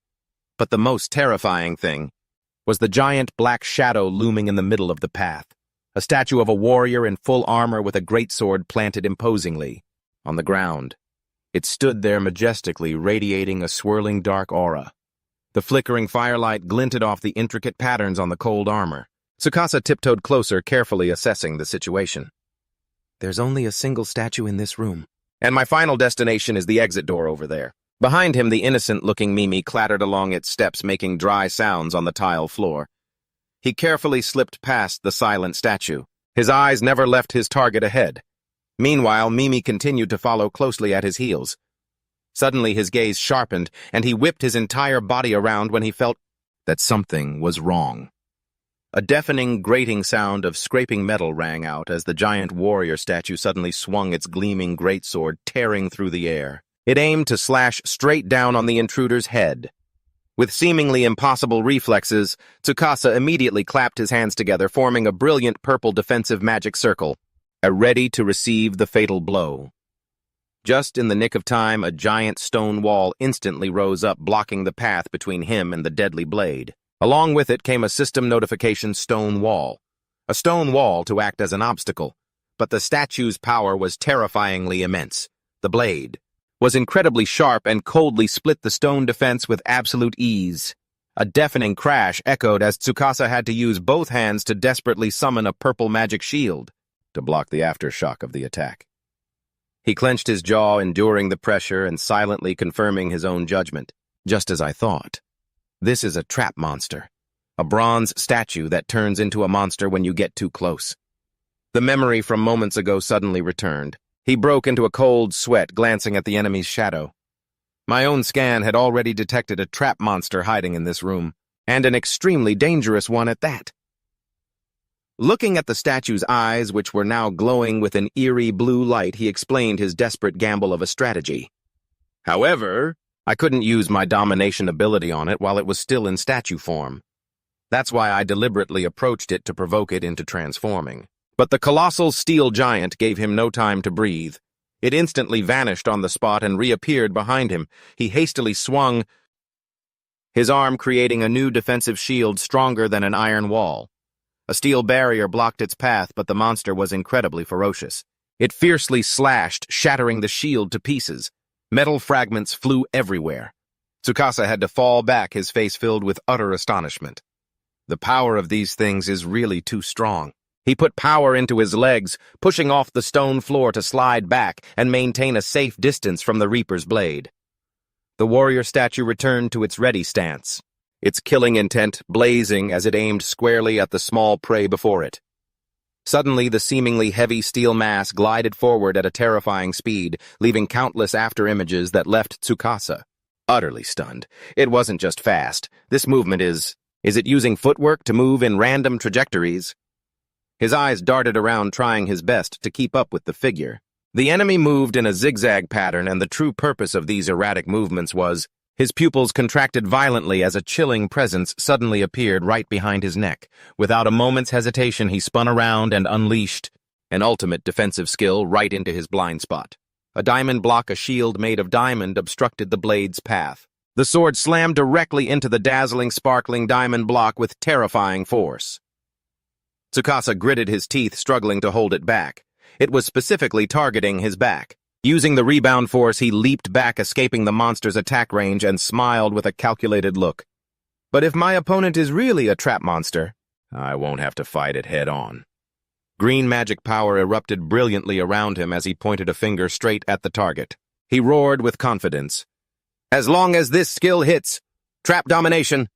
But the most terrifying thing was the giant black shadow looming in the middle of the path, a statue of a warrior in full armor with a greatsword planted imposingly on the ground. It stood there majestically, radiating a swirling dark aura. The flickering firelight glinted off the intricate patterns on the cold armor. Tsukasa tiptoed closer, carefully assessing the situation. There's only a single statue in this room, and my final destination is the exit door over there. Behind him, the innocent-looking Mimi clattered along its steps, making dry sounds on the tile floor. He carefully slipped past the silent statue. His eyes never left his target ahead. Meanwhile, Mimi continued to follow closely at his heels. Suddenly his gaze sharpened, and he whipped his entire body around when he felt that something was wrong. A deafening, grating sound of scraping metal rang out as the giant warrior statue suddenly swung its gleaming greatsword, tearing through the air. It aimed to slash straight down on the intruder's head. With seemingly impossible reflexes, Tsukasa immediately clapped his hands together, forming a brilliant purple defensive magic circle, ready to receive the fatal blow. Just in the nick of time, a giant stone wall instantly rose up, blocking the path between him and the deadly blade. Along with it came a system notification stone wall. A stone wall to act as an obstacle, but the statue's power was terrifyingly immense. The blade was incredibly sharp and coldly split the stone defense with absolute ease. A deafening crash echoed as Tsukasa had to use both hands to desperately summon a purple magic shield to block the aftershock of the attack. He clenched his jaw, enduring the pressure and silently confirming his own judgment. Just as I thought. This is a trap monster. A bronze statue that turns into a monster when you get too close. The memory from moments ago suddenly returned. He broke into a cold sweat, glancing at the enemy's shadow. My own scan had already detected a trap monster hiding in this room, and an extremely dangerous one at that. Looking at the statue's eyes, which were now glowing with an eerie blue light, he explained his desperate gamble of a strategy. However, I couldn't use my domination ability on it while it was still in statue form. That's why I deliberately approached it to provoke it into transforming. But the colossal steel giant gave him no time to breathe. It instantly vanished on the spot and reappeared behind him. He hastily swung, his arm creating a new defensive shield stronger than an iron wall. A steel barrier blocked its path, but the monster was incredibly ferocious. It fiercely slashed, shattering the shield to pieces. Metal fragments flew everywhere. Tsukasa had to fall back, his face filled with utter astonishment. The power of these things is really too strong. He put power into his legs, pushing off the stone floor to slide back and maintain a safe distance from the Reaper's blade. The warrior statue returned to its ready stance, its killing intent blazing as it aimed squarely at the small prey before it. Suddenly, the seemingly heavy steel mass glided forward at a terrifying speed, leaving countless afterimages that left Tsukasa Utterly stunned. It wasn't just fast. This movement is it using footwork to move in random trajectories? His eyes darted around, trying his best to keep up with the figure. The enemy moved in a zigzag pattern, and the true purpose of these erratic movements was his pupils contracted violently as a chilling presence suddenly appeared right behind his neck. Without a moment's hesitation, he spun around and unleashed an ultimate defensive skill right into his blind spot. A diamond block, a shield made of diamond, obstructed the blade's path. The sword slammed directly into the dazzling, sparkling diamond block with terrifying force. Tsukasa gritted his teeth, struggling to hold it back. It was specifically targeting his back. Using the rebound force, he leaped back, escaping the monster's attack range, and smiled with a calculated look. But if my opponent is really a trap monster, I won't have to fight it head-on. Green magic power erupted brilliantly around him as he pointed a finger straight at the target. He roared with confidence. As long as this skill hits, trap domination.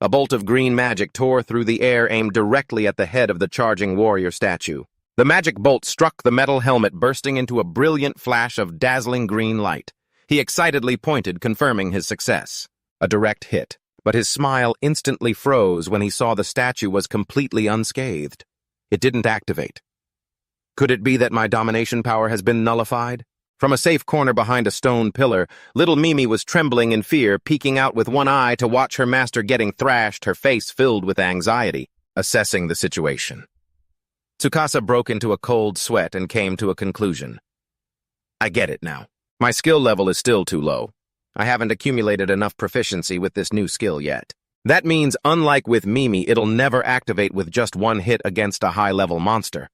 A bolt of green magic tore through the air, aimed directly at the head of the charging warrior statue. The magic bolt struck the metal helmet, bursting into a brilliant flash of dazzling green light. He excitedly pointed, confirming his success. A direct hit, but his smile instantly froze when he saw the statue was completely unscathed. It didn't activate. Could it be that my domination power has been nullified? From a safe corner behind a stone pillar, little Mimi was trembling in fear, peeking out with one eye to watch her master getting thrashed, her face filled with anxiety, assessing the situation. Tsukasa broke into a cold sweat and came to a conclusion. I get it now. My skill level is still too low. I haven't accumulated enough proficiency with this new skill yet. That means, unlike with Mimi, it'll never activate with just one hit against a high-level monster.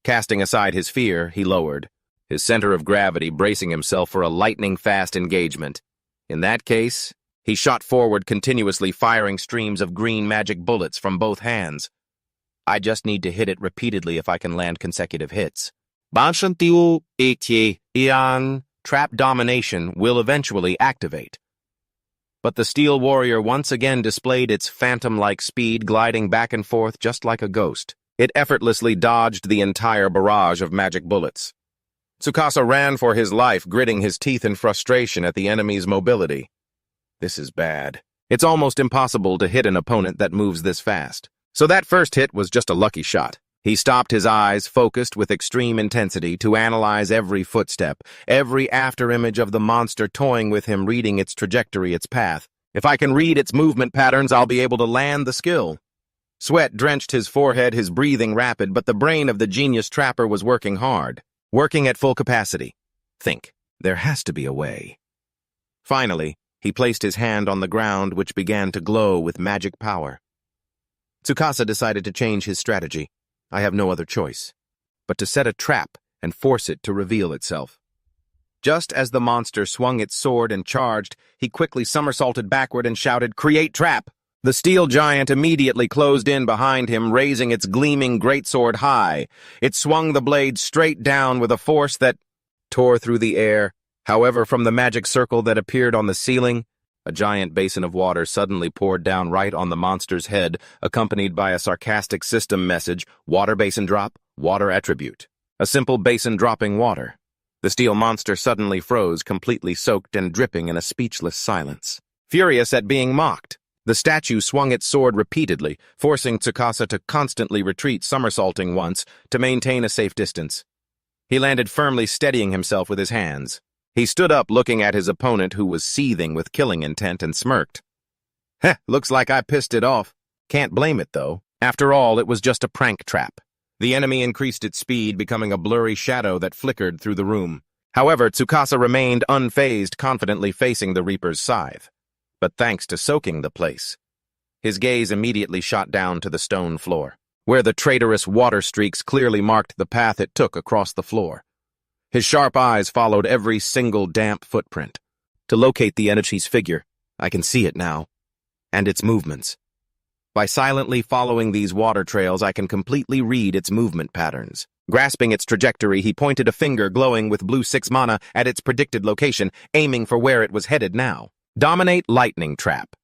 Casting aside his fear, he lowered, his center of gravity bracing himself for a lightning-fast engagement. In that case, he shot forward, continuously firing streams of green magic bullets from both hands. I just need to hit it repeatedly if I can land consecutive hits. Trap domination will eventually activate. But the steel warrior once again displayed its phantom-like speed, gliding back and forth just like a ghost. It effortlessly dodged the entire barrage of magic bullets. Tsukasa ran for his life, gritting his teeth in frustration at the enemy's mobility. This is bad. It's almost impossible to hit an opponent that moves this fast. So that first hit was just a lucky shot. He stopped, his eyes focused with extreme intensity to analyze every footstep, every afterimage of the monster toying with him, reading its trajectory, its path. If I can read its movement patterns, I'll be able to land the skill. Sweat drenched his forehead, his breathing rapid, but the brain of the genius trapper was working hard, working at full capacity. Think, there has to be a way. Finally, he placed his hand on the ground, which began to glow with magic power. Tsukasa decided to change his strategy. I have no other choice but to set a trap and force it to reveal itself. Just as the monster swung its sword and charged, he quickly somersaulted backward and shouted, "Create trap!" The steel giant immediately closed in behind him, raising its gleaming greatsword high. It swung the blade straight down with a force that tore through the air. However, from the magic circle that appeared on the ceiling, a giant basin of water suddenly poured down right on the monster's head, accompanied by a sarcastic system message, "Water basin drop, water attribute." A simple basin dropping water. The steel monster suddenly froze, completely soaked and dripping in a speechless silence. Furious at being mocked, the statue swung its sword repeatedly, forcing Tsukasa to constantly retreat, somersaulting once to maintain a safe distance. He landed firmly, steadying himself with his hands. He stood up, looking at his opponent, who was seething with killing intent, and smirked. Heh, looks like I pissed it off. Can't blame it, though. After all, it was just a prank trap. The enemy increased its speed, becoming a blurry shadow that flickered through the room. However, Tsukasa remained unfazed, confidently facing the Reaper's scythe. But thanks to soaking the place, his gaze immediately shot down to the stone floor, where the traitorous water streaks clearly marked the path it took across the floor. His sharp eyes followed every single damp footprint. To locate the enemy's figure, I can see it now, and its movements. By silently following these water trails, I can completely read its movement patterns. Grasping its trajectory, he pointed a finger glowing with blue 6 mana at its predicted location, aiming for where it was headed now. Dominate lightning trap.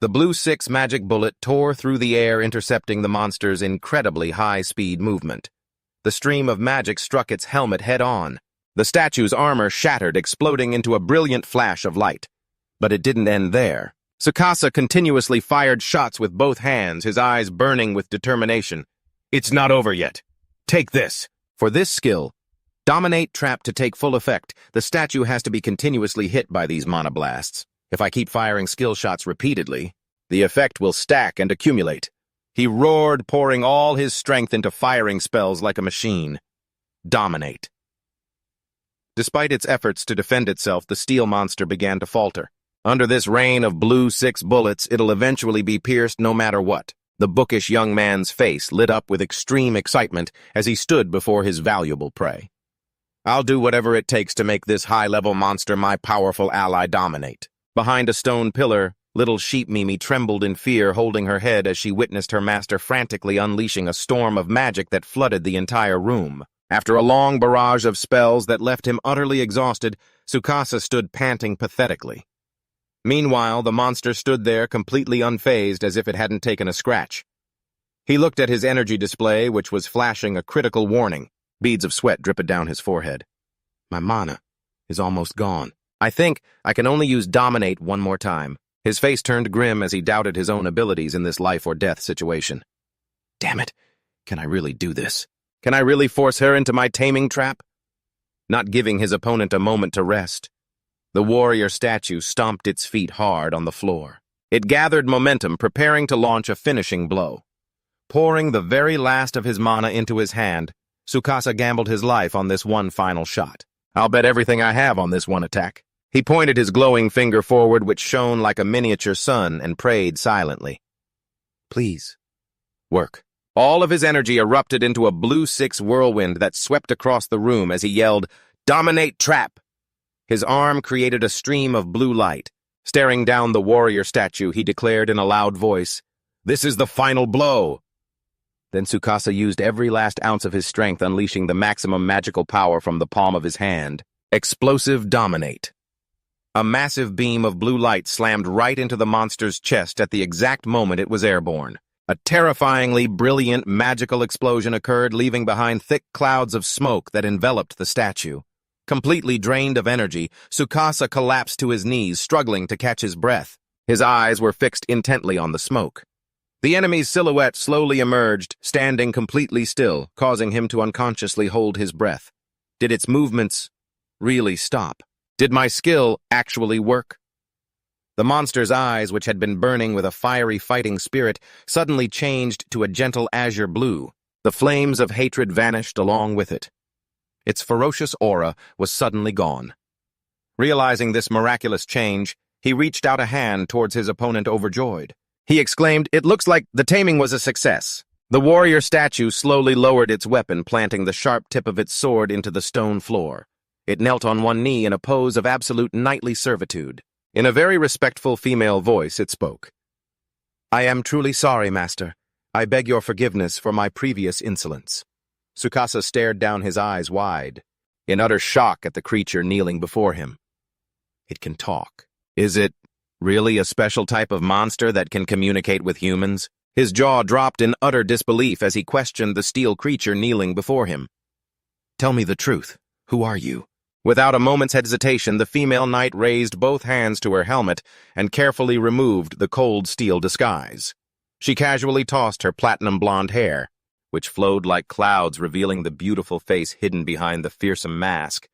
The blue 6 magic bullet tore through the air, intercepting the monster's incredibly high-speed movement. The stream of magic struck its helmet head-on. The statue's armor shattered, exploding into a brilliant flash of light. But it didn't end there. Tsukasa continuously fired shots with both hands, his eyes burning with determination. It's not over yet. Take this. For this skill, Dominate Trap to take full effect, the statue has to be continuously hit by these monoblasts. If I keep firing skill shots repeatedly, the effect will stack and accumulate. He roared, pouring all his strength into firing spells like a machine. Dominate. Despite its efforts to defend itself, the steel monster began to falter. Under this rain of blue 6 bullets, it'll eventually be pierced no matter what. The bookish young man's face lit up with extreme excitement as he stood before his valuable prey. I'll do whatever it takes to make this high-level monster my powerful ally dominate. Behind a stone pillar, little sheep Mimi trembled in fear, holding her head as she witnessed her master frantically unleashing a storm of magic that flooded the entire room. After a long barrage of spells that left him utterly exhausted, Tsukasa stood panting pathetically. Meanwhile, the monster stood there completely unfazed as if it hadn't taken a scratch. He looked at his energy display, which was flashing a critical warning. Beads of sweat dripped down his forehead. My mana is almost gone. I think I can only use Dominate one more time. His face turned grim as he doubted his own abilities in this life-or-death situation. Damn it, can I really do this? Can I really force her into my taming trap? Not giving his opponent a moment to rest, the warrior statue stomped its feet hard on the floor. It gathered momentum, preparing to launch a finishing blow. Pouring the very last of his mana into his hand, Tsukasa gambled his life on this one final shot. I'll bet everything I have on this one attack. He pointed his glowing finger forward, which shone like a miniature sun, and prayed silently. Please, work. All of his energy erupted into a blue 6 whirlwind that swept across the room as he yelled, Dominate Trap! His arm created a stream of blue light. Staring down the warrior statue, he declared in a loud voice, This is the final blow! Then Tsukasa used every last ounce of his strength, unleashing the maximum magical power from the palm of his hand. Explosive Dominate. A massive beam of blue light slammed right into the monster's chest at the exact moment it was airborne. A terrifyingly brilliant magical explosion occurred, leaving behind thick clouds of smoke that enveloped the statue. Completely drained of energy, Tsukasa collapsed to his knees, struggling to catch his breath. His eyes were fixed intently on the smoke. The enemy's silhouette slowly emerged, standing completely still, causing him to unconsciously hold his breath. Did its movements really stop? Did my skill actually work? The monster's eyes, which had been burning with a fiery fighting spirit, suddenly changed to a gentle azure blue. The flames of hatred vanished along with it. Its ferocious aura was suddenly gone. Realizing this miraculous change, he reached out a hand towards his opponent overjoyed. He exclaimed, It looks like the taming was a success. The warrior statue slowly lowered its weapon, planting the sharp tip of its sword into the stone floor. It knelt on one knee in a pose of absolute knightly servitude. In a very respectful female voice, it spoke. I am truly sorry, master. I beg your forgiveness for my previous insolence. Tsukasa stared down, his eyes wide, in utter shock at the creature kneeling before him. It can talk. Is it really a special type of monster that can communicate with humans? His jaw dropped in utter disbelief as he questioned the steel creature kneeling before him. Tell me the truth. Who are you? Without a moment's hesitation, the female knight raised both hands to her helmet and carefully removed the cold steel disguise. She casually tossed her platinum blonde hair, which flowed like clouds, revealing the beautiful face hidden behind the fearsome mask.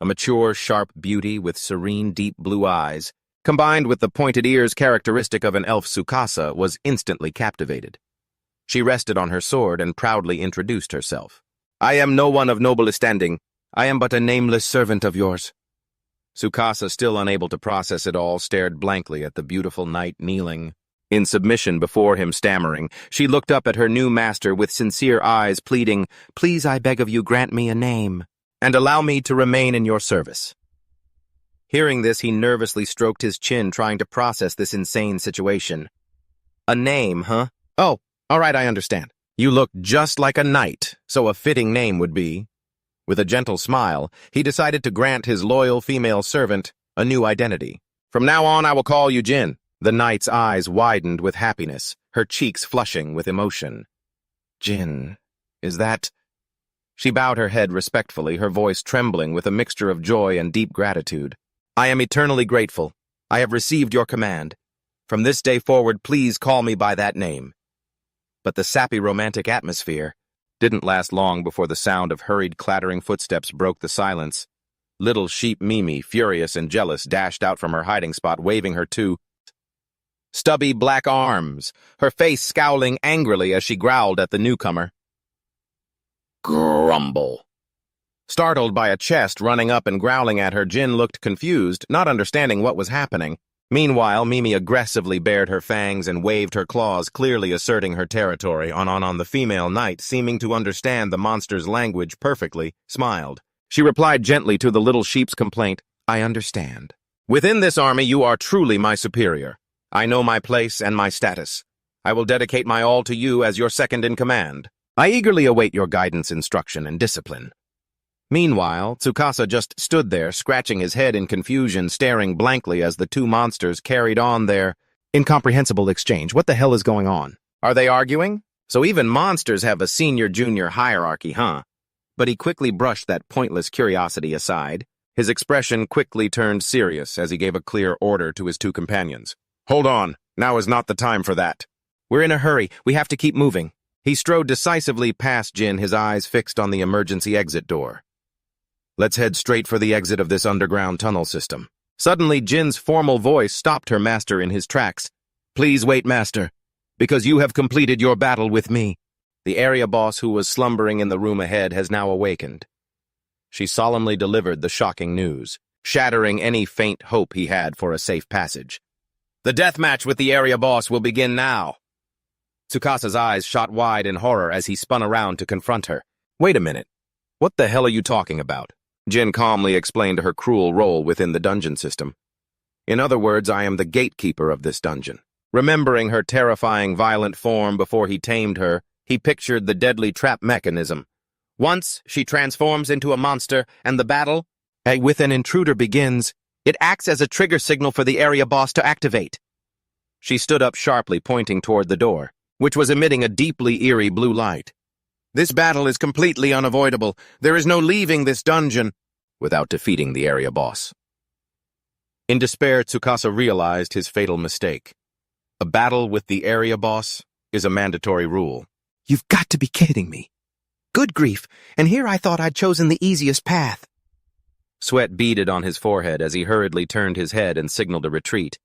A mature, sharp beauty with serene, deep blue eyes, combined with the pointed ears characteristic of an elf, Tsukasa was instantly captivated. She rested on her sword and proudly introduced herself. I am no one of noble standing. I am but a nameless servant of yours. Tsukasa, still unable to process it all, stared blankly at the beautiful knight kneeling in submission before him, stammering. She looked up at her new master with sincere eyes, pleading, Please, I beg of you, grant me a name, and allow me to remain in your service. Hearing this, he nervously stroked his chin, trying to process this insane situation. A name, huh? Oh, all right, I understand. You look just like a knight, so a fitting name would be. With a gentle smile, he decided to grant his loyal female servant a new identity. From now on, I will call you Jin. The knight's eyes widened with happiness, her cheeks flushing with emotion. Jin, is that... She bowed her head respectfully, her voice trembling with a mixture of joy and deep gratitude. I am eternally grateful. I have received your command. From this day forward, please call me by that name. But the sappy romantic atmosphere didn't last long before the sound of hurried clattering footsteps broke the silence. Little sheep Mimi, furious and jealous, dashed out from her hiding spot, waving her two stubby black arms, her face scowling angrily as she growled at the newcomer. Grumble. Startled by a chest running up and growling at her, Jin looked confused, not understanding what was happening. Meanwhile, Mimi aggressively bared her fangs and waved her claws, clearly asserting her territory. On the female knight, seeming to understand the monster's language perfectly, smiled. She replied gently to the little sheep's complaint, I understand. Within this army, you are truly my superior. I know my place and my status. I will dedicate my all to you as your second in command. I eagerly await your guidance, instruction, and discipline. Meanwhile, Tsukasa just stood there, scratching his head in confusion, staring blankly as the two monsters carried on their incomprehensible exchange. What the hell is going on? Are they arguing? So even monsters have a senior-junior hierarchy, huh? But he quickly brushed that pointless curiosity aside. His expression quickly turned serious as he gave a clear order to his two companions. Hold on, now is not the time for that. We're in a hurry, we have to keep moving. He strode decisively past Jin, his eyes fixed on the emergency exit door. Let's head straight for the exit of this underground tunnel system. Suddenly, Jin's formal voice stopped her master in his tracks. Please wait, master, because you have completed your battle with me. The area boss who was slumbering in the room ahead has now awakened. She solemnly delivered the shocking news, shattering any faint hope he had for a safe passage. The death match with the area boss will begin now. Tsukasa's eyes shot wide in horror as he spun around to confront her. Wait a minute. What the hell are you talking about? Jin calmly explained her cruel role within the dungeon system. In other words, I am the gatekeeper of this dungeon. Remembering her terrifying violent form before he tamed her, he pictured the deadly trap mechanism. Once she transforms into a monster and the battle with an intruder begins, it acts as a trigger signal for the area boss to activate. She stood up sharply, pointing toward the door, which was emitting a deeply eerie blue light. This battle is completely unavoidable. There is no leaving this dungeon without defeating the area boss. In despair, Tsukasa realized his fatal mistake. A battle with the area boss is a mandatory rule. You've got to be kidding me. Good grief, and here I thought I'd chosen the easiest path. Sweat beaded on his forehead as he hurriedly turned his head and signaled a retreat.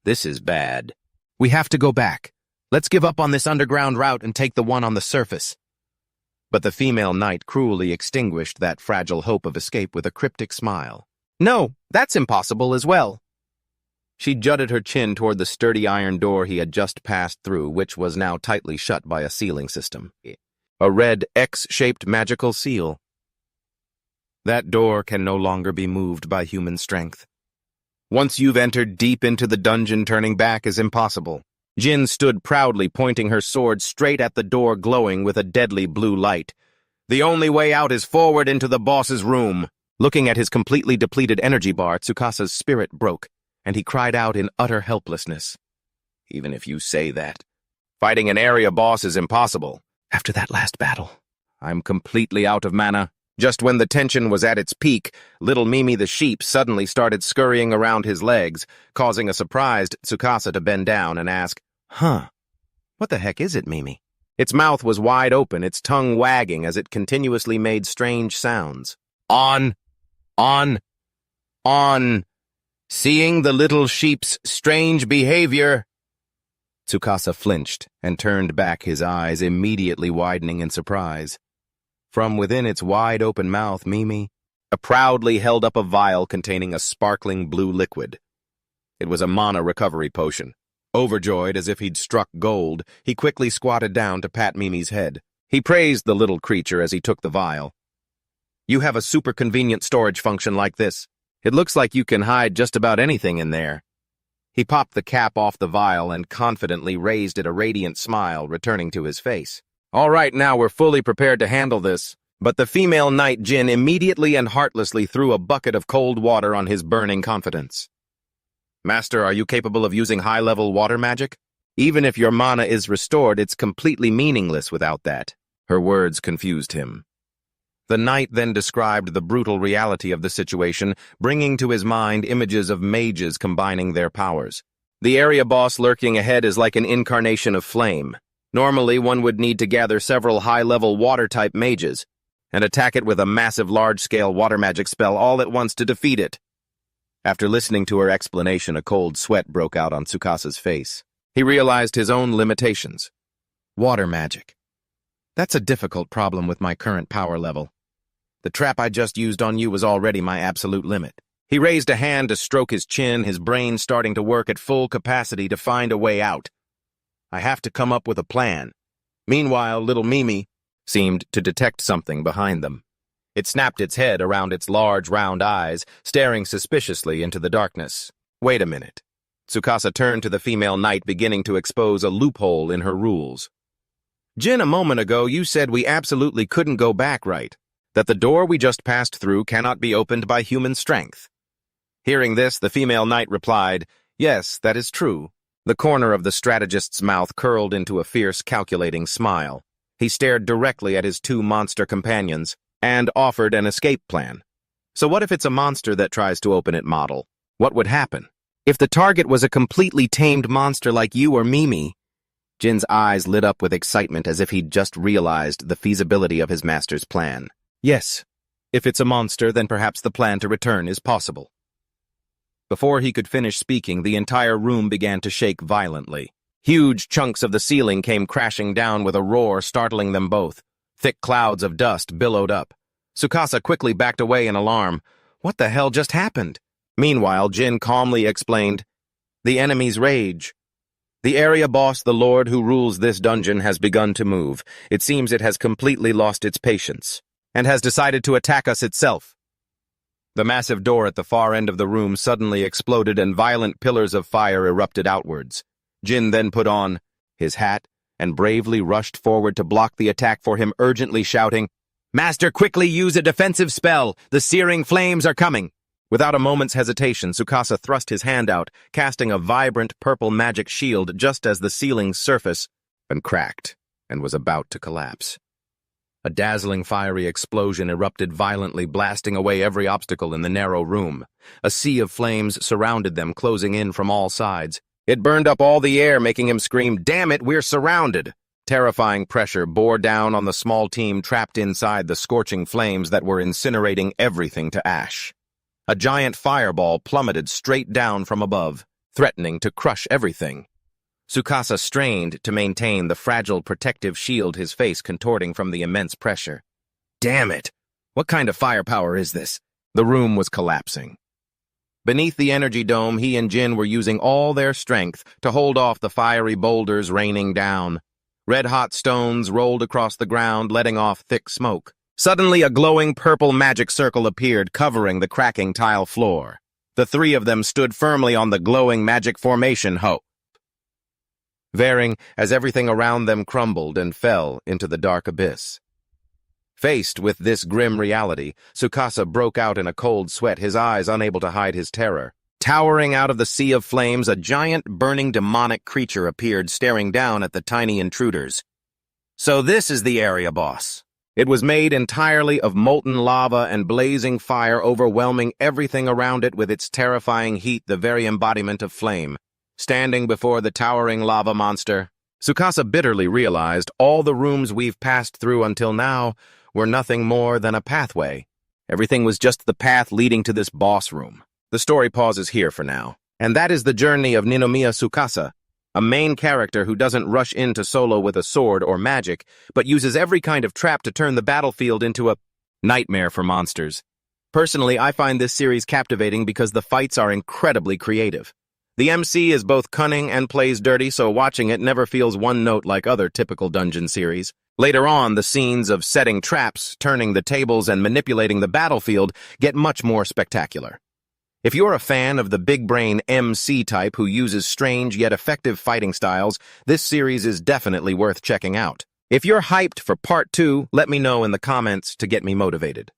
This is bad. We have to go back. Let's give up on this underground route and take the one on the surface. But the female knight cruelly extinguished that fragile hope of escape with a cryptic smile. No, that's impossible as well. She jutted her chin toward the sturdy iron door he had just passed through, which was now tightly shut by a sealing system. A red X-shaped magical seal. That door can no longer be moved by human strength. Once you've entered deep into the dungeon, turning back is impossible. Jin stood proudly, pointing her sword straight at the door glowing with a deadly blue light. The only way out is forward into the boss's room. Looking at his completely depleted energy bar, Tsukasa's spirit broke, and he cried out in utter helplessness. Even if you say that, fighting an area boss is impossible. After that last battle, I'm completely out of mana. Just when the tension was at its peak, little Mimi the sheep suddenly started scurrying around his legs, causing a surprised Tsukasa to bend down and ask, Huh, what the heck is it, Mimi? Its mouth was wide open, its tongue wagging as it continuously made strange sounds. On. Seeing the little sheep's strange behavior. Tsukasa flinched and turned back, his eyes immediately widening in surprise. From within its wide-open mouth, Mimi proudly held up a vial containing a sparkling blue liquid. It was a mana recovery potion. Overjoyed as if he'd struck gold, he quickly squatted down to pat Mimi's head. He praised the little creature as he took the vial. You have a super convenient storage function like this. It looks like you can hide just about anything in there. He popped the cap off the vial and confidently raised it, a radiant smile returning to his face. All right, now we're fully prepared to handle this. But the female knight Jin immediately and heartlessly threw a bucket of cold water on his burning confidence. Master, are you capable of using high-level water magic? Even if your mana is restored, it's completely meaningless without that. Her words confused him. The knight then described the brutal reality of the situation, bringing to his mind images of mages combining their powers. The area boss lurking ahead is like an incarnation of flame. Normally, one would need to gather several high-level water-type mages and attack it with a massive large-scale water magic spell all at once to defeat it. After listening to her explanation, a cold sweat broke out on Tsukasa's face. He realized his own limitations. Water magic. That's a difficult problem with my current power level. The trap I just used on you was already my absolute limit. He raised a hand to stroke his chin, his brain starting to work at full capacity to find a way out. I have to come up with a plan. Meanwhile, little Mimi seemed to detect something behind them. It snapped its head around its large, round eyes, staring suspiciously into the darkness. Wait a minute. Tsukasa turned to the female knight, beginning to expose a loophole in her rules. Jin, a moment ago you said we absolutely couldn't go back, right? That the door we just passed through cannot be opened by human strength. Hearing this, the female knight replied, "Yes, that is true." The corner of the strategist's mouth curled into a fierce, calculating smile. He stared directly at his two monster companions and offered an escape plan. So what if it's a monster that tries to open it model? What would happen? If the target was a completely tamed monster like you or Mimi? Jin's eyes lit up with excitement as if he'd just realized the feasibility of his master's plan. Yes, if it's a monster, then perhaps the plan to return is possible. Before he could finish speaking, the entire room began to shake violently. Huge chunks of the ceiling came crashing down with a roar, startling them both. Thick clouds of dust billowed up. Tsukasa quickly backed away in alarm. What the hell just happened? Meanwhile, Jin calmly explained, "The enemy's rage. The area boss, the lord who rules this dungeon, has begun to move. It seems it has completely lost its patience and has decided to attack us itself." The massive door at the far end of the room suddenly exploded and violent pillars of fire erupted outwards. Jin then put on his hat and bravely rushed forward to block the attack for him, urgently shouting, "Master, quickly use a defensive spell! The searing flames are coming!" Without a moment's hesitation, Tsukasa thrust his hand out, casting a vibrant purple magic shield just as the ceiling's surface cracked and was about to collapse. A dazzling fiery explosion erupted violently, blasting away every obstacle in the narrow room. A sea of flames surrounded them, closing in from all sides. It burned up all the air, making him scream, "Damn it, we're surrounded!" Terrifying pressure bore down on the small team trapped inside the scorching flames that were incinerating everything to ash. A giant fireball plummeted straight down from above, threatening to crush everything. Tsukasa strained to maintain the fragile protective shield, his face contorting from the immense pressure. Damn it! What kind of firepower is this? The room was collapsing. Beneath the energy dome, he and Jin were using all their strength to hold off the fiery boulders raining down. Red-hot stones rolled across the ground, letting off thick smoke. Suddenly, a glowing purple magic circle appeared, covering the cracking tile floor. The three of them stood firmly on the glowing magic formation, varying as everything around them crumbled and fell into the dark abyss. Faced with this grim reality, Tsukasa broke out in a cold sweat, his eyes unable to hide his terror. Towering out of the sea of flames, a giant, burning demonic creature appeared, staring down at the tiny intruders. So this is the area boss. It was made entirely of molten lava and blazing fire, overwhelming everything around it with its terrifying heat, the very embodiment of flame. Standing before the towering lava monster, Tsukasa bitterly realized all the rooms we've passed through until now were nothing more than a pathway. Everything was just the path leading to this boss room. The story pauses here for now. And that is the journey of Ninomiya Tsukasa, a main character who doesn't rush into solo with a sword or magic, but uses every kind of trap to turn the battlefield into a nightmare for monsters. Personally, I find this series captivating because the fights are incredibly creative. The MC is both cunning and plays dirty, so watching it never feels one note like other typical dungeon series. Later on, the scenes of setting traps, turning the tables, and manipulating the battlefield get much more spectacular. If you're a fan of the big-brain MC type who uses strange yet effective fighting styles, this series is definitely worth checking out. If you're hyped for Part 2, let me know in the comments to get me motivated.